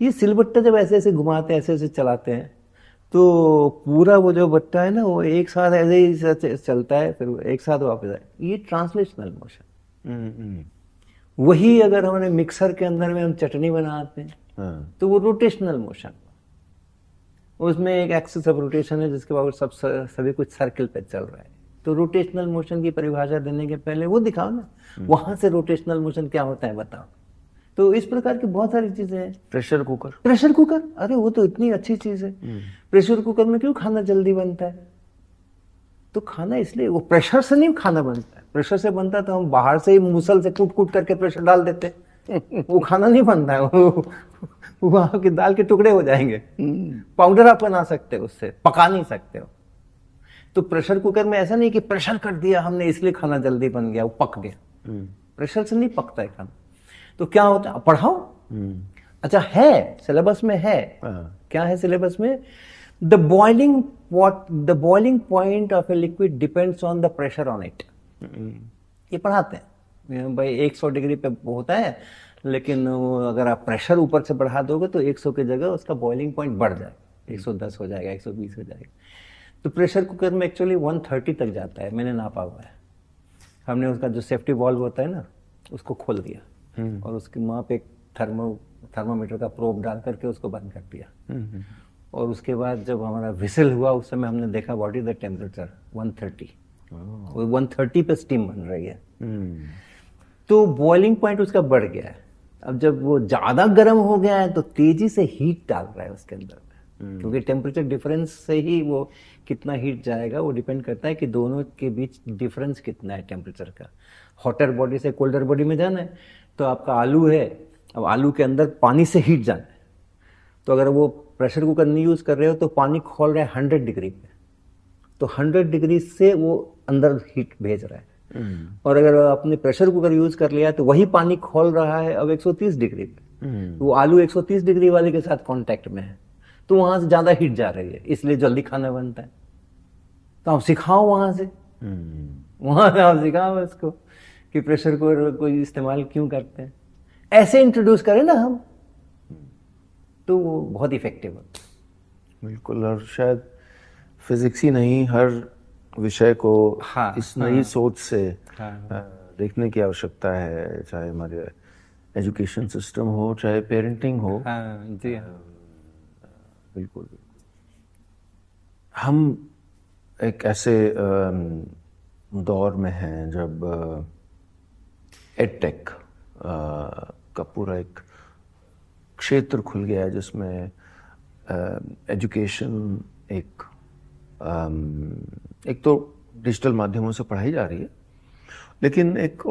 ये सिलबट्टा जब ऐसे ऐसे घुमाते हैं, ऐसे ऐसे चलाते हैं, तो पूरा वो जो बट्टा है ना, वो एक साथ ऐसे ही चलता है, फिर एक साथ वापस आए। ये ट्रांसलेशनल मोशन। वही अगर हमने मिक्सर के अंदर में हम चटनी बनाते हैं, तो वो रोटेशनल मोशन, उसमें एक एक्सिस ऑफ रोटेशन है जिसके बाद सभी कुछ सर्किल पे चल रहा है। तो रोटेशनल मोशन की परिभाषा देने के पहले वो दिखाओ ना, वहां से रोटेशनल मोशन क्या होता है बताओ। तो इस प्रकार की बहुत सारी चीजें हैं। प्रेशर कुकर, प्रेशर कुकर, अरे वो तो इतनी अच्छी चीज है। प्रेशर कुकर में क्यों खाना जल्दी बनता है? तो खाना इसलिए, वो प्रेशर से नहीं खाना बनता है। प्रेशर से बनता तो हम बाहर से ही मूसल से कूट कूट करके प्रेशर डाल देते, वो खाना नहीं बनता है। वो आपकी दाल के टुकड़े हो जाएंगे। पाउडर आप बना सकते हो, उससे पका नहीं सकते हो। तो प्रेशर कुकर में ऐसा नहीं कि प्रेशर कर दिया हमने इसलिए खाना जल्दी बन गया, वो पक गया। प्रेशर से नहीं पकता है खाना। तो क्या होता है, पढ़ाओ। अच्छा, है सिलेबस में है, क्या है सिलेबस में? The boiling point of a liquid depends on the pressure on it. ये पढ़ाते हैं भाई। 100 डिग्री पे होता है, लेकिन अगर आप प्रेशर ऊपर से बढ़ा दोगे तो 100 की जगह उसका बॉइलिंग पॉइंट बढ़ जाएगा, 110 हो जाएगा, 120 हो जाएगा। तो प्रेशर कुकर में एक्चुअली 130 तक जाता है, मैंने नापा हुआ है। हमने उसका जो सेफ्टी वॉल्व होता है ना, उसको खोल दिया और उसके वहाँ पे एक थर्मोमीटर का प्रोब डाल करके उसको बंद कर दिया। और उसके बाद जब हमारा विसल हुआ, उस समय हमने देखा व्हाट इज द टेम्परेचर, 130। वो 130 पे स्टीम बन रही है। तो बॉइलिंग पॉइंट उसका बढ़ गया है। अब जब वो ज़्यादा गर्म हो गया है तो तेजी से हीट डाल रहा है उसके अंदर में, क्योंकि टेम्परेचर डिफरेंस से ही वो कितना हीट जाएगा वो डिपेंड करता है कि दोनों के बीच डिफरेंस कितना है टेम्परेचर का। हॉटर बॉडी से कोल्डर बॉडी में जाना है तो आपका आलू है, अब आलू के अंदर पानी से हीट जाना है। तो अगर वो प्रेशर कुकर नहीं यूज़ कर रहे हो तो पानी खोल रहा है 100 डिग्री पे, तो 100 डिग्री से वो अंदर हीट भेज रहा है। और अगर आपने प्रेशर कुकर यूज़ कर लिया तो वही पानी खोल रहा है अब 130 डिग्री पे, वो आलू 130 डिग्री वाले के साथ कांटेक्ट में है, तो वहां से ज़्यादा हीट जा रही है, इसलिए जल्दी खाना बनता है। तो आप सिखाओ वहां से, वहां से आप सिखाओ इसको कि प्रेशर कुकर कोई इस्तेमाल क्यों करते हैं, ऐसे इंट्रोड्यूस करें ना हम, तो वो बहुत इफेक्टिव होता है। बिल्कुल। और शायद फिजिक्स ही नहीं, हर विषय को हाँ, इस नई सोच से हाँ। देखने की आवश्यकता है, चाहे हमारे एजुकेशन सिस्टम हो, चाहे पेरेंटिंग हो। हाँ जी हाँ। बिल्कुल बिल्कुल। हम एक ऐसे दौर में हैं जब एडटेक का पूरा एक क्षेत्र खुल गया है, जिसमें एजुकेशन एक तो डिजिटल माध्यमों से पढ़ाई जा रही है, लेकिन एक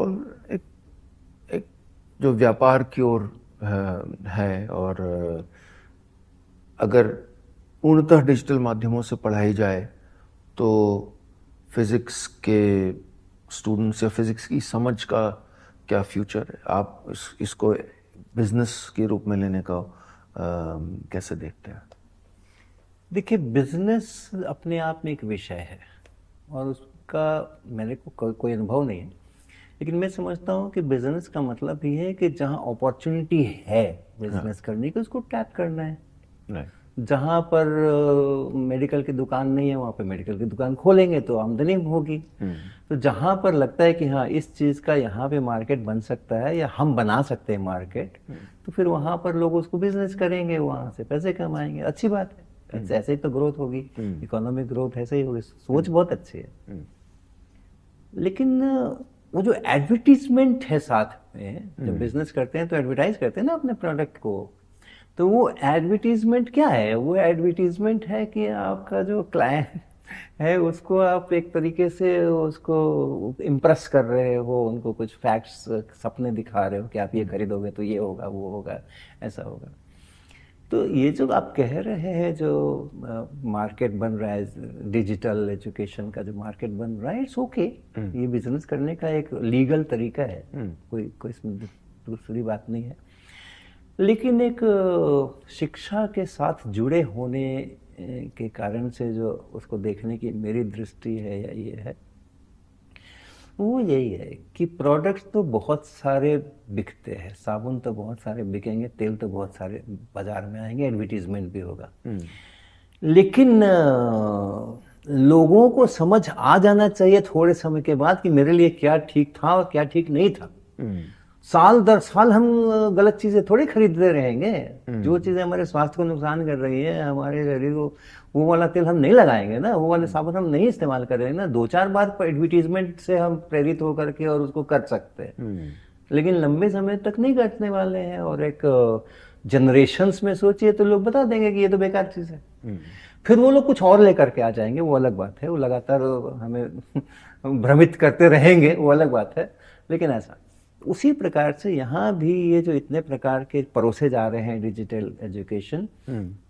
जो व्यापार की ओर है, और अगर पूर्णतः डिजिटल माध्यमों से पढ़ाई जाए तो फिजिक्स के स्टूडेंट्स या फिजिक्स की समझ का क्या फ्यूचर है? आप इसको बिजनेस के रूप में लेने का कैसे देखते हैं? देखिए, बिजनेस अपने आप में एक विषय है और उसका मेरे को कोई अनुभव नहीं है, लेकिन मैं समझता हूँ कि बिजनेस का मतलब ही है कि जहाँ अपॉर्चुनिटी है बिजनेस करने की, उसको टैप करना है। Right. जहाँ पर मेडिकल की दुकान नहीं है, वहाँ पे मेडिकल की दुकान खोलेंगे तो आमदनी होगी। तो जहाँ पर लगता है कि हाँ, इस चीज़ का यहाँ पे मार्केट बन सकता है या हम बना सकते हैं मार्केट, तो फिर वहाँ पर लोग उसको बिजनेस करेंगे, वहाँ से पैसे कमाएंगे। अच्छी बात है, ऐसे ही तो ग्रोथ होगी, इकोनॉमिक ग्रोथ ऐसे ही होगी। सोच बहुत अच्छी है। लेकिन वो जो एडवर्टीजमेंट है साथ में, जब बिजनेस करते हैं तो एडवर्टाइज करते हैं ना अपने प्रोडक्ट को, तो वो एडवर्टीजमेंट क्या है? वो एडवर्टीजमेंट है कि आपका जो क्लाइंट है उसको आप एक तरीके से उसको इम्प्रेस कर रहे हो, उनको कुछ फैक्ट्स, सपने दिखा रहे हो कि आप ये खरीदोगे तो ये होगा, वो होगा, ऐसा होगा। तो ये जो आप कह रहे हैं, जो मार्केट बन रहा है, डिजिटल एजुकेशन का जो मार्केट बन रहा है, इट्स ओके। ये बिजनेस करने का एक लीगल तरीका है, कोई इसमें दूसरी बात नहीं है। लेकिन एक शिक्षा के साथ जुड़े होने के कारण से जो उसको देखने की मेरी दृष्टि है या ये है, वो यही है कि प्रोडक्ट्स तो बहुत सारे बिकते हैं, साबुन तो बहुत सारे बिकेंगे, तेल तो बहुत सारे बाजार में आएंगे, एडवर्टीजमेंट भी होगा। लेकिन लोगों को समझ आ जाना चाहिए थोड़े समय के बाद कि मेरे लिए क्या ठीक था और क्या ठीक नहीं था। साल दर साल हम गलत चीजें थोड़ी खरीदते रहेंगे। जो चीजें हमारे स्वास्थ्य को नुकसान कर रही है, हमारे शरीर को, वो वाला तेल हम नहीं लगाएंगे ना, वो वाले साबुन हम नहीं इस्तेमाल करेंगे ना। 2-4 बार एडवर्टीजमेंट से हम प्रेरित होकर के और उसको कर सकते हैं, लेकिन लंबे समय तक नहीं करने वाले हैं। और एक जनरेशन्स में सोचिए तो लोग बता देंगे कि ये तो बेकार चीज है। फिर वो लोग कुछ और लेकर के आ जाएंगे, वो अलग बात है। वो लगातार हमें भ्रमित करते रहेंगे, वो अलग बात है। लेकिन ऐसा उसी प्रकार से यहाँ भी ये जो इतने प्रकार के परोसे जा रहे हैं डिजिटल एजुकेशन,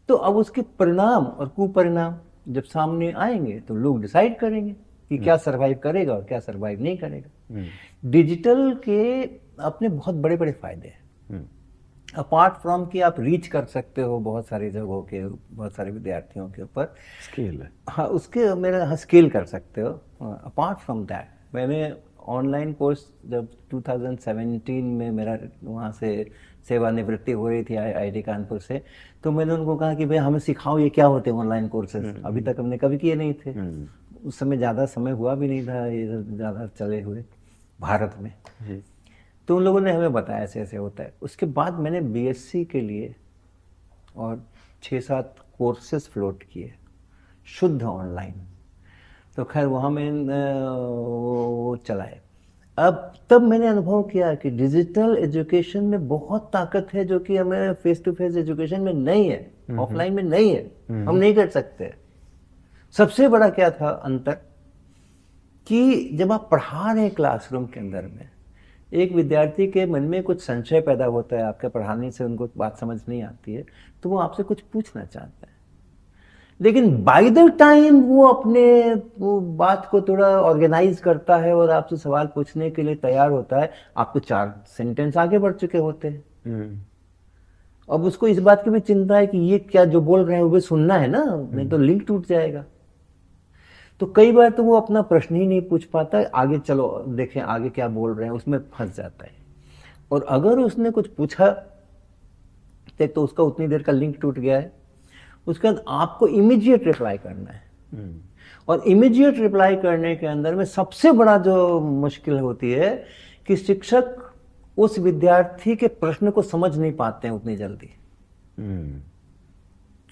तो अब उसके परिणाम और कुपरिणाम जब सामने आएंगे तो लोग डिसाइड करेंगे कि क्या सरवाइव करेगा और क्या सरवाइव नहीं करेगा। डिजिटल के अपने बहुत बड़े बड़े फायदे हैं, अपार्ट फ्रॉम कि आप रीच कर सकते हो बहुत सारी जगहों के, बहुत सारे विद्यार्थियों के ऊपर स्केल है। हाँ, उसके मेरा स्केल कर सकते हो। अपार्ट फ्रॉम दैट, मैंने ऑनलाइन कोर्स जब 2017 में मेरा वहाँ से सेवानिवृत्ति हो रही थी आईआईटी कानपुर से, तो मैंने उनको कहा कि भाई हमें सिखाओ ये क्या होते हैं ऑनलाइन कोर्सेज, अभी तक हमने कभी किए नहीं थे। उस समय ज़्यादा समय हुआ भी नहीं था ये ज़्यादा चले हुए भारत में। तो उन लोगों ने हमें बताया ऐसे ऐसे होता है। उसके बाद मैंने बीएससी के लिए और 6-7 कोर्सेज फ्लोट किए शुद्ध ऑनलाइन। तो खैर वहाँ में वो चलाए। अब तब मैंने अनुभव किया कि डिजिटल एजुकेशन में बहुत ताकत है जो कि हमें फेस टू फेस एजुकेशन में नहीं है, ऑफलाइन में नहीं है, हम नहीं कर सकते। सबसे बड़ा क्या था अंतर, कि जब आप पढ़ा रहे हैं क्लासरूम के अंदर में, एक विद्यार्थी के मन में कुछ संशय पैदा होता है, आपके पढ़ाने से उनको बात समझ नहीं आती है, तो वो आपसे कुछ पूछना चाहता है। लेकिन बाय द टाइम वो अपने वो बात को थोड़ा ऑर्गेनाइज करता है और आपसे सवाल पूछने के लिए तैयार होता है, आप तो 4 सेंटेंस आगे बढ़ चुके होते हैं। अब उसको इस बात की भी चिंता है कि ये क्या जो बोल रहे हैं वो भी सुनना है ना, नहीं तो लिंक टूट जाएगा। तो कई बार तो वो अपना प्रश्न ही नहीं पूछ पाता, आगे चलो देखें आगे क्या बोल रहे हैं, उसमें फंस जाता है। और अगर उसने कुछ पूछा तो उसका उतनी देर का लिंक टूट गया है, उसके बाद आपको इमीडिएट रिप्लाई करना है। और इमीडिएट रिप्लाई करने के अंदर में सबसे बड़ा जो मुश्किल होती है कि शिक्षक उस विद्यार्थी के प्रश्न को समझ नहीं पाते हैं उतनी जल्दी,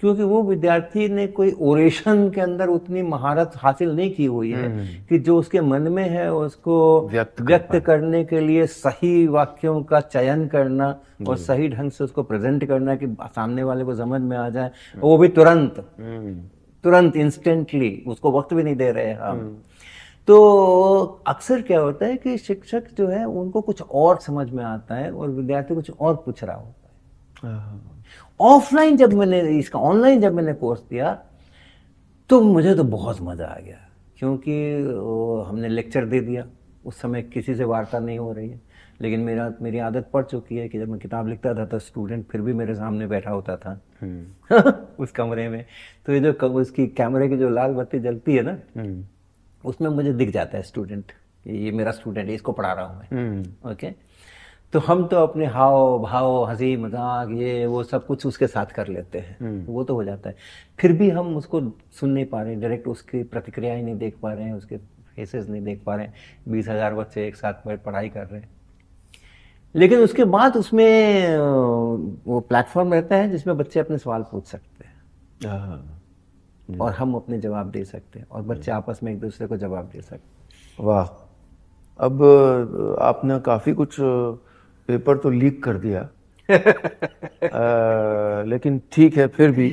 क्योंकि वो विद्यार्थी ने कोई ओरेशन के अंदर उतनी महारत हासिल नहीं की हुई है कि जो उसके मन में है उसको व्यक्त करने के लिए सही वाक्यों का चयन करना और सही ढंग से उसको प्रेजेंट करना कि सामने वाले को समझ में आ जाए, वो भी तुरंत इंस्टेंटली, उसको वक्त भी नहीं दे रहे हैं हम। तो अक्सर क्या होता है कि शिक्षक जो है उनको कुछ और समझ में आता है और विद्यार्थी कुछ और पूछ रहा होता है। ऑफलाइन जब मैंने इसका ऑनलाइन जब मैंने कोर्स दिया तो मुझे तो बहुत मजा आ गया, क्योंकि हमने लेक्चर दे दिया, उस समय किसी से वार्ता नहीं हो रही है, लेकिन मेरी आदत पड़ चुकी है कि जब मैं किताब लिखता था तो स्टूडेंट फिर भी मेरे सामने बैठा होता था उस कमरे में। तो ये जो उसकी कैमरे की जो लाल बत्ती जलती है ना, उसमें मुझे दिख जाता है स्टूडेंट, ये मेरा स्टूडेंट है, इसको पढ़ा रहा हूँ मैं। ओके, तो हम तो अपने हाव भाव, हंसी मजाक, ये वो सब कुछ उसके साथ कर लेते हैं, वो तो हो जाता है। फिर भी हम उसको सुन नहीं पा रहे हैं, डायरेक्ट उसकी प्रतिक्रियाएं नहीं देख पा रहे हैं, उसके फेसेस नहीं देख पा रहे हैं। 20,000 बच्चे एक साथ पढ़ाई कर रहे हैं, लेकिन उसके बाद उसमें वो प्लेटफॉर्म रहता है जिसमें बच्चे अपने सवाल पूछ सकते हैं और हम अपने जवाब दे सकते हैं और बच्चे आपस में एक दूसरे को जवाब दे सकते हैं। वाह, अब आपने काफ़ी कुछ पेपर तो लीक कर दिया लेकिन ठीक है, फिर भी